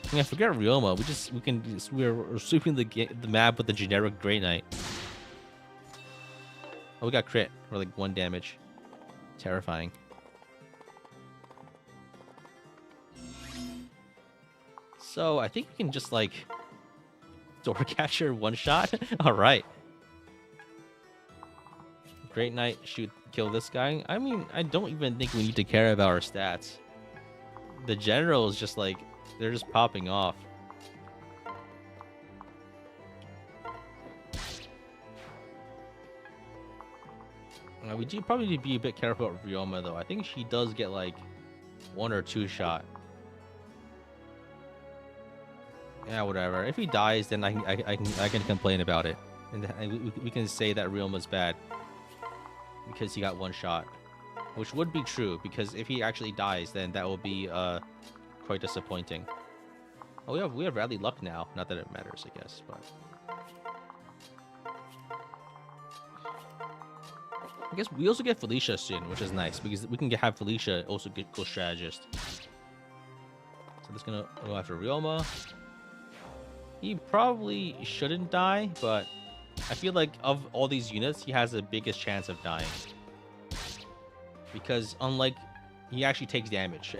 I mean, I forget Ryoma. We're sweeping the map with the generic Grey Knight. Oh, we got crit for like 1 damage. Terrifying. So I think we can just like door catcher one shot. All right. Great Knight, kill this guy. I mean, I don't even think we need to care about our stats. The general is just like, they're just popping off. We do probably need to be a bit careful with Ryoma though. I think she does get like 1 or 2 shot. Yeah, whatever. If he dies, then I can complain about it, and we can say that Ryoma's bad because he got 1 shot, which would be true. Because if he actually dies, then that will be quite disappointing. Oh, we have Rally Luck now. Not that it matters, I guess, but I guess we also get Felicia soon, which is nice because we can have Felicia also go strategist. So this gonna go after Ryoma. He probably shouldn't die, but I feel like of all these units, he has the biggest chance of dying. Because unlike, he actually takes damage.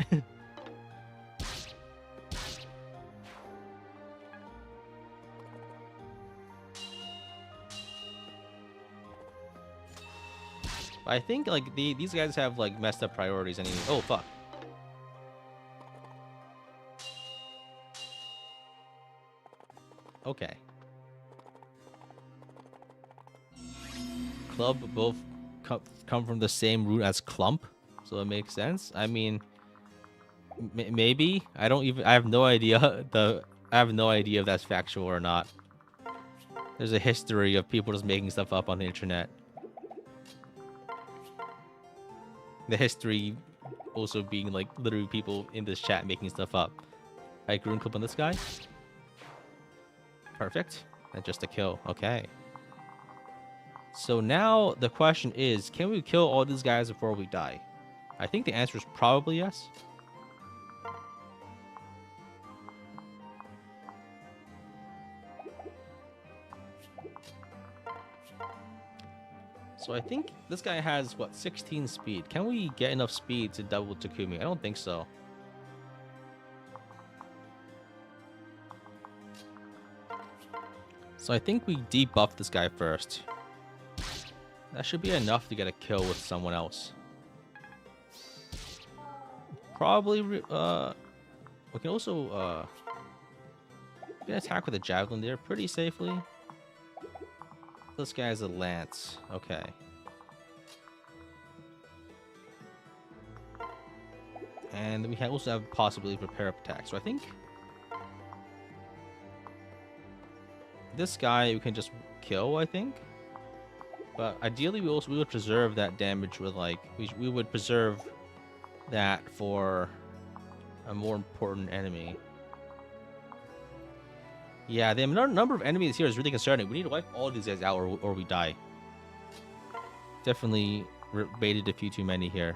I think like these guys have like messed up priorities anyway. Oh fuck. Okay. Club both come from the same root as clump, so it makes sense. I mean, maybe. I have no idea. I have no idea if that's factual or not. There's a history of people just making stuff up on the internet. The history also being like literally people in this chat making stuff up. Alright, Rune Clip on this guy. Perfect. And just a kill. Okay. So now the question is, can we kill all these guys before we die? I think the answer is probably yes. So I think this guy has, what, 16 speed. Can we get enough speed to double Takumi? I don't think so. So I think we debuff this guy first. That should be enough to get a kill with someone else. Probably, we can also, can attack with a javelin there pretty safely. This guy has a lance. Okay. And we also have possibility for pair up attack. So I think this guy we can just kill, I think. But ideally we would preserve that damage with like we would preserve that for a more important enemy. Yeah, the number of enemies here is really concerning. We need to wipe all these guys out or we die. Definitely baited a few too many here.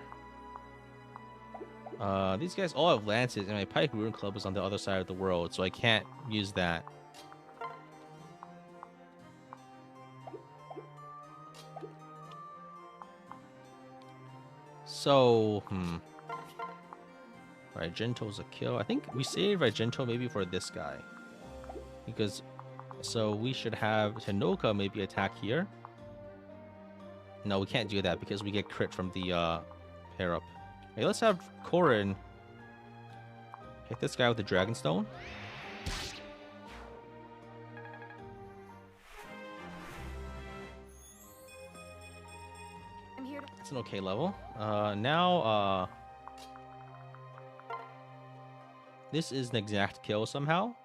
These guys all have lances, and my Pike Ruin Club is on the other side of the world, so I can't use that. So, Raijinto's a kill. I think we save Raijinto maybe for this guy. Because, so we should have Hinoka maybe attack here. No, we can't do that because we get crit from the pair up. Hey, let's have Korin hit this guy with the Dragonstone. I'm here to... That's an okay level. Now, this is an exact kill somehow.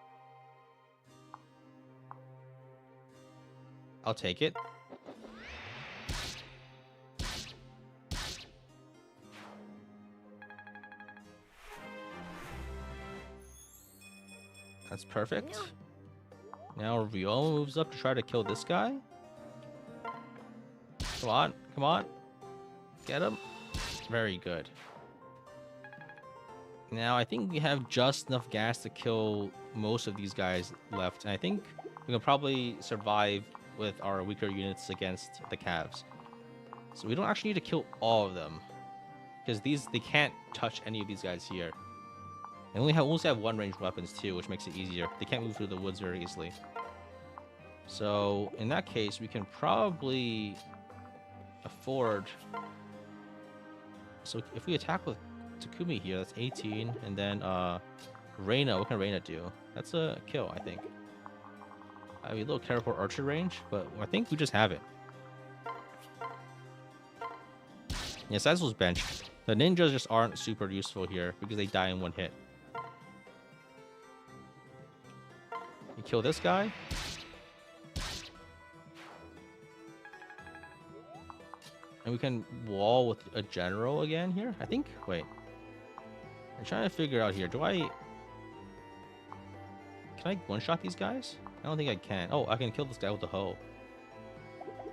I'll take it. That's perfect. Now Riol moves up to try to kill this guy. Come on, come on. Get him. Very good. Now I think we have just enough gas to kill most of these guys left. And I think we can probably survive with our weaker units against the Cavs. So we don't actually need to kill all of them. Because they can't touch any of these guys here. They also have one ranged weapons too, which makes it easier. They can't move through the woods very easily. So in that case, we can probably afford. So if we attack with Takumi here, that's 18, and then Reina, what can Reina do? That's a kill, I think. I'd be a little careful for archer range, but I think we just have it. Yeah, Sazel's benched. The ninjas just aren't super useful here because they die in one hit. You kill this guy. And we can wall with a general again here, I think. Wait. I'm trying to figure out here. Can I one-shot these guys? I don't think I can. Oh, I can kill this guy with the hoe.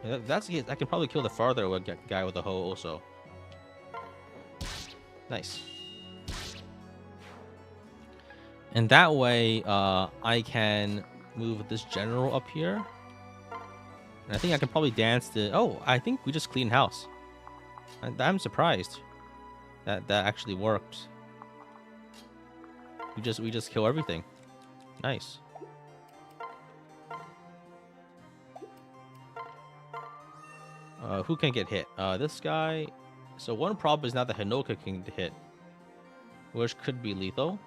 Yeah, that's it. I can probably kill the farther guy with the hoe also. Nice. And that way, I can move this general up here. And I think I can probably dance the... Oh, I think we just clean house. I'm surprised that actually worked. We just kill everything. Nice. Who can get hit? This guy. So one problem is now that Hinoka can get hit, which could be lethal.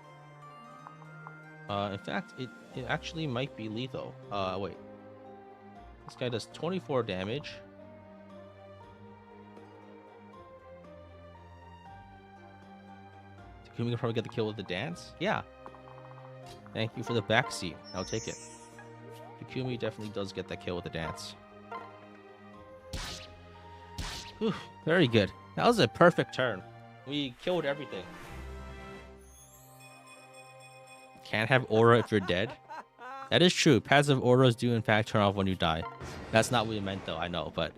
In fact, it actually might be lethal. Wait. This guy does 24 damage. Takumi can probably get the kill with the dance. Yeah. Thank you for the backseat. I'll take it. Takumi definitely does get that kill with the dance. Whew, very good. That was a perfect turn. We killed everything. Can't have aura if you're dead. That is true. Passive auras do in fact turn off when you die. That's not what we meant though, I know, but...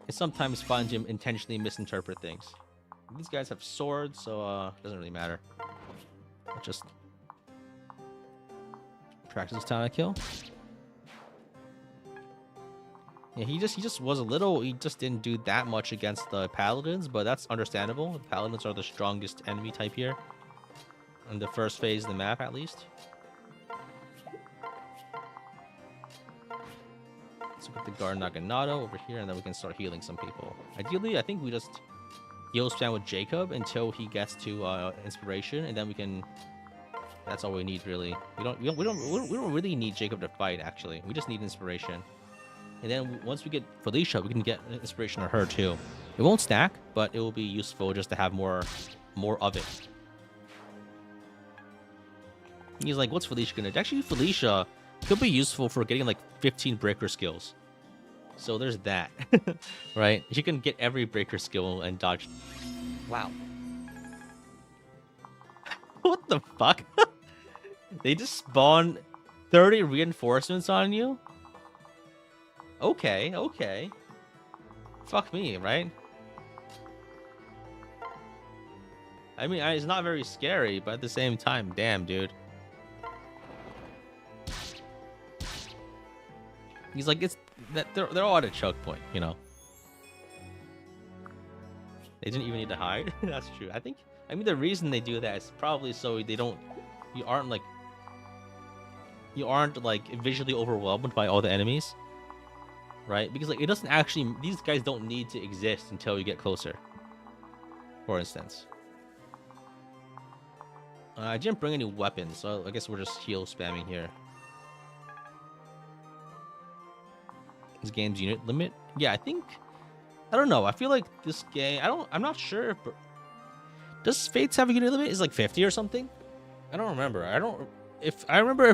It's sometimes fun to intentionally misinterpret things. These guys have swords, so it doesn't really matter. I'll just... practice this time I kill. Yeah, he just was a little... He just didn't do that much against the Paladins, but that's understandable. The Paladins are the strongest enemy type here. In the first phase of the map, at least. Let's put the Guard Naginata over here, and then we can start healing some people. Ideally, I think we just heal spam with Jacob until he gets to inspiration, and then we can. That's all we need, really. We don't really need Jacob to fight. Actually, we just need inspiration. And then once we get Felicia, we can get inspiration on her too. It won't stack, but it will be useful just to have more of it. He's like, what's Felicia gonna do? Actually, Felicia could be useful for getting like 15 breaker skills. So there's that, right? She can get every breaker skill and dodge. Wow. What the fuck? They just spawn 30 reinforcements on you? Okay, okay. Fuck me, right? I mean, it's not very scary, but at the same time, damn, dude. He's like, it's that they're all at a choke point, you know. They didn't even need to hide. That's true. I mean, the reason they do that is probably so you aren't like visually overwhelmed by all the enemies, right? Because like it doesn't actually, these guys don't need to exist until you get closer. For instance, I didn't bring any weapons, so I guess we're just heal spamming here. This game's unit limit? Yeah, I don't know. I feel like this game, I'm not sure if, does Fates have a unit limit? Is like 50 or something? I don't remember. If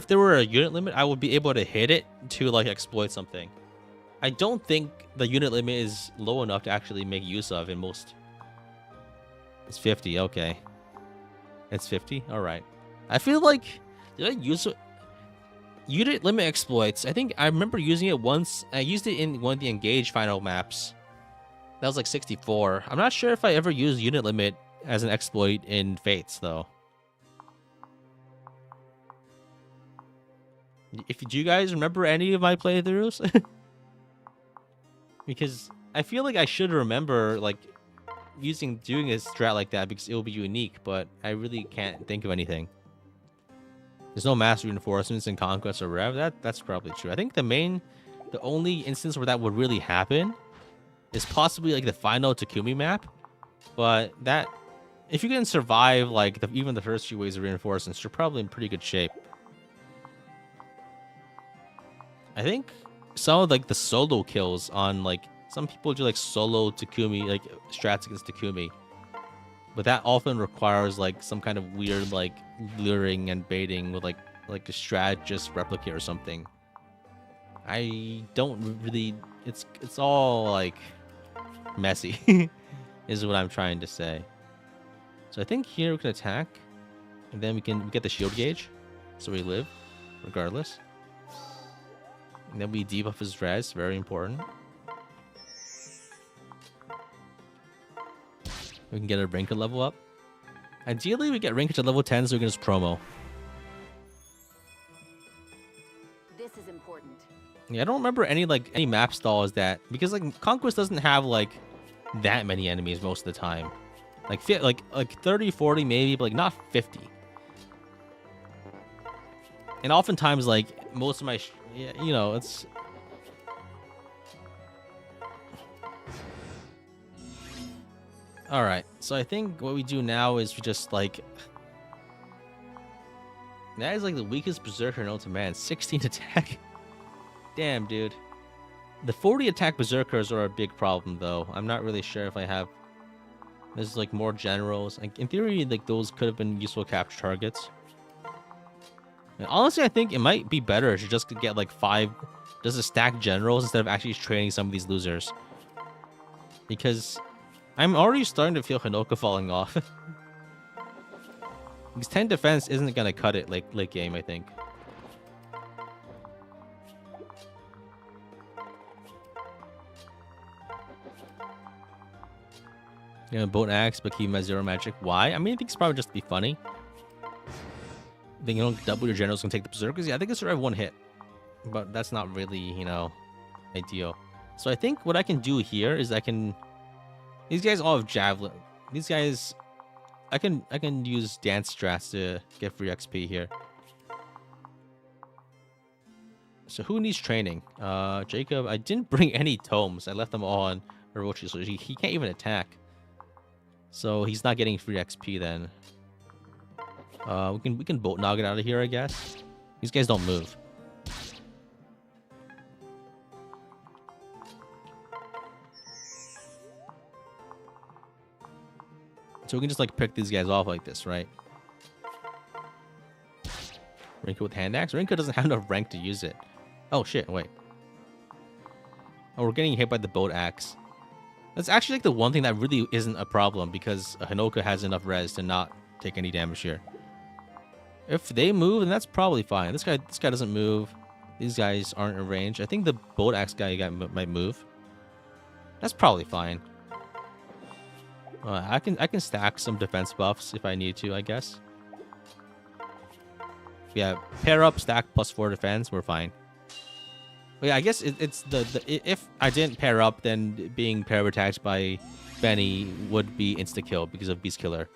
there were a unit limit, I would be able to hit it to like exploit something. I don't think the unit limit is low enough to actually make use of in most. It's 50, okay. It's 50? Alright. I feel like, did I use it? Unit limit exploits. I think I remember using it once. I used it in one of the Engage final maps. That was like 64. I'm not sure if I ever used unit limit as an exploit in Fates, though. Do you guys remember any of my playthroughs? Because I feel like I should remember, like, doing a strat like that because it will be unique, but I really can't think of anything. There's no mass reinforcements in Conquest or Rev. That's probably true. I think the only instance where that would really happen is possibly like the final Takumi map. But that, if you can survive like even the first few waves of reinforcements, you're probably in pretty good shape. I think some of like the solo kills on like some people do like solo Takumi, like strats against Takumi. But that often requires like some kind of weird like luring and baiting with like a strategist replicate or something. I don't really. It's all like messy, is what I'm trying to say. So I think here we can attack, and then we get the shield gauge, so we live, regardless. And then we debuff his res, very important. We can get a Rinka level up. Ideally, we get Rinka to level 10 so we can just promo. This is important. Yeah, I don't remember any map stalls that, because like Conquest doesn't have like that many enemies most of the time. Like 30, 40 maybe, but like not 50. And oftentimes like most of my it's all right. So I think what we do now is we just like, that is like the weakest berserker known to man. 16 attack. Damn, dude. The 40 attack berserkers are a big problem, though. I'm not really sure if I have. There's like more generals. Like in theory, like those could have been useful capture targets. And honestly, I think it might be better to just get like 5, just to stack generals instead of actually training some of these losers. Because I'm already starting to feel Hinoka falling off. Because 10 defense isn't gonna cut it like late game, I think. Boat axe, but keep him at 0 magic. Why? I mean, I think it's probably just to be funny. Then you don't double your generals can take the berserkers. Yeah, I think I survive 1 hit, but that's not really, ideal. So I think what I can do here is these guys all have javelin. These guys, I can use dance strats to get free XP here. So who needs training? Jacob. I didn't bring any tomes. I left them all on Orochi, so he can't even attack. So he's not getting free XP then. We can boat nog it out of here, I guess. These guys don't move. So we can just like pick these guys off like this, right? Rinka with hand axe. Rinka doesn't have enough rank to use it. Oh shit! Wait. Oh, we're getting hit by the boat axe. That's actually like the one thing that really isn't a problem because Hinoka has enough res to not take any damage here. If they move, then that's probably fine. This guy doesn't move. These guys aren't in range. I think the boat axe guy might move. That's probably fine. I can stack some defense buffs if I need to, I guess. Yeah, pair up, stack +4 defense. We're fine. But yeah, I guess it's if I didn't pair up, then being pair attacked by Benny would be insta kill because of Beast Killer.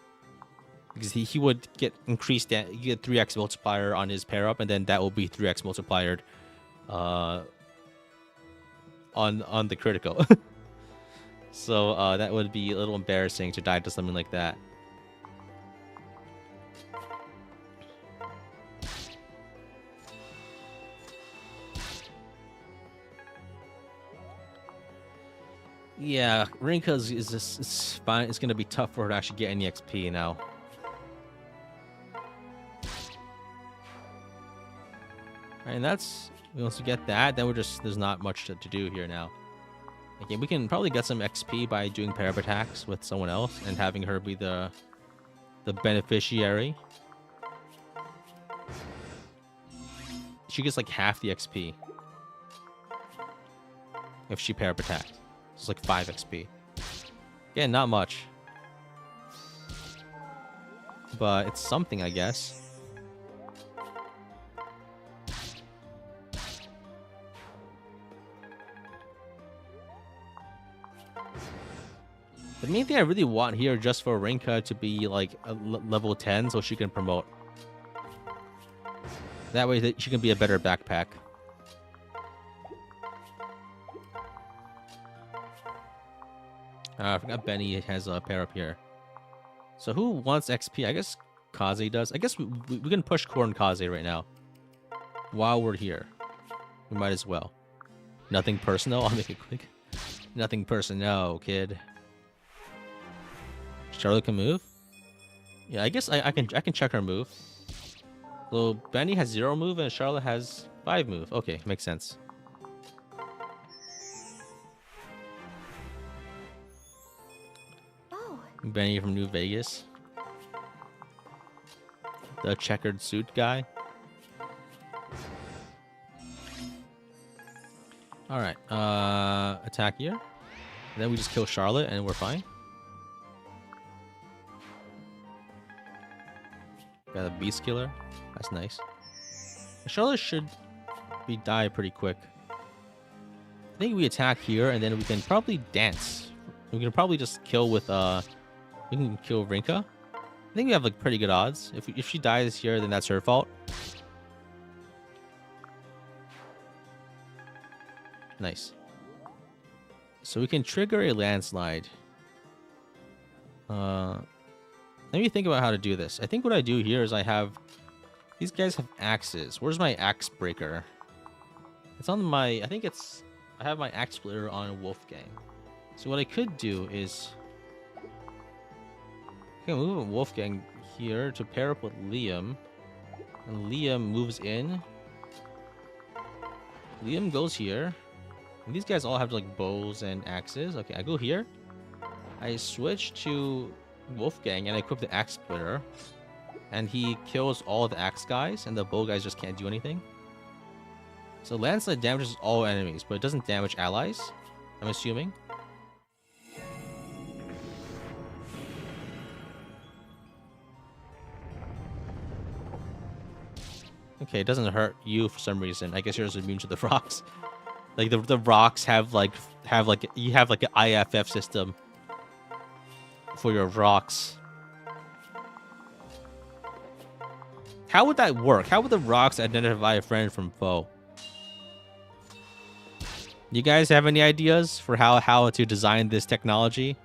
Because he would get increased, you get 3x multiplier on his pair up, and then that will be 3x multiplied on the critical. So that would be a little embarrassing to die to something like that. Yeah, Rinka's is fine. It's gonna be tough for her to actually get any XP now. And that's, once we get that, then there's not much to do here now. Okay, we can probably get some XP by doing pair of attacks with someone else and having her be the beneficiary. She gets like half the XP if she pair of attacks. It's like 5 XP. Yeah, not much. But it's something, I guess. The main thing I really want here just for Rinka to be like a level 10 so she can promote. That way she can be a better backpack. I forgot Benny has a pair up here. So who wants XP? I guess Kaze does. I guess we can push Corn Kaze right now. While we're here. We might as well. Nothing personal. I'll make it quick. Nothing personal, kid. Charlotte can move? Yeah, I guess I can check her move. So Benny has 0 move and Charlotte has 5 move. Okay, makes sense. Oh, Benny from New Vegas. The checkered suit guy. Alright, attack here. And then we just kill Charlotte and we're fine. Got a Beast Killer. That's nice. Charlotte should die pretty quick. I think we attack here and then we can probably dance. We can probably just kill with we can kill Rinka. I think we have like pretty good odds. If she dies here, then that's her fault. Nice. So we can trigger a landslide. Let me think about how to do this. I think what I do here is I have... These guys have axes. Where's my axe breaker? It's on my... I think it's... I have my axe splitter on Wolfgang. So what I could do is... I can move Wolfgang here to pair up with Liam. And Liam moves in. Liam goes here. And these guys all have like bows and axes. Okay, I go here. I switch to Wolfgang and I equip the axe splitter. And he kills all the axe guys and the bow guys just can't do anything. So landslide damages all enemies, but it doesn't damage allies, I'm assuming. Okay, it doesn't hurt you for some reason. I guess you're just immune to the rocks. Like the rocks have like you have like an IFF system for your rocks. How would that work? How would the rocks identify a friend from foe? You guys have any ideas for how to design this technology?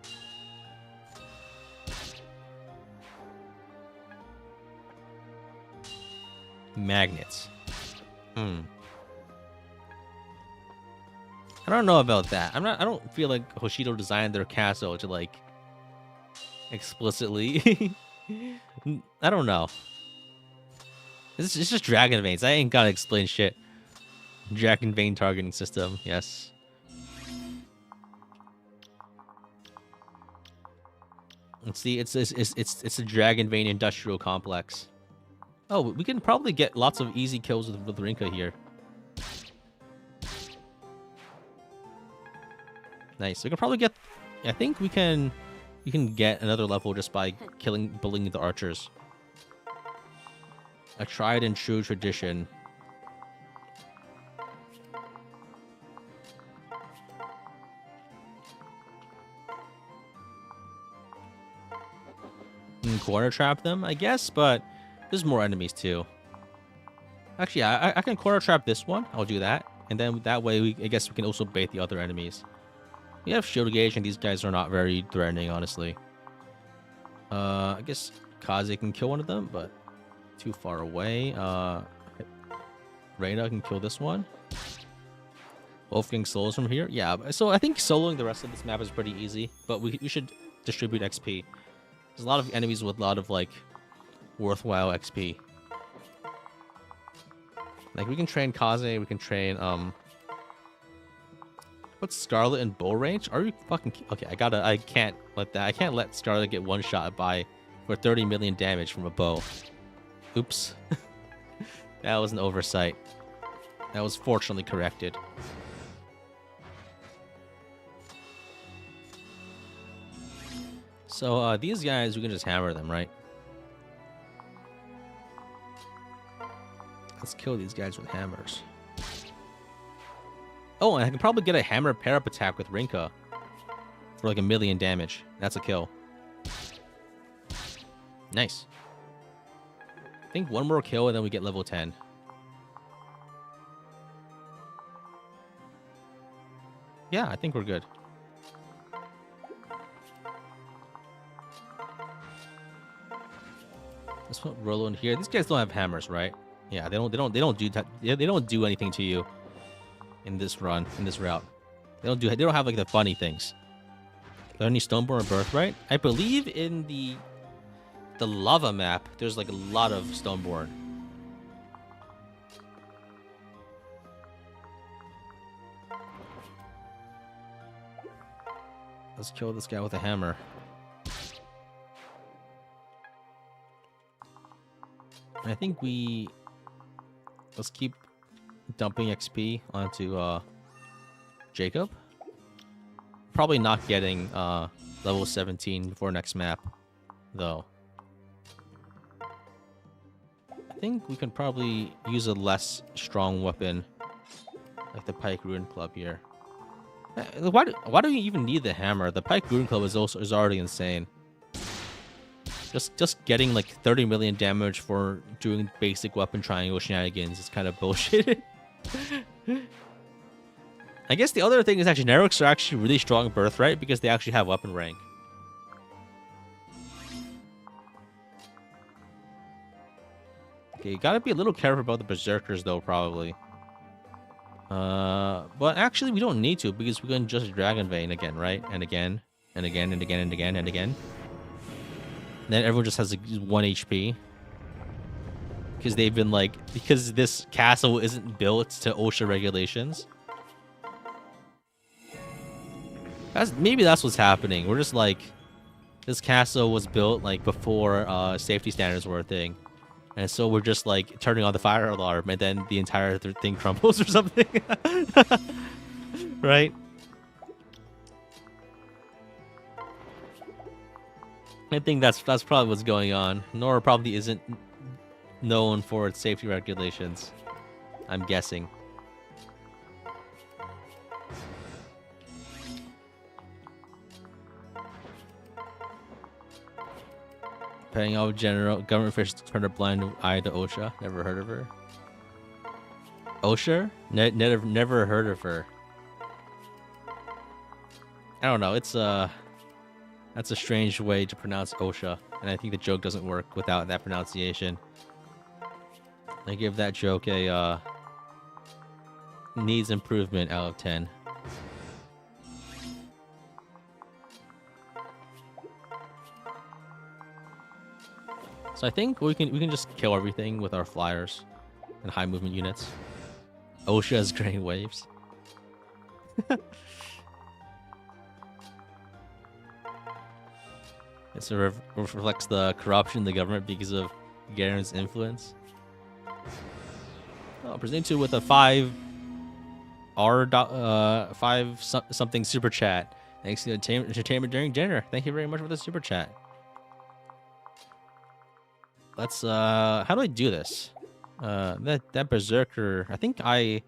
Magnets. I don't know about that. I don't feel like Hoshido designed their castle to like explicitly. I don't know. It's just dragon veins. I ain't gotta explain shit. Dragon vein targeting system. Yes. Let's see. It's a dragon vein industrial complex. Oh, we can probably get lots of easy kills with Rinka here. Nice. We can probably get. I think we can get another level just by bullying the archers. A tried and true tradition. Corner trap them, I guess, but there's more enemies too. Actually, I can corner trap this one. I'll do that, and then that way I guess we can also bait the other enemies. We have shield gauge, and these guys are not very threatening, honestly. I guess Kaze can kill one of them, but too far away. Reina can kill this one. Wolfgang solos from here. Yeah, so I think soloing the rest of this map is pretty easy, but we should distribute XP. There's a lot of enemies with a lot of like worthwhile XP. Like we can train Kaze, we can train what's Scarlet and Bull range? Are you fucking okay? I can't let Scarlet get one shot by for 30 million damage from a bow. Oops. That was an oversight. That was fortunately corrected. So these guys, we can just hammer them, right? Let's kill these guys with hammers. Oh, and I can probably get a hammer pair-up attack with Rinka for like 1 million damage. That's a kill. Nice. I think one more kill and then we get level 10. Yeah, I think we're good. Let's put Rolo in here. These guys don't have hammers, right? Yeah, they don't do that. They don't do anything to you in this route. They don't have like the funny things. Are there any Stoneborn or Birthright? I believe in the lava map, there's like a lot of Stoneborn. Let's kill this guy with a hammer. I think let's keep dumping XP onto Jacob. Probably not getting level 17 before next map, though. I think we can probably use a less strong weapon, like the Pike Ruin Club here. Why do you even need the hammer? The Pike Ruin Club is already insane. Just getting like 30 million damage for doing basic weapon triangle shenanigans is kind of bullshit. I guess the other thing is actually Nerix are actually really strong Birthright because they actually have weapon rank. Okay, you gotta be a little careful about the Berserkers though, probably. But actually we don't need to because we can just Dragon Vein again, right? And again, and again, and again, and again, and again. Then everyone just has like 1 HP. Because this castle isn't built to OSHA regulations. Maybe that's what's happening. We're just like, this castle was built like before safety standards were a thing. And so we're just like turning on the fire alarm and then the entire thing crumbles or something. Right? I think that's probably what's going on. Nora probably isn't known for its safety regulations. I'm guessing. Paying off general government officials turn a blind eye to OSHA. Never heard of her. OSHA? Never heard of her. I don't know. That's a strange way to pronounce OSHA, and I think the joke doesn't work without that pronunciation. I give that joke a needs improvement out of 10. So I think we can just kill everything with our flyers and high movement units. OSHA's grain waves. It sort of reflects the corruption in the government because of Garen's influence. Oh, presented to with a 5 something super chat. Thanks to entertainment during dinner. Thank you very much for the super chat. Let's how do I do this? That berserker, I think the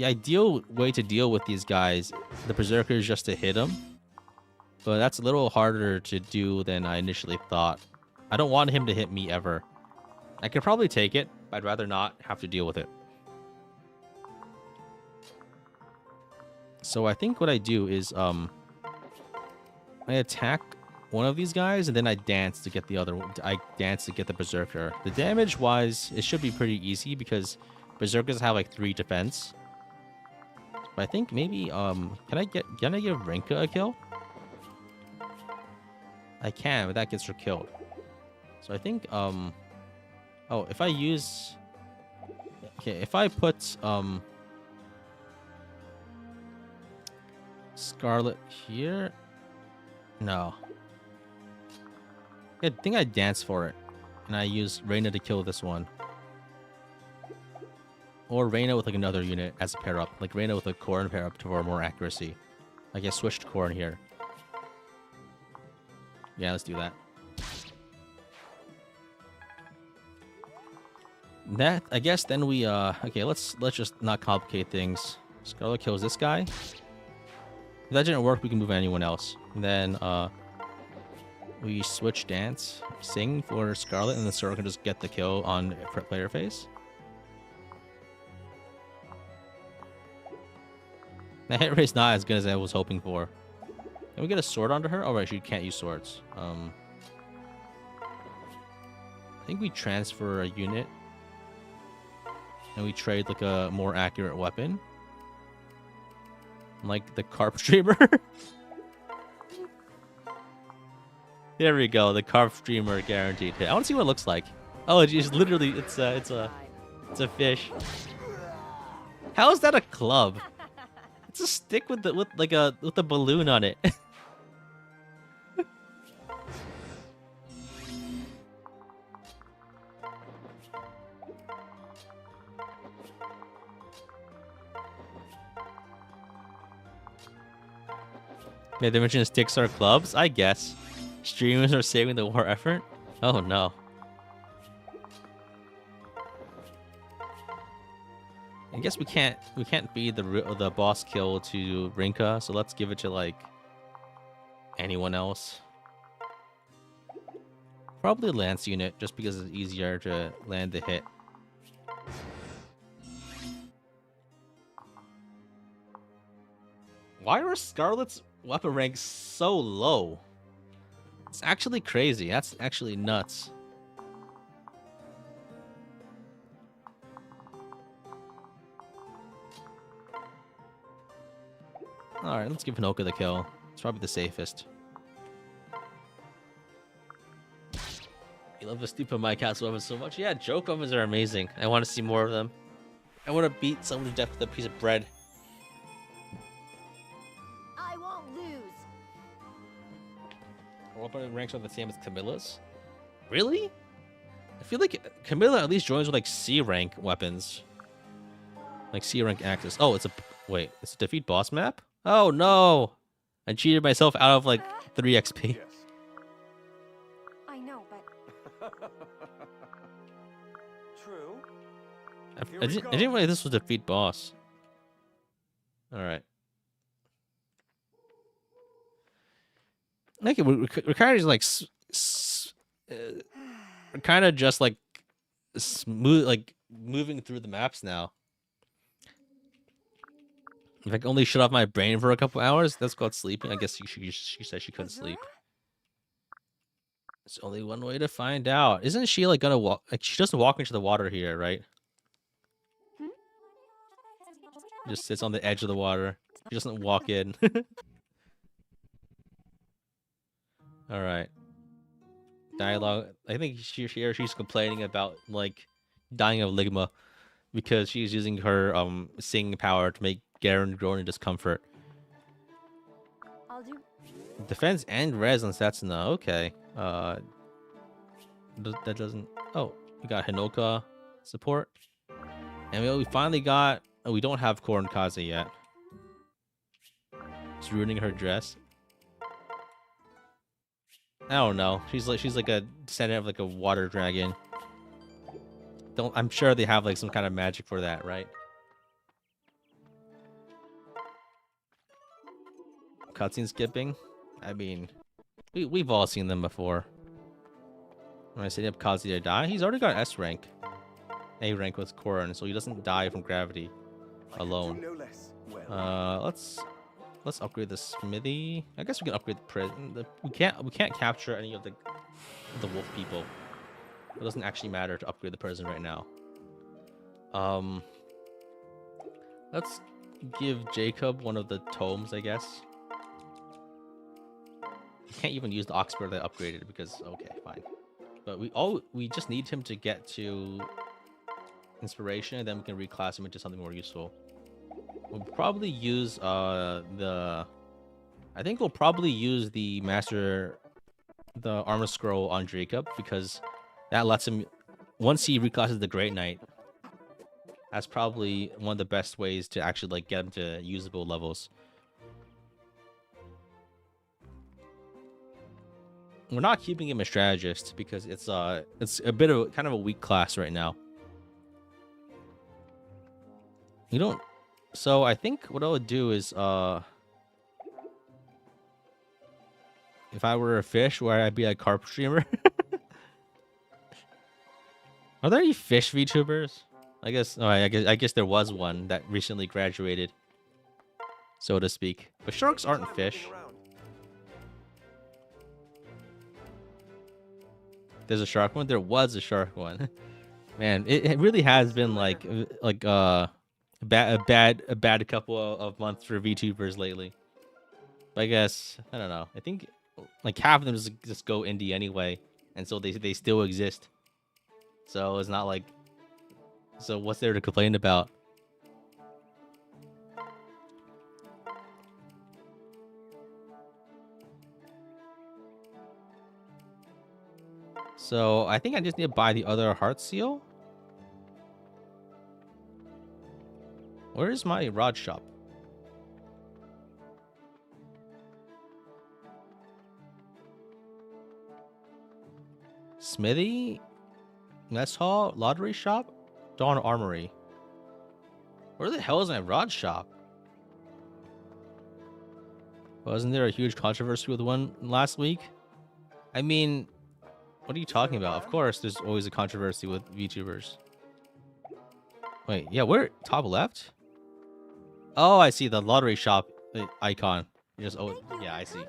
ideal way to deal with these guys, the berserker, is just to hit them. But that's a little harder to do than I initially thought. I don't want him to hit me ever. I could probably take it, but I'd rather not have to deal with it. So I think what I do is I attack one of these guys and then I dance to get the other one. I dance to get the berserker. The damage wise, it should be pretty easy because berserkers have like 3 defense. But I think maybe can I give Rinka a kill? I can, but that gets her killed. So I think oh, if I use, okay, if I put Scarlet here, no, I think I dance for it, and I use Reyna to kill this one, or Reyna with like another unit as a pair up, like Reyna with a Corrin pair up for more accuracy. Like I switched Corrin here. Yeah, let's do that. That, I guess then we okay, let's just not complicate things. Scarlet kills this guy. If that didn't work, we can move anyone else. And then we switch dance, sing for Scarlet, and the Scarlet can just get the kill on player face. That hit rate's not as good as I was hoping for. Can we get a sword onto her? Oh, right, she can't use swords. I think we transfer a unit. And we trade like a more accurate weapon. Like the carp streamer. There we go, the carp streamer guaranteed hit. I want to see what it looks like. Oh, it's literally it's a fish. How is that a club? It's a stick with a balloon on it. Yeah, they mentioned sticks are clubs? I guess. Streamers are saving the war effort? Oh no. I guess we can't feed the boss kill to Rinka, so let's give it to like anyone else. Probably Lance unit, just because it's easier to land the hit. Why are Scarlet's weapon ranks so low? It's actually crazy. That's actually nuts. Alright, let's give Hinoka the kill. It's probably the safest. You love the stupid My Castle weapons so much? Yeah, joke weapons are amazing. I want to see more of them. I want to beat someone to death with a piece of bread. I won't lose. Our weapon ranks are the same as Camilla's? Really? I feel like Camilla at least joins with like C rank weapons. Like C rank axes. Oh, it's a... Wait, it's a defeat boss map? Oh no! I cheated myself out of like 3 XP. Yes. I know, but True. I didn't realize this was defeat boss. Alright. Okay, we're kind of just like... we're kind of just like... smooth, like moving through the maps now. If I can only shut off my brain for a couple hours, that's called sleeping. I guess she said she couldn't sleep. There's only one way to find out. Isn't she like gonna walk? Like she doesn't walk into the water here, right? Just sits on the edge of the water. She doesn't walk in. All right. Dialogue. I think she's complaining about like dying of ligma because she's using her singing power to make Garen grow in discomfort. I'll do. Defense and res on Setsuna. Okay. That doesn't. Oh, we got Hinoka support, and we finally got. Oh, we don't have Korn Kaze yet. It's ruining her dress. I don't know. She's like a descendant of like a water dragon. I'm sure they have like some kind of magic for that, right? Cutscene skipping. I mean, we've all seen them before. When I set up Kaze to die, he's already got S rank, A rank with Korn, so he doesn't die from gravity alone. No less. Well, Let's upgrade the smithy. I guess we can upgrade the prison. We can't capture any of the wolf people. It doesn't actually matter to upgrade the prison right now. Let's give Jacob one of the tomes, I guess. You can't even use the Oxford that I upgraded because okay, fine. But we just need him to get to inspiration, and then we can reclass him into something more useful. We'll probably use I think we'll probably use the armor scroll on Jacob because that lets him, once he reclasses the Great Knight, that's probably one of the best ways to actually like get him to usable levels. We're not keeping him a strategist because it's a bit of kind of a weak class right now. You don't. So I think what I would do is if I were a fish, where I'd be a carp streamer. Are there any fish VTubers? I guess. Oh, I guess there was one that recently graduated, so to speak. But sharks aren't fish. There's a shark one. There was a shark one. Man, it really has been like a bad couple of months for VTubers lately. But I guess I don't know. I think like half of them just go indie anyway, and so they still exist. So it's not like. So what's there to complain about? So I think I just need to buy the other heart seal. Where is my rod shop? Smithy? Mess hall? Lottery shop? Dawn Armory. Where the hell is my rod shop? Wasn't there a huge controversy with one last week? I mean, what are you talking about? Of course, there's always a controversy with VTubers. Wait, yeah, where? Top left? Oh, I see the lottery shop icon. Just yeah, I see.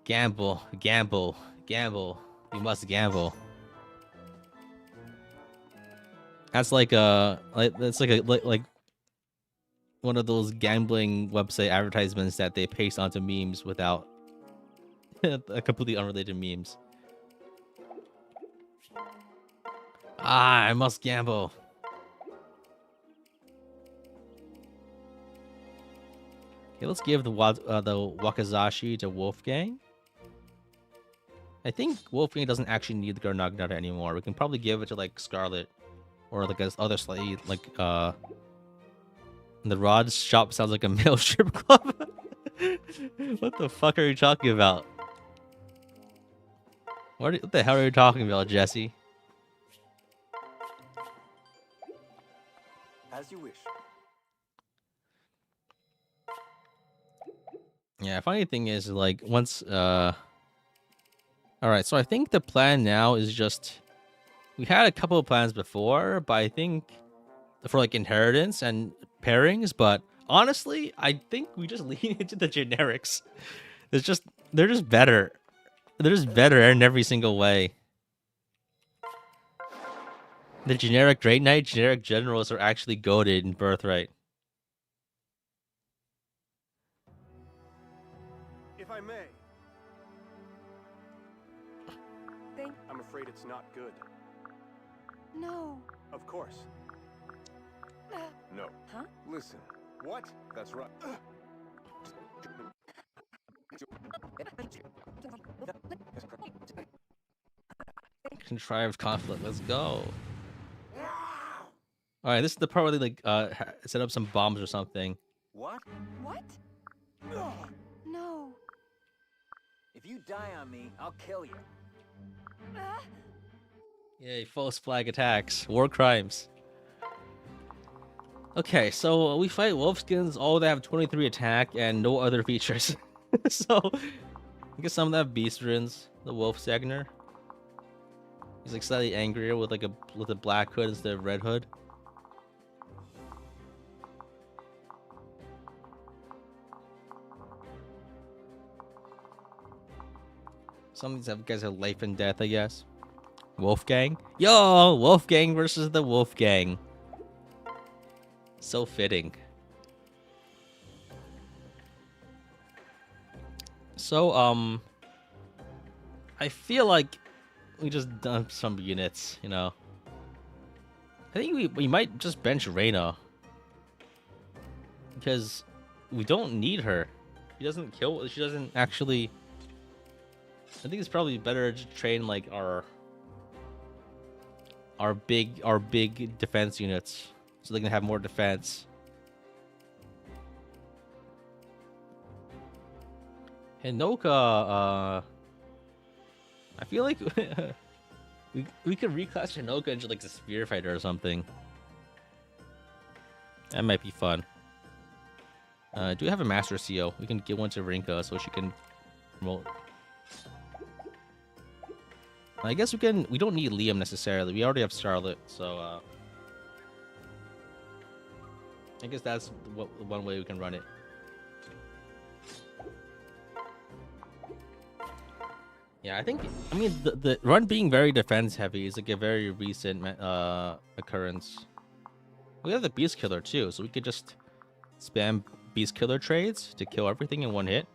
Gamble, gamble, gamble. You must gamble. That's like like one of those gambling website advertisements that they paste onto memes without completely unrelated memes. Ah, I must gamble. Okay, let's give the Wakazashi to Wolfgang. I think Wolfgang doesn't actually need the Garnagnata anymore. We can probably give it to like Scarlet or like this other slightly like the Rod shop sounds like a male strip club. What the fuck are you talking about? What the hell are you talking about, Jesse? as you wish. Yeah, funny thing is like once all right, so I think the plan now is just we had a couple of plans before, but I think for like inheritance and pairings, but honestly, I think we just lean into the generics. They're just better. They're just better in every single way. The generic Great Knight, generic generals are actually goated in Birthright. If I may. Thank. I'm afraid it's not good. No. Of course. No. Huh? Listen. What? That's right. Contrived conflict. Let's go. All right, this is the part where they like set up some bombs or something. What? What? No. If you die on me, I'll kill you. Ah. Yay, false flag attacks, war crimes. Okay, so we fight wolfskins. All they have 23 attack and no other features. So I guess some of them have beast runes. The wolf Sagner. He's like slightly angrier with like a black hood instead of red hood. Some of these guys have life and death, I guess. Wolfgang? Yo! Wolfgang versus the Wolfgang. So fitting. So, I feel like we just dump some units, you know. I think we might just bench Reyna. Because we don't need her. She doesn't actually... I think it's probably better to train like our big defense units so they can have more defense. Hinoka, I feel like we could reclass Hinoka into like a spear fighter or something. That might be fun. Do we have a Master CO? We can give one to Rinka so she can promote. I guess we don't need Liam necessarily. We already have Charlotte, so I guess that's one way we can run it. Yeah, I mean the run being very defense heavy is like a very recent occurrence. We have the Beast Killer too, so we could just spam Beast Killer trades to kill everything in one hit.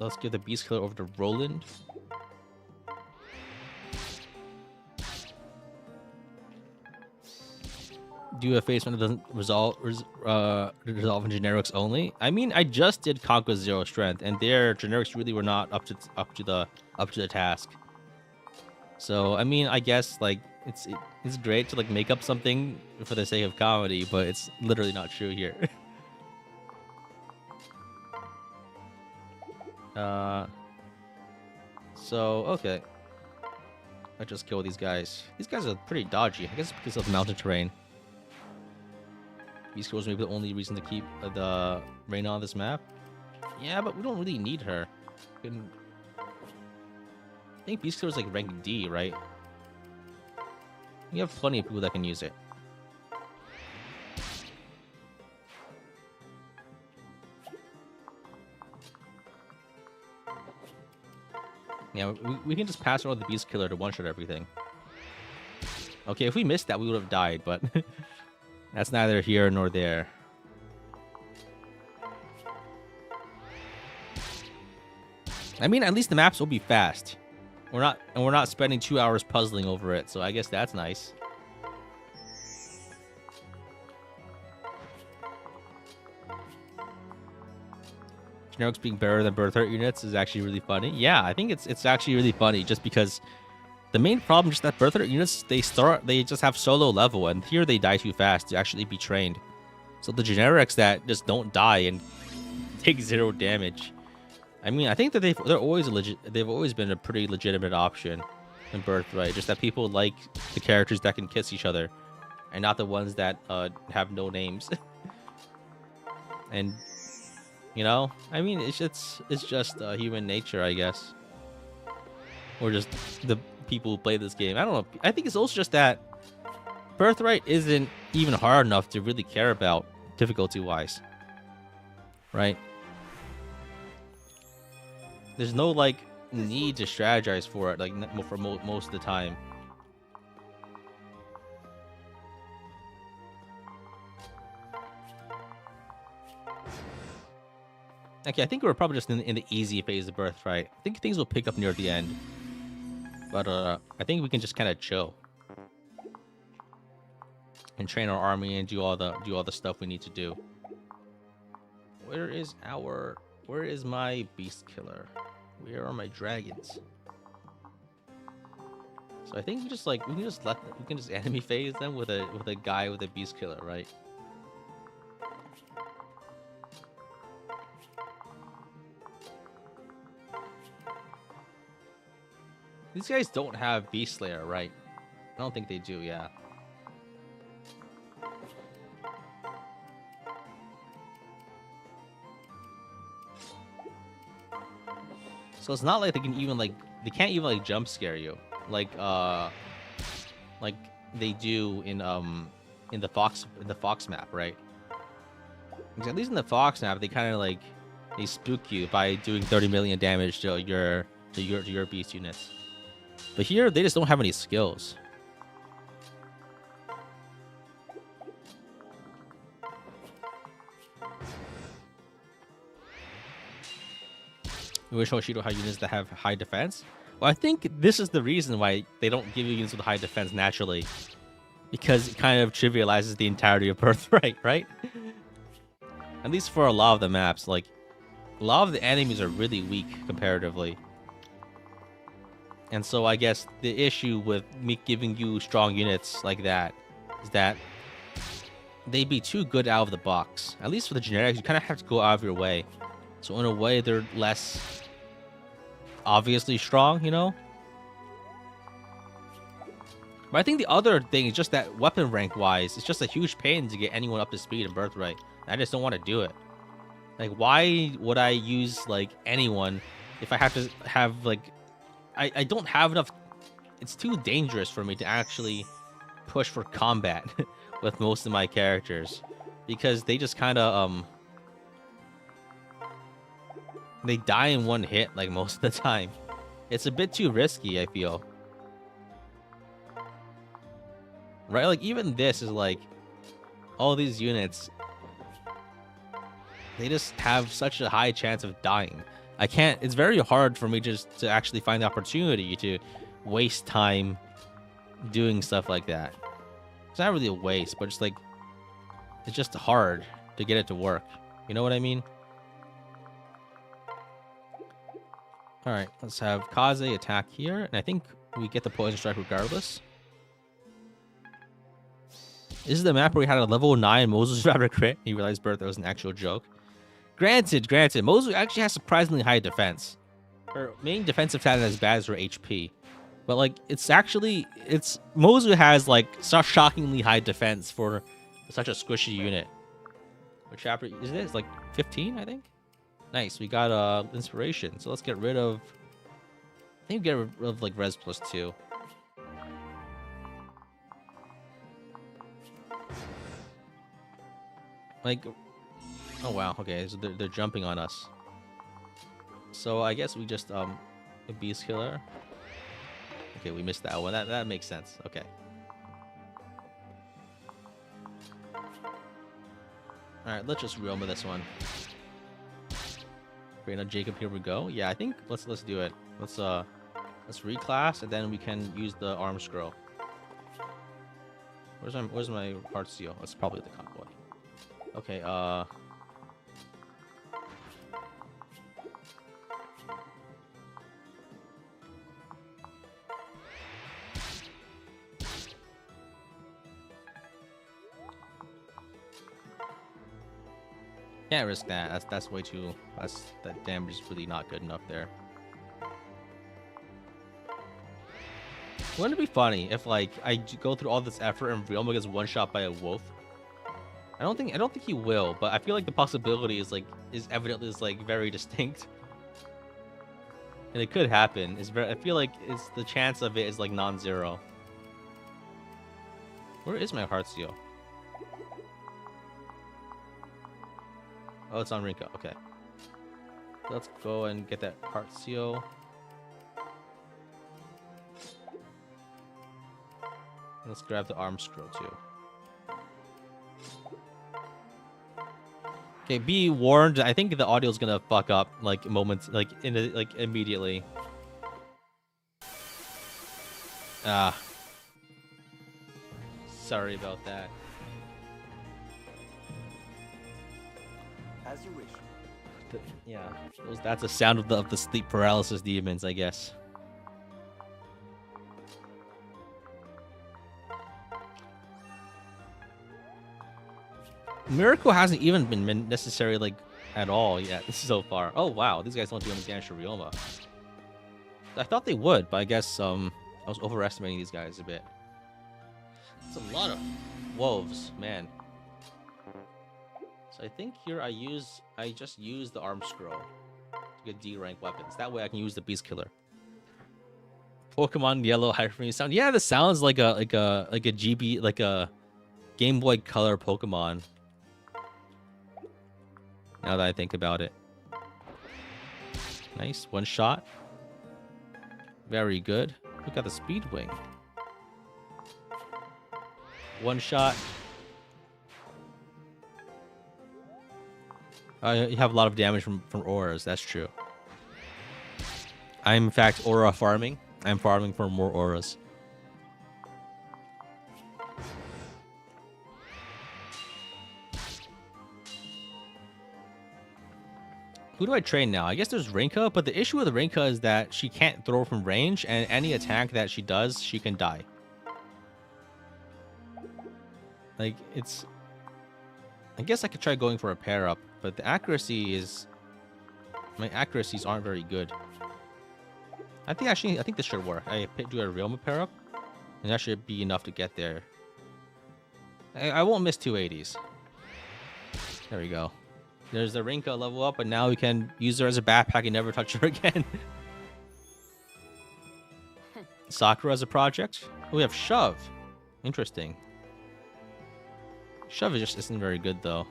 Let's give the Beast Killer over to Roland. Do a face when it doesn't resolve in generics only. I mean, I just did Conquest Zero Strength, and their generics really were not up to the task. So I mean, I guess like it's great to like make up something for the sake of comedy, but it's literally not true here. So okay, I just kill these guys. These guys are pretty dodgy. I guess because of mountain terrain. Beast Killer was maybe the only reason to keep the Reyna on this map. Yeah, but we don't really need her. I think Beast Killer is like rank D, right? We have plenty of people that can use it. Yeah, we can just pass around the Beast Killer to one-shot everything. Okay, if we missed that, we would have died, but that's neither here nor there. I mean, at least the maps will be fast. We're not spending 2 hours puzzling over it, so I guess that's nice. Generics being better than Birthright units is actually really funny. Yeah, I think it's actually really funny just because the main problem is that Birthright units, they just have so low level, and here they die too fast to actually be trained. So the generics that just don't die and take 0 damage. I mean, I think that they've always been a pretty legitimate option in Birthright. Just that people like the characters that can kiss each other, and not the ones that have no names. And you know, I mean, it's just human nature, I guess, or just the people who play this game. I don't know. I think it's also just that Birthright isn't even hard enough to really care about difficulty-wise, right? There's no like need to strategize for it, like for most of the time. Okay, I think we're probably just in the easy phase of Birthright. I think things will pick up near the end, but I think we can just kind of chill and train our army and do all the stuff we need to do. Where is my beast killer? Where are my dragons? So I think we can just enemy phase them with a guy with a beast killer, right? These guys don't have Beast Slayer, right? I don't think they do, yeah. So it's not like they can't even like jump scare you like they do in the Fox map, right? Because at least in the Fox map they kind of like they spook you by doing 30 million damage to your beast units. But here they just don't have any skills. You wish Hoshido had units that have high defense? Well, I think this is the reason why they don't give you units with high defense naturally. Because it kind of trivializes the entirety of Birthright, right? At least for a lot of the maps. Like, a lot of the enemies are really weak comparatively. And so I guess the issue with me giving you strong units like that is that they'd be too good out of the box. At least for the generics, you kind of have to go out of your way. So in a way, they're less obviously strong, you know? But I think the other thing is just that weapon rank-wise, it's just a huge pain to get anyone up to speed in Birthright. I just don't want to do it. Like, why would I use, like, anyone if I have to have, like... I don't have enough... It's too dangerous for me to actually push for combat with most of my characters. Because they just kind of, they die in one hit, like, most of the time. It's a bit too risky, I feel. Right? Like, even this is, like... All these units... They just have such a high chance of dying. I can't... It's very hard for me just to actually find the opportunity to waste time doing stuff like that. It's not really a waste, but it's like... It's just hard to get it to work. You know what I mean? Alright, let's have Kaze attack here. And I think we get the Poison Strike regardless. This is the map where we had a level 9 Mozu Raptor crit. He realized Birthright was an actual joke. Granted, Mozu actually has surprisingly high defense. Her main defensive stat is as bad as her HP. But, like, Mozu has, like, such shockingly high defense for such a squishy unit. What chapter is this? Like, 15, I think? Nice, we got, inspiration. So let's get rid of... I think we get rid of, like, Res plus 2. Like... Oh wow, okay, so they're jumping on us. So I guess we just a beast killer. Okay, we missed that one. That makes sense. Okay. Alright, let's just realm with this one. Great, now Jacob, here we go. Yeah, I think let's do it. Let's reclass and then we can use the arm scroll. Where's my heart seal? That's probably the convoy. Okay, can't risk that. That's way too. That damage is really not good enough there. Wouldn't it be funny if like I go through all this effort and Realm gets one shot by a wolf? I don't think he will, but I feel like the possibility is evidently very distinct, and it could happen. I feel like the chance of it is like non-zero. Where is my heart seal? Oh, it's on Rinka. Okay. Let's go and get that heart seal. Let's grab the arm scroll too. Okay, be warned. I think the audio is gonna fuck up like moments, like immediately. Ah, sorry about that. As you wish. Yeah, that's the sound of the sleep paralysis demons, I guess. Miracle hasn't even been necessary like at all yet so far. Oh wow, these guys don't do any damage to Ryoma. I thought they would, but I guess I was overestimating these guys a bit. It's a lot of wolves, man. So I think here I just use the arm scroll to get D rank weapons. That way I can use the beast killer. Pokemon Yellow hyphen sound. Yeah, this sounds like a GB like a Game Boy Color Pokemon. Now that I think about it. Nice, one shot. Very good. Look at the speed wing. One shot. You have a lot of damage from auras. That's true. I'm in fact aura farming. I'm farming for more auras. Who do I train now? I guess there's Rinka, but the issue with Rinka is that she can't throw from range, and any attack that she does, she can die. Like, it's... I guess I could try going for a pair up, but the accuracy is... My accuracies aren't very good. I think this should work. I do a Realm pair up, and that should be enough to get there. I won't miss 280s. There we go. There's the Rinka level up, but now we can use her as a backpack and never touch her again. Sakura as a project. Oh, we have Shove. Interesting. Shove just isn't very good, though.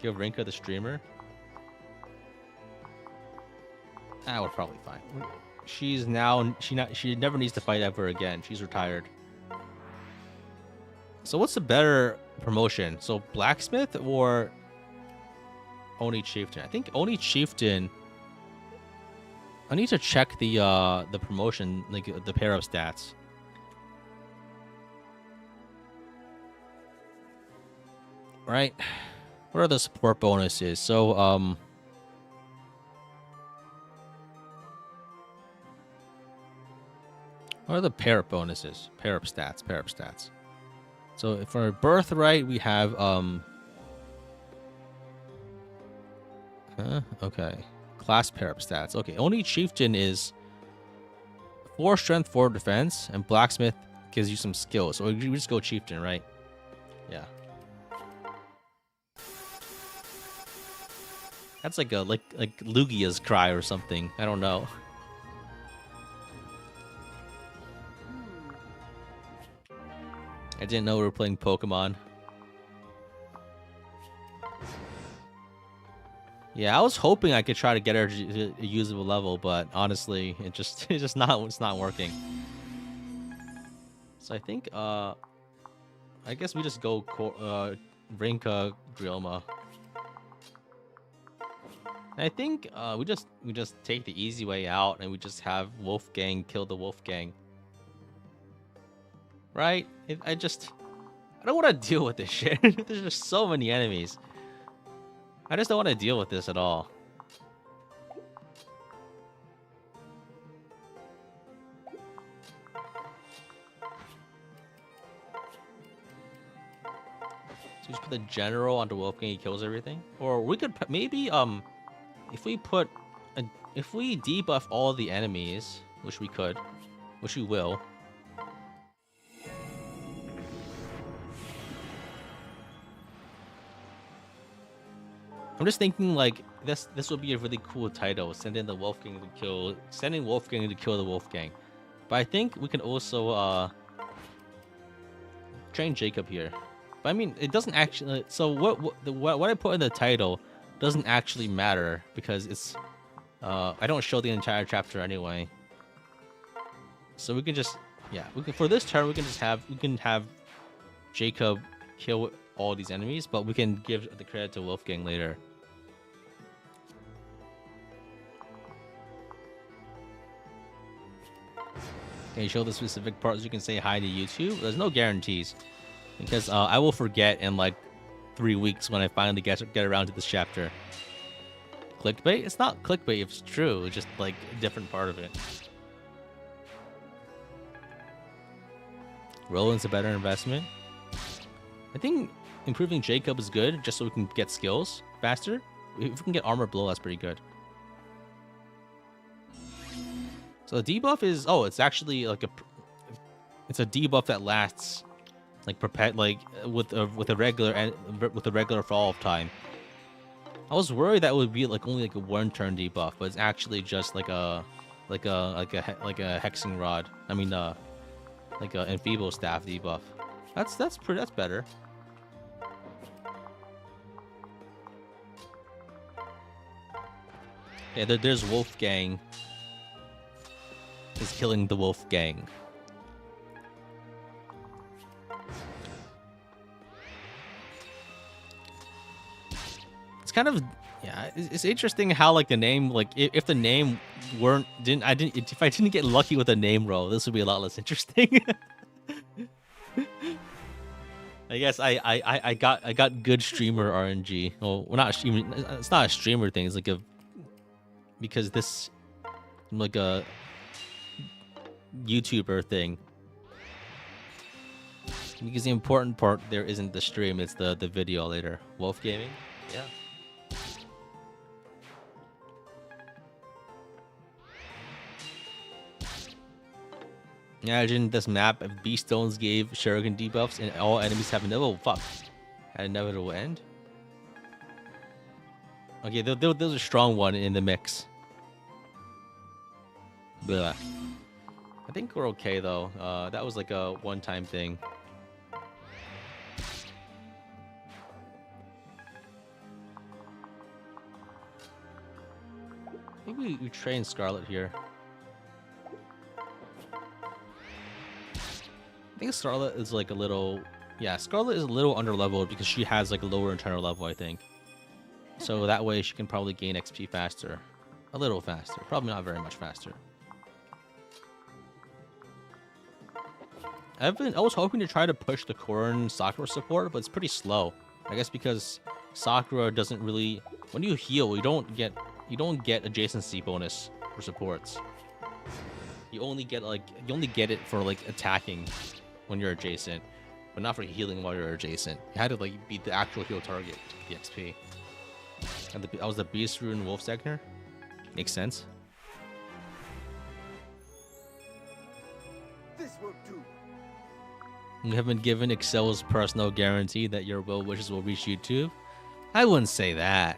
Give Rinka the streamer. Ah, we're probably fine. She's now... She never needs to fight ever again. She's retired. So what's the better promotion? So Blacksmith or Oni Chieftain? I think Oni Chieftain. I need to check the promotion, like the pair of stats. Right? What are the support bonuses? So what are the pair up bonuses? Pair up stats. So for Birthright, we have okay. Class pair up stats. Okay, only Chieftain is 4 strength, 4 defense, and Blacksmith gives you some skills. So we just go Chieftain, right? Yeah. That's like Lugia's cry or something. I don't know. I didn't know we were playing Pokemon. Yeah, I was hoping I could try to get her to a usable level, but honestly, it's not working. So I think I guess we just go Rinka Grielma. I think we just take the easy way out and we just have Wolfgang kill the Wolfgang. Right? I don't want to deal with this shit. There's just so many enemies. I just don't want to deal with this at all. So just put the general onto Wolfgang, he kills everything. Or we could maybe if we debuff all the enemies, which we will. I'm just thinking like this would be a really cool title. Sending Wolfgang to kill the Wolfgang. But I think we can also train Jacob here. But I mean, it doesn't actually. So what I put in the title doesn't actually matter because it's I don't show the entire chapter anyway. So we can just for this turn we can have Jacob kill all these enemies, but we can give the credit to Wolfgang later. Can you show the specific parts? You can say hi to YouTube. There's no guarantees because I will forget in like 3 weeks when I finally get around to this chapter. Clickbait? It's not clickbait if it's true. It's just like a different part of it. Roland's a better investment. I think improving Jacob is good just so we can get skills faster. If we can get armor blow, that's pretty good. So the debuff is it's actually like it's a debuff that lasts like with a regular fall of time. I was worried that would be like only like a 1-turn debuff, but it's actually just like a hexing rod. I mean like a enfeeble staff debuff. That's better. Yeah, there's Wolfgang. Is killing the Wolfgang. It's kind of it's interesting how like the name, like if the name if I didn't get lucky with the name roll, this would be a lot less interesting. I guess I got good streamer RNG. Well, not streaming. It's not a streamer thing. It's like because this like a YouTuber thing. Because the important part there isn't the stream, it's the video later. Wolf Gaming? Yeah. Imagine this map if Beast Stones gave Shuriken debuffs and all enemies have had inevitable end. Okay, there's a strong one in the mix. Blah. I think we're okay though. That was like a one-time thing. I think we train Scarlet here. I think Scarlet is like a little... Yeah, Scarlet is a little underleveled because she has like a lower internal level, I think. So that way she can probably gain XP faster. A little faster. Probably not very much faster. I was hoping to try to push the Corrin Sakura support, but it's pretty slow. I guess because Sakura doesn't really... When you heal, you don't get adjacency bonus for supports. You only get it for like attacking when you're adjacent, but not for healing while you're adjacent. You had to like beat the actual heal target to get the XP. And that was the Beast Rune Wolf Segner. Makes sense. This will do. You have been given Excel's personal guarantee that your will wishes will reach YouTube. I wouldn't say that.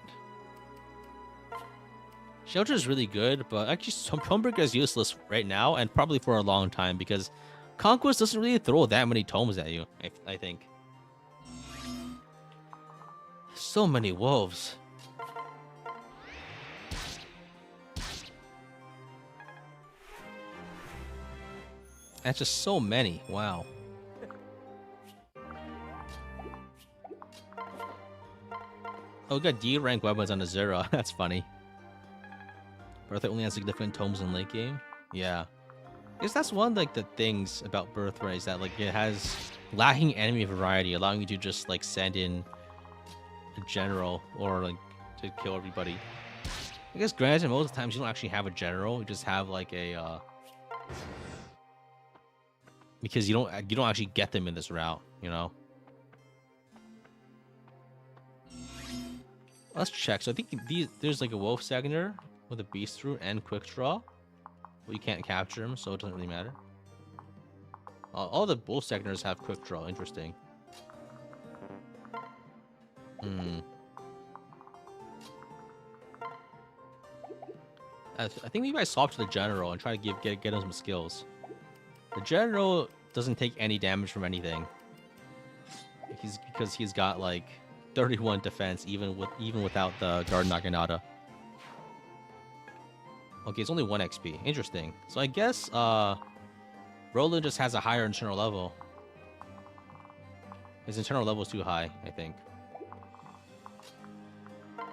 Shelter is really good, but actually Tombrick is useless right now and probably for a long time because Conquest doesn't really throw that many tomes at you, I think. So many wolves. That's just so many. Wow. Oh, we got D rank weapons on the 0. That's funny. Birthright only has significant tomes in late game. Yeah. I guess that's one like the things about Birthright is that like it has lacking enemy variety, allowing you to just like send in a general or like to kill everybody. I guess granted most of the times you don't actually have a general, you just have like a because you don't actually get them in this route, you know. Let's check. So I think there's like a Wolf Sagner with a Beast Root and Quick Draw. Well, you can't capture him, so it doesn't really matter. All the Wolf Sagners have Quick Draw. Interesting. I think maybe I swap to the General and try to get him some skills. The General doesn't take any damage from anything. Because he's got like 31 defense even without the Guard Naginata. Okay, it's only 1 XP. Interesting. So I guess Roland just has a higher internal level. His internal level is too high, I think.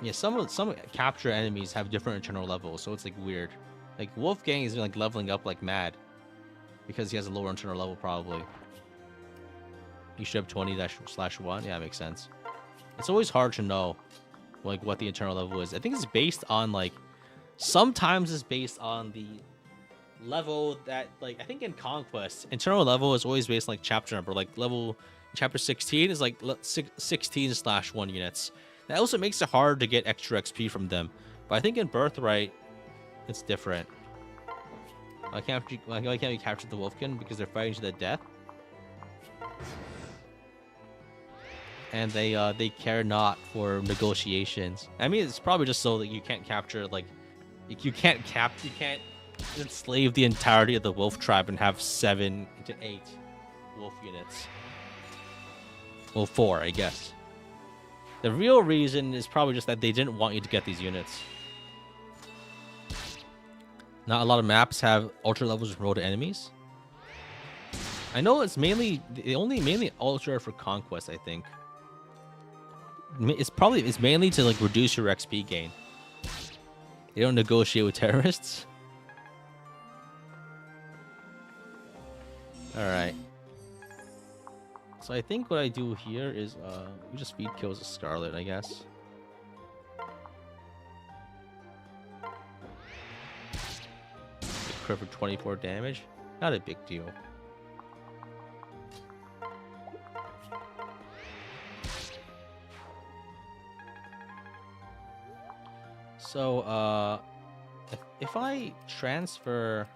Yeah, some capture enemies have different internal levels, so it's like weird. Like Wolfgang is like leveling up like mad because he has a lower internal level probably. You should have 20/1. Yeah, that makes sense. It's always hard to know like what the internal level is. I think it's based on like sometimes it's based on the level that like I think in Conquest internal level is always based on like chapter number. Like level chapter 16 is like 16/1 units. That also makes it hard to get extra XP from them. But I think in Birthright it's different. Why can't we capture the Wolfkin? Because they're fighting to the death. And they care not for negotiations. I mean, it's probably just so that you can't capture like you can't enslave the entirety of the wolf tribe and have 7 to 8 wolf units. Well, 4, I guess. The real reason is probably just that they didn't want you to get these units. Not a lot of maps have ultra levels roll to enemies. I know it's mainly ultra for Conquest, I think. It's mainly to like reduce your XP gain. They don't negotiate with terrorists. All right. So I think what I do here is we just speed kills a Scarlet, I guess. Crit for 24 damage. Not a big deal. So, if I transfer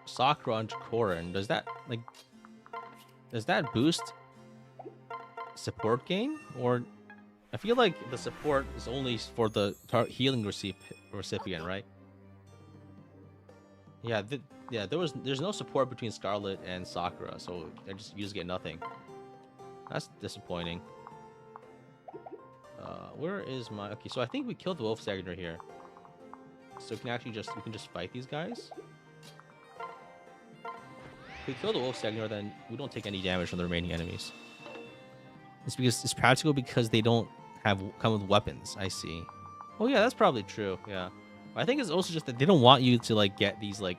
Sakura onto Korin, does that boost support gain? Or I feel like the support is only for the healing recipient, right? Yeah, there's no support between Scarlet and Sakura, so you just get nothing. That's disappointing. Where is my... Okay, so I think we killed the Wolf Saginator here. So we can just fight these guys. If we kill the Wolf Saginator, then we don't take any damage from the remaining enemies. It's practical because they don't come with weapons. I see. Oh yeah, that's probably true. Yeah. I think it's also just that they don't want you to like get these like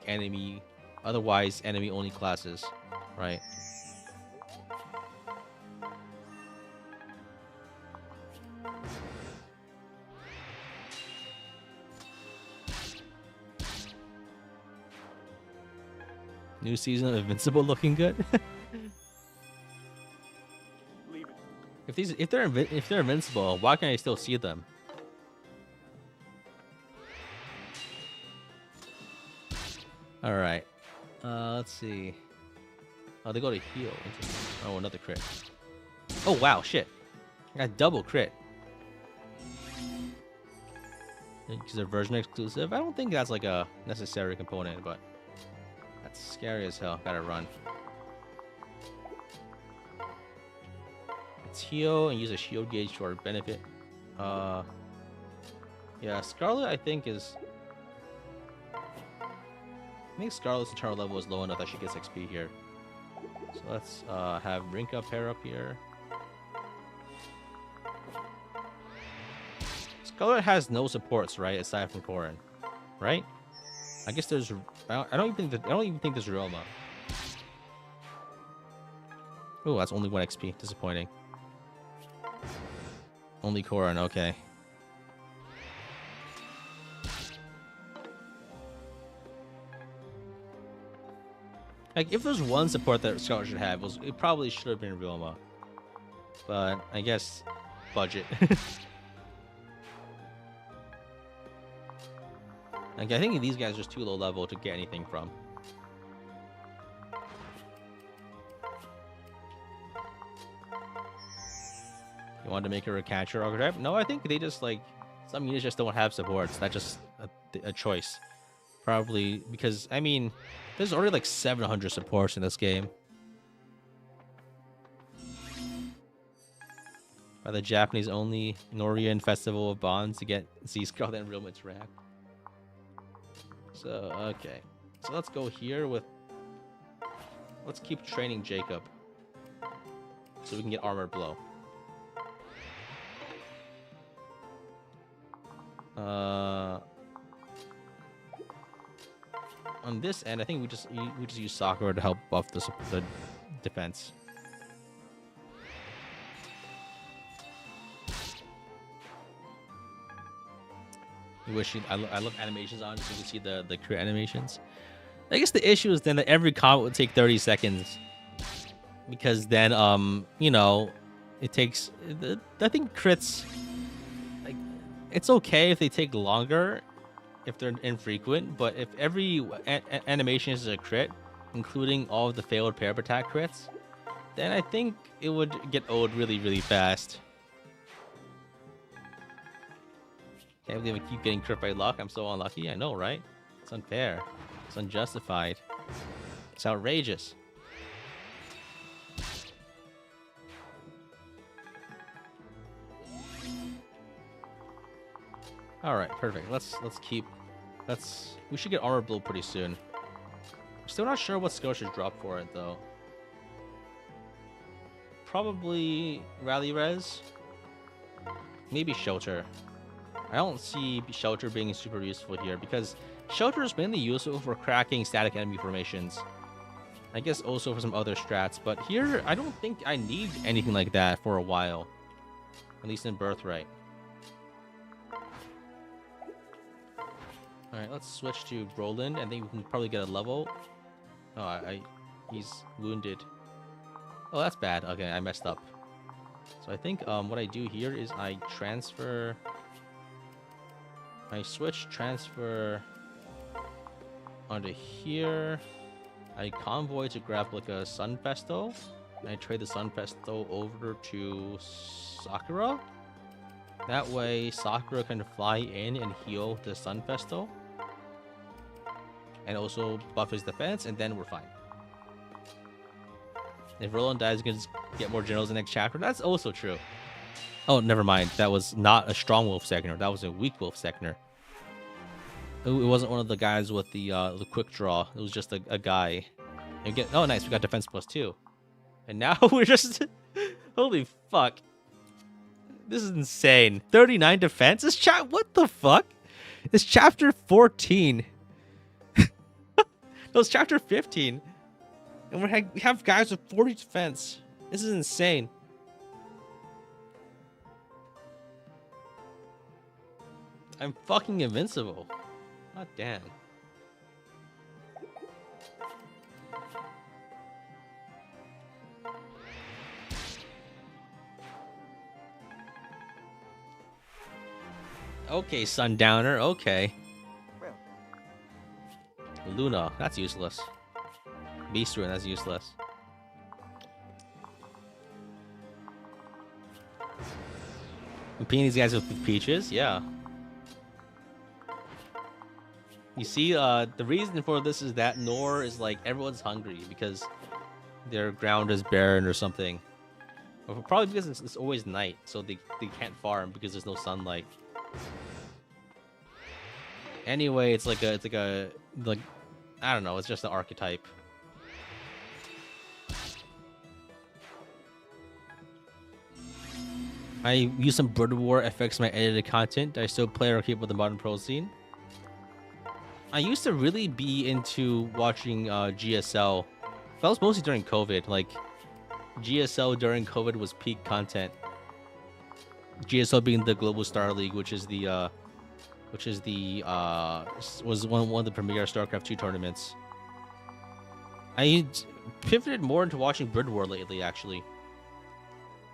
otherwise enemy only classes, right? New season of Invincible looking good. Leave it. If they're invincible, why can't I still see them? All right. Let's see. Oh, they go to heal. Oh, another crit. Oh wow, shit! I got double crit. Because they're version exclusive. I don't think that's like a necessary component, but that's scary as hell. Gotta run. Let's heal and use a shield gauge to our benefit. Yeah, Scarlet I think Scarlet's internal level is low enough that she gets XP here. So let's have Rinka pair up here. Scarlet has no supports, right? Aside from Korin, right? I guess there's. I don't even think there's Roma. Oh, that's only 1 XP. Disappointing. Only Korin. Okay. Like, if there's one support that Scarlet should have, it probably should have been Roma. But I guess budget. Like, I think these guys are just too low level to get anything from. You wanted to make her a catcher archetype? No, I think they just like some units just don't have supports. That's just a choice. Probably because I mean, there's already like 700 supports in this game. by the Japanese only Norian Festival of Bonds to get see Scarlet Enrollment's rank. So okay, so let's go here with. Let's keep training Jacob, so we can get Armored Blow. On this end, I think we just use Sakura to help buff the defense. You wish I look animations on so you can see the crit animations. I guess the issue is then that every combat would take 30 seconds, because then you know, it takes. I think crits, like, it's okay if they take longer if they're infrequent, but if every animation is a crit, including all of the failed pair attack crits, then I think it would get old really fast. Can't believe I keep getting crit by luck. I'm so unlucky. I know, right? It's unfair. It's unjustified. It's outrageous. All right, perfect. We should get Armor Blow pretty soon. I'm still not sure what skill should drop for it though. Probably Rally Res. Maybe Shelter. I don't see Shelter being super useful here because Shelter is mainly useful for cracking static enemy formations. I guess also for some other strats, but here I don't think I need anything like that for a while. At least in Birthright. Alright, let's switch to Roland. I think we can probably get a level. Oh, he's wounded. Oh, that's bad. Okay, I messed up. So I think what I do here is I transfer... I switch transfer onto here. I convoy to grab like a Sun Festo. And I trade the Sun Festo over to Sakura. That way Sakura can fly in and heal the Sun Festo. And also buff his defense, and then we're fine. If Roland dies, we can just get more generals in the next chapter. That's also true. Oh, never mind. That was not a strong wolf seconder. That was a weak wolf seconder. It wasn't one of the guys with the quick draw. It was just a guy. And oh, nice. We got defense +2. And now we're just... Holy fuck. This is insane. 39 defense? What the fuck? It's chapter 14. No, it's chapter 15. And we have guys with 40 defense. This is insane. I'm fucking invincible. God damn. Okay, Sundowner. Okay. Luna, that's useless. Beast Ruin, that's useless. I'm peeing these guys with peaches, yeah. You see, the reason for this is that Nor is like everyone's hungry because their ground is barren or something. Or probably because it's always night, so they can't farm because there's no sunlight. Anyway, it's like I don't know, it's just an archetype. I use some Bird War affects my edited content. I still play or keep with the modern pro scene. I used to really be into watching GSL. That was mostly during COVID. Like GSL during COVID was peak content. GSL being the Global Star League, which is the was one of the premier StarCraft 2 tournaments. I pivoted more into watching Bird War lately, actually.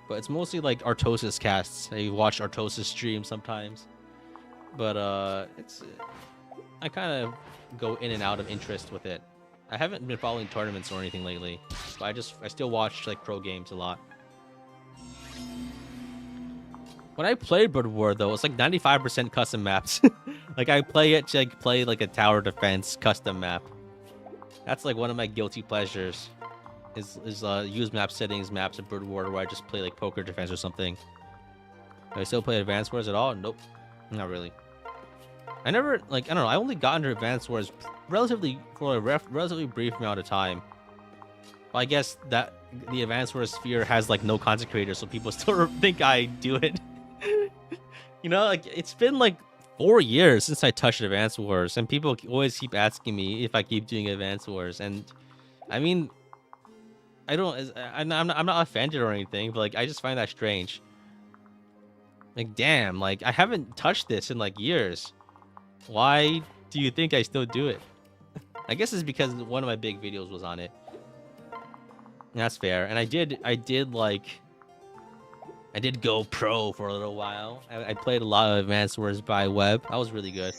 But it's mostly like Artosis casts. I watch Artosis stream sometimes. But I kind of go in and out of interest with it. I haven't been following tournaments or anything lately, but I still watch like pro games a lot. When I played Bird War though, it's like 95% custom maps. Like I play it to like play like a tower defense custom map. That's like one of my guilty pleasures. Is use map settings maps in Bird War where I just play like poker defense or something. Do I still play Advanced Wars at all? Nope, not really. I never like I don't know. I only got into Advanced Wars relatively for a relatively brief amount of time. But I guess that the Advanced Wars sphere has like no consecrator, so people still think I do it. You know, like it's been like 4 years since I touched Advanced Wars, and people always keep asking me if I keep doing Advanced Wars, and I mean, I don't, I'm not offended or anything, but like I just find that strange. Like, damn, like I haven't touched this in like years. Why do you think I still do it? I guess it's because one of my big videos was on it. That's fair, and I did go pro for a little while. I played a lot of Advanced Wars by web. That was really good.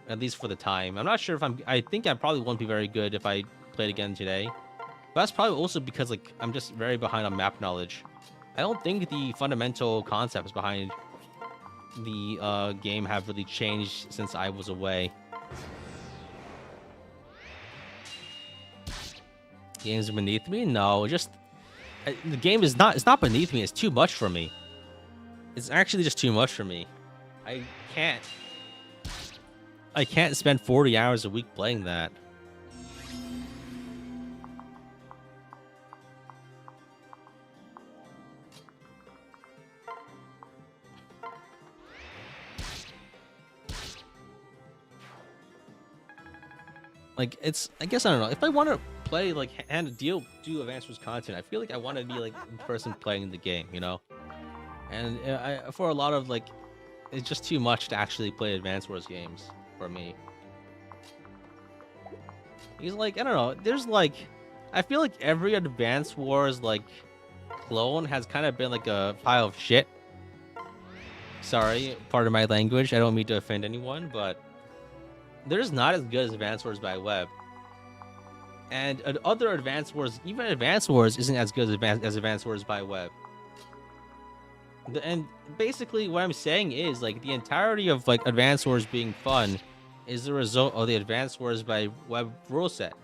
At least for the time. I'm not sure if I think I probably won't be very good if I played again today. But that's probably also because like I'm just very behind on map knowledge. I don't think the fundamental concepts behind the game have really changed since I was away. Games are beneath me? No, just the game is not. It's not beneath me. It's too much for me. It's actually just too much for me. I can't spend 40 hours a week playing that. Like it's. I guess I don't know. If I want to play like and do Advanced Wars content, I feel like I want to be like the person playing the game, you know. And for a lot of like, it's just too much to actually play Advanced Wars games for me. He's like, I don't know. There's like, I feel like every Advanced Wars like clone has kind of been like a pile of shit. Sorry, pardon my language. I don't mean to offend anyone, but they're just not as good as Advanced Wars by web. And other Advanced Wars, even Advanced Wars, isn't as good as Advanced Wars by web. And basically, what I'm saying is like the entirety of like Advanced Wars being fun is the result of the Advanced Wars by web rule set,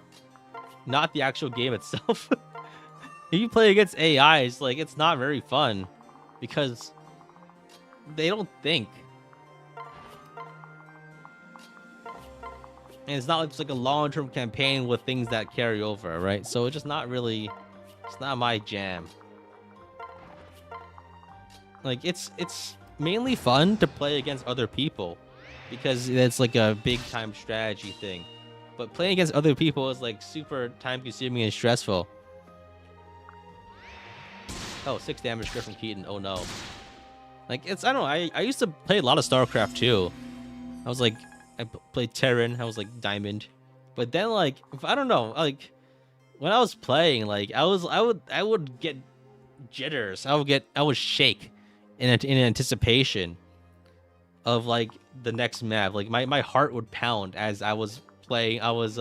not the actual game itself. If you play against AIs, like it's not very fun because they don't think. And it's not like a long-term campaign with things that carry over, right? So it's just not really, it's not my jam. Like it's mainly fun to play against other people because it's like a big time strategy thing. But playing against other people is like super time consuming and stressful. Oh, 6 damage script from Keaton. Oh no. Like it's, I don't know, I used to play a lot of StarCraft too. I was like, I played Terran. I was like Diamond, but then like I don't know, like when I was playing, like I would get jitters. I would shake in anticipation of like the next map. Like my heart would pound as I was playing. I was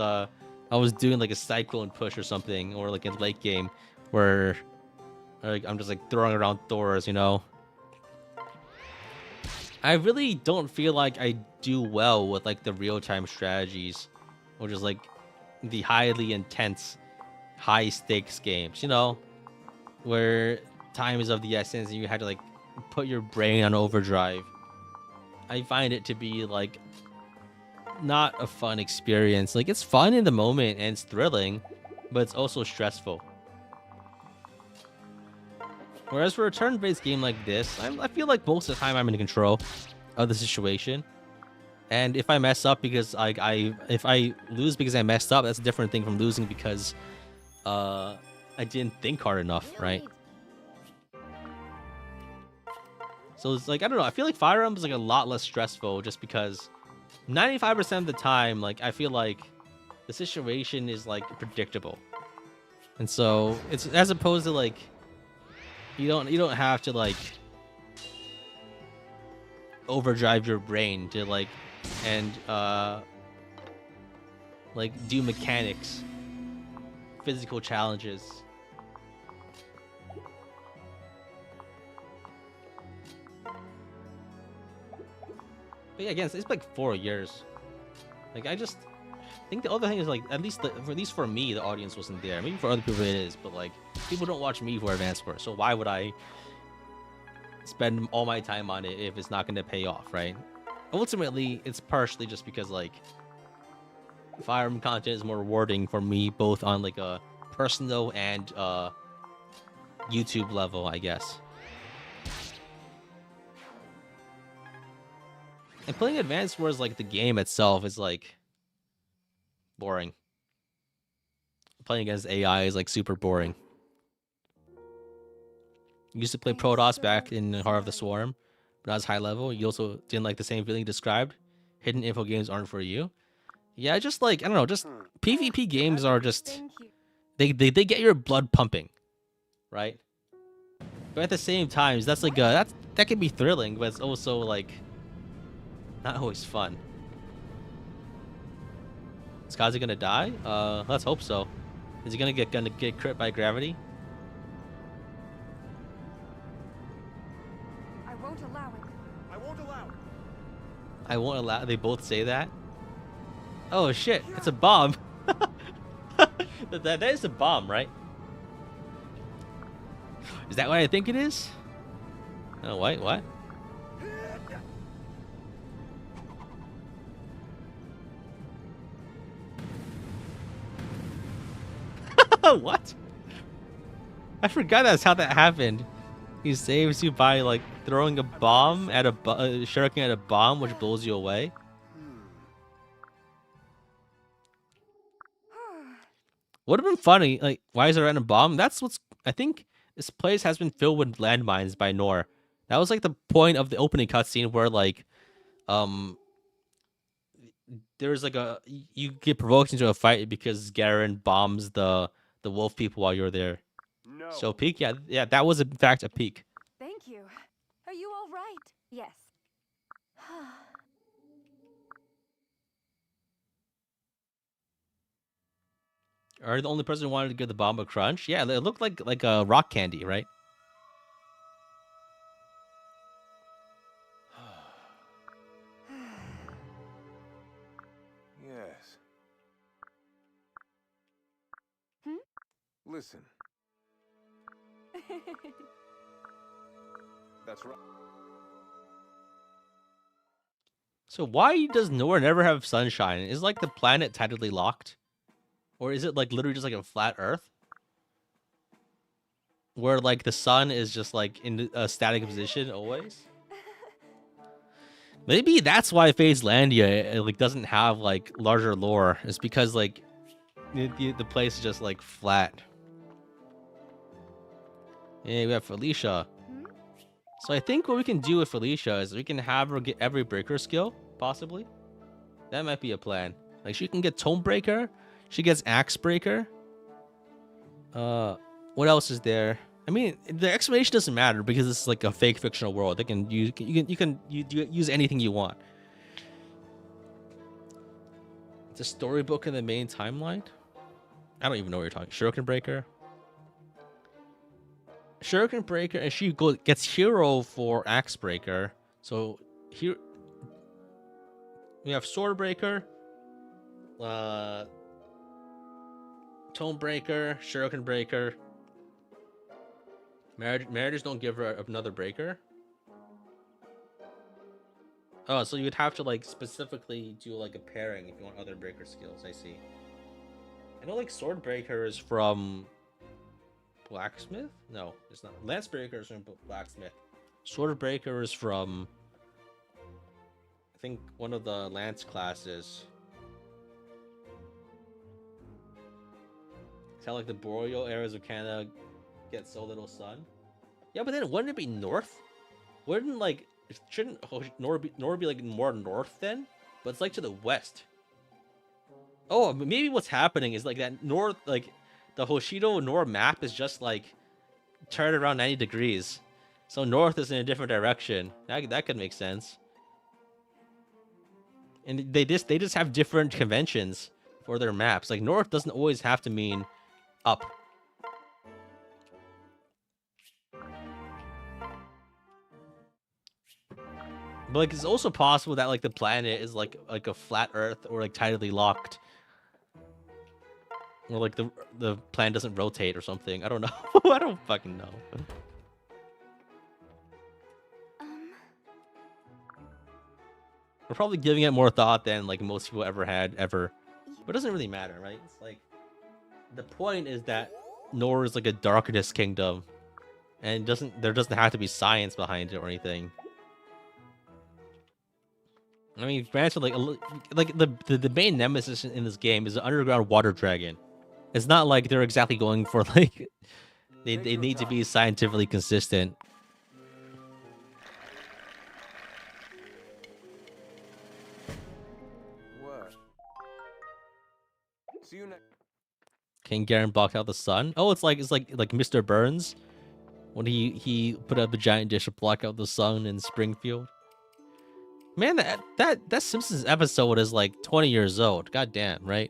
doing like a cyclone push or something, or like a late game where like I'm just like throwing around Thors, you know. I really don't feel like I do well with like the real-time strategies, which is like the highly intense, high-stakes games, you know, where time is of the essence and you had to like put your brain on overdrive. I find it to be like not a fun experience. Like it's fun in the moment and it's thrilling, but it's also stressful. Whereas for a turn-based game like this, I feel like most of the time I'm in control of the situation. And if I mess up because if I lose because I messed up, that's a different thing from losing because I didn't think hard enough, right? So it's like, I don't know, I feel like Fire Emblem is like a lot less stressful just because 95% of the time, like I feel like the situation is like predictable. And so it's as opposed to like you don't have to like overdrive your brain to like and like do mechanics, physical challenges. But yeah, again, it's like 4 years. Like I just think the other thing is like at least for me the audience wasn't there. Maybe for other people it is, but like people don't watch me for Advanced Wars, so why would I spend all my time on it if it's not going to pay off, right? Ultimately, it's partially just because like Fire Emblem content is more rewarding for me, both on like a personal and YouTube level, I guess. And playing Advanced Wars, like the game itself, is like boring. Playing against AI is like super boring. Used to play Protoss back in Heart of the Swarm, but I was high level. You also didn't like the same feeling described. Hidden info games aren't for you. Yeah, just like I don't know, just PvP games are just they get your blood pumping, right? But at the same time, that's like that can be thrilling, but it's also like not always fun. Is Kazi gonna die? Let's hope so. Is he gonna get crit by gravity? I won't allow it. I won't allow it. I won't allow. They both say that. Oh shit! It's a bomb. that is a bomb, right? Is that what I think it is? Oh wait, what? What? I forgot that's how that happened. He saves you by like throwing a bomb at a shuriken at a bomb, which blows you away. Would have been funny. Like, why is there a random bomb? That's what's. I think this place has been filled with landmines by Nor. That was like the point of the opening cutscene where like, there's like you get provoked into a fight because Garen bombs the wolf people while you're there. No. So peak, yeah, that was in fact a peak. Thank you. Are you all right? Yes. Are you the only person who wanted to give the bomb a crunch? Yeah, it looked like a rock candy, right? Yes. Hmm? Listen. That's right. So why does Nor never have sunshine? Is like the planet tidally locked? Or is it like literally just like a flat Earth? Where like the sun is just like in a static position always? Maybe that's why Phaselandia like doesn't have like larger lore. It's because like the place is just like flat. Yeah, we have Felicia. So I think what we can do with Felicia is we can have her get every breaker skill, possibly. That might be a plan. Like she can get Tome Breaker, she gets Axe Breaker. What else is there? I mean, the explanation doesn't matter because it's like a fake fictional world. They can you can use anything you want. It's a storybook in the main timeline. I don't even know what you're talking. Shuriken Breaker. Shuriken Breaker, and she gets hero for Axe Breaker. So here we have Sword Breaker, Tome Breaker, Shuriken Breaker. Marriages don't give her another breaker. Oh, so you'd have to like specifically do like a pairing if you want other breaker skills. I see. I know like Sword Breaker is from Blacksmith? No, it's not. Lance Breaker is from Blacksmith. Sword Breaker is from I think one of the Lance classes. It's how like the boreal areas of Canada get so little sun. Yeah, but then wouldn't it be north? Wouldn't like shouldn't Nor be like more north then? But it's like to the west. Oh, maybe what's happening is like that north, like the Hoshido Nor map is just like turned around 90 degrees. So north is in a different direction. That could make sense. And they just have different conventions for their maps. Like north doesn't always have to mean up. But like it's also possible that like the planet is like a flat Earth or like tidally locked. Or like the planet doesn't rotate or something. I don't know. I don't fucking know. We're probably giving it more thought than like most people ever had ever. But it doesn't really matter, right? It's like the point is that Nor is like a darkness kingdom, and there doesn't have to be science behind it or anything. I mean, granted, like the main nemesis in this game is an underground water dragon. It's not like they're exactly going for like they need to be scientifically consistent. Word. See you next. King Garen blocked out the sun. Oh, it's like Mr. Burns when he put up a giant dish to block out the sun in Springfield. Man, that Simpsons episode is like 20 years old. God damn, right?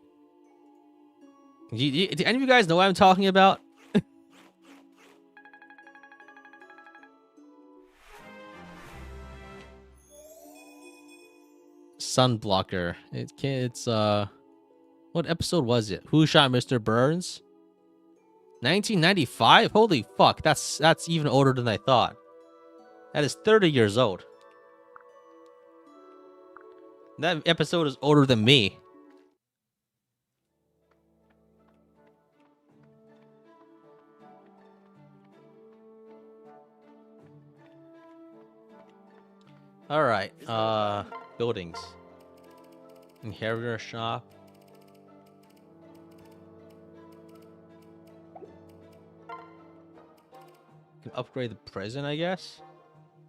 Do any of you guys know what I'm talking about? Sunblocker. It's what episode was it? Who Shot Mr. Burns? 1995? Holy fuck, that's even older than I thought. That is 30 years old. That episode is older than me. All right. Buildings. Inheritor shop. Can upgrade the prison, I guess.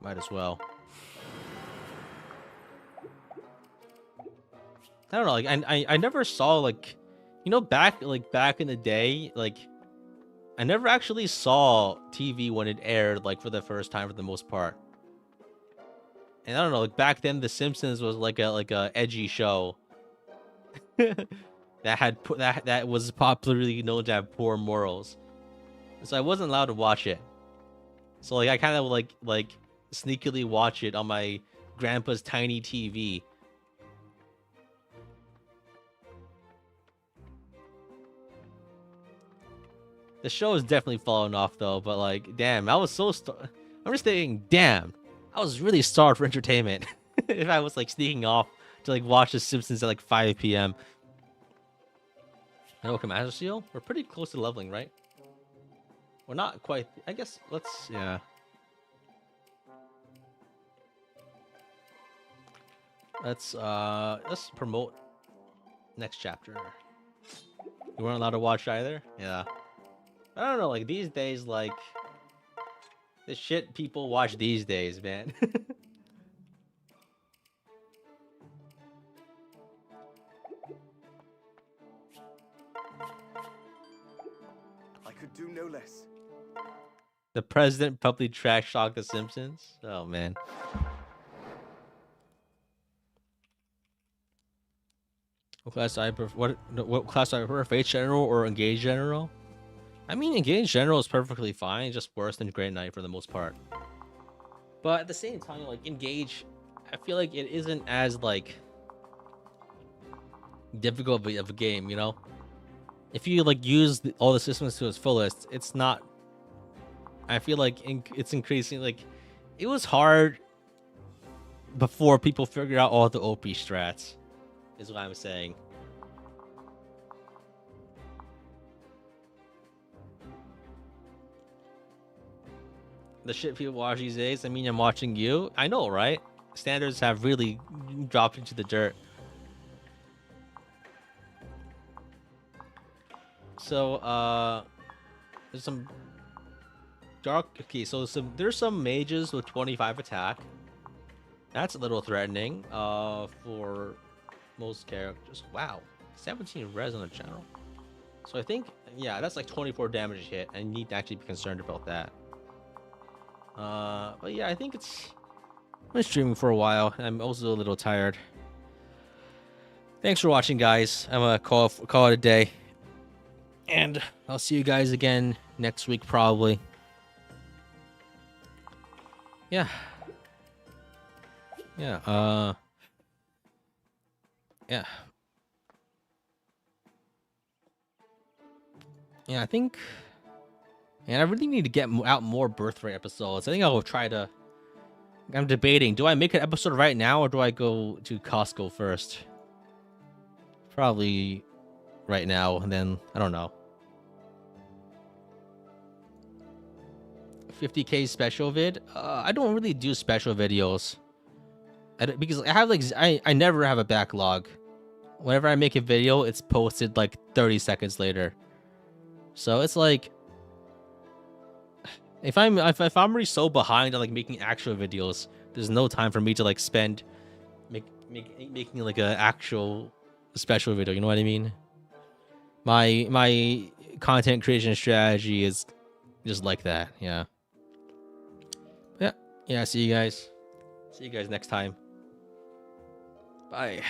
Might as well. I don't know. Like I never saw like, you know, back in the day, like I never actually saw TV when it aired like for the first time for the most part. And I don't know, like back then, The Simpsons was like a edgy show that was popularly known to have poor morals. So I wasn't allowed to watch it. So like I kind of like sneakily watch it on my grandpa's tiny TV. The show is definitely falling off though, but like, damn, I was so I'm just thinking, damn, I was really starved for entertainment if I was like sneaking off to like watch The Simpsons at like 5 p.m. No Commander Seal? We're pretty close to leveling, right? We're not quite. I guess yeah. Let's promote next chapter. You weren't allowed to watch either? Yeah. I don't know, like these days, like the shit people watch these days, man. I could do no less. The president publicly trash talked The Simpsons. Oh man. What class I prefer? What class I prefer? Fate General or Engage General? I mean, Engage General is perfectly fine, just worse than Great Knight for the most part. But at the same time, like Engage, I feel like it isn't as like difficult of a game, you know. If you like use all the systems to its fullest, it's not. I feel like it's increasing. Like it was hard before people figured out all the OP strats. Is what I'm saying. The shit people watch these days. I mean, I'm watching you. I know, right? Standards have really dropped into the dirt. So, there's some dark. Okay, so there's some mages with 25 attack. That's a little threatening. For most characters. Wow, 17 res on the channel. So I think, yeah, that's like 24 damage hit. I need to actually be concerned about that. But yeah, I think I've been streaming for a while. I'm also a little tired. Thanks for watching, guys. I'm gonna call it a day, and I'll see you guys again next week probably. Yeah. Yeah. Yeah. Yeah, I think. And I really need to get out more Birthright episodes. I think I'll try to I'm debating. Do I make an episode right now or do I go to Costco first? Probably right now, and then I don't know. 50K special vid? I don't really do special videos. Because I have like I never have a backlog. Whenever I make a video, it's posted like 30 seconds later. So it's like if I'm already so behind on like making actual videos, there's no time for me to like spend making like an actual special video. You know what I mean? My content creation strategy is just like that. Yeah. Yeah. See you guys. See you guys next time. Bye.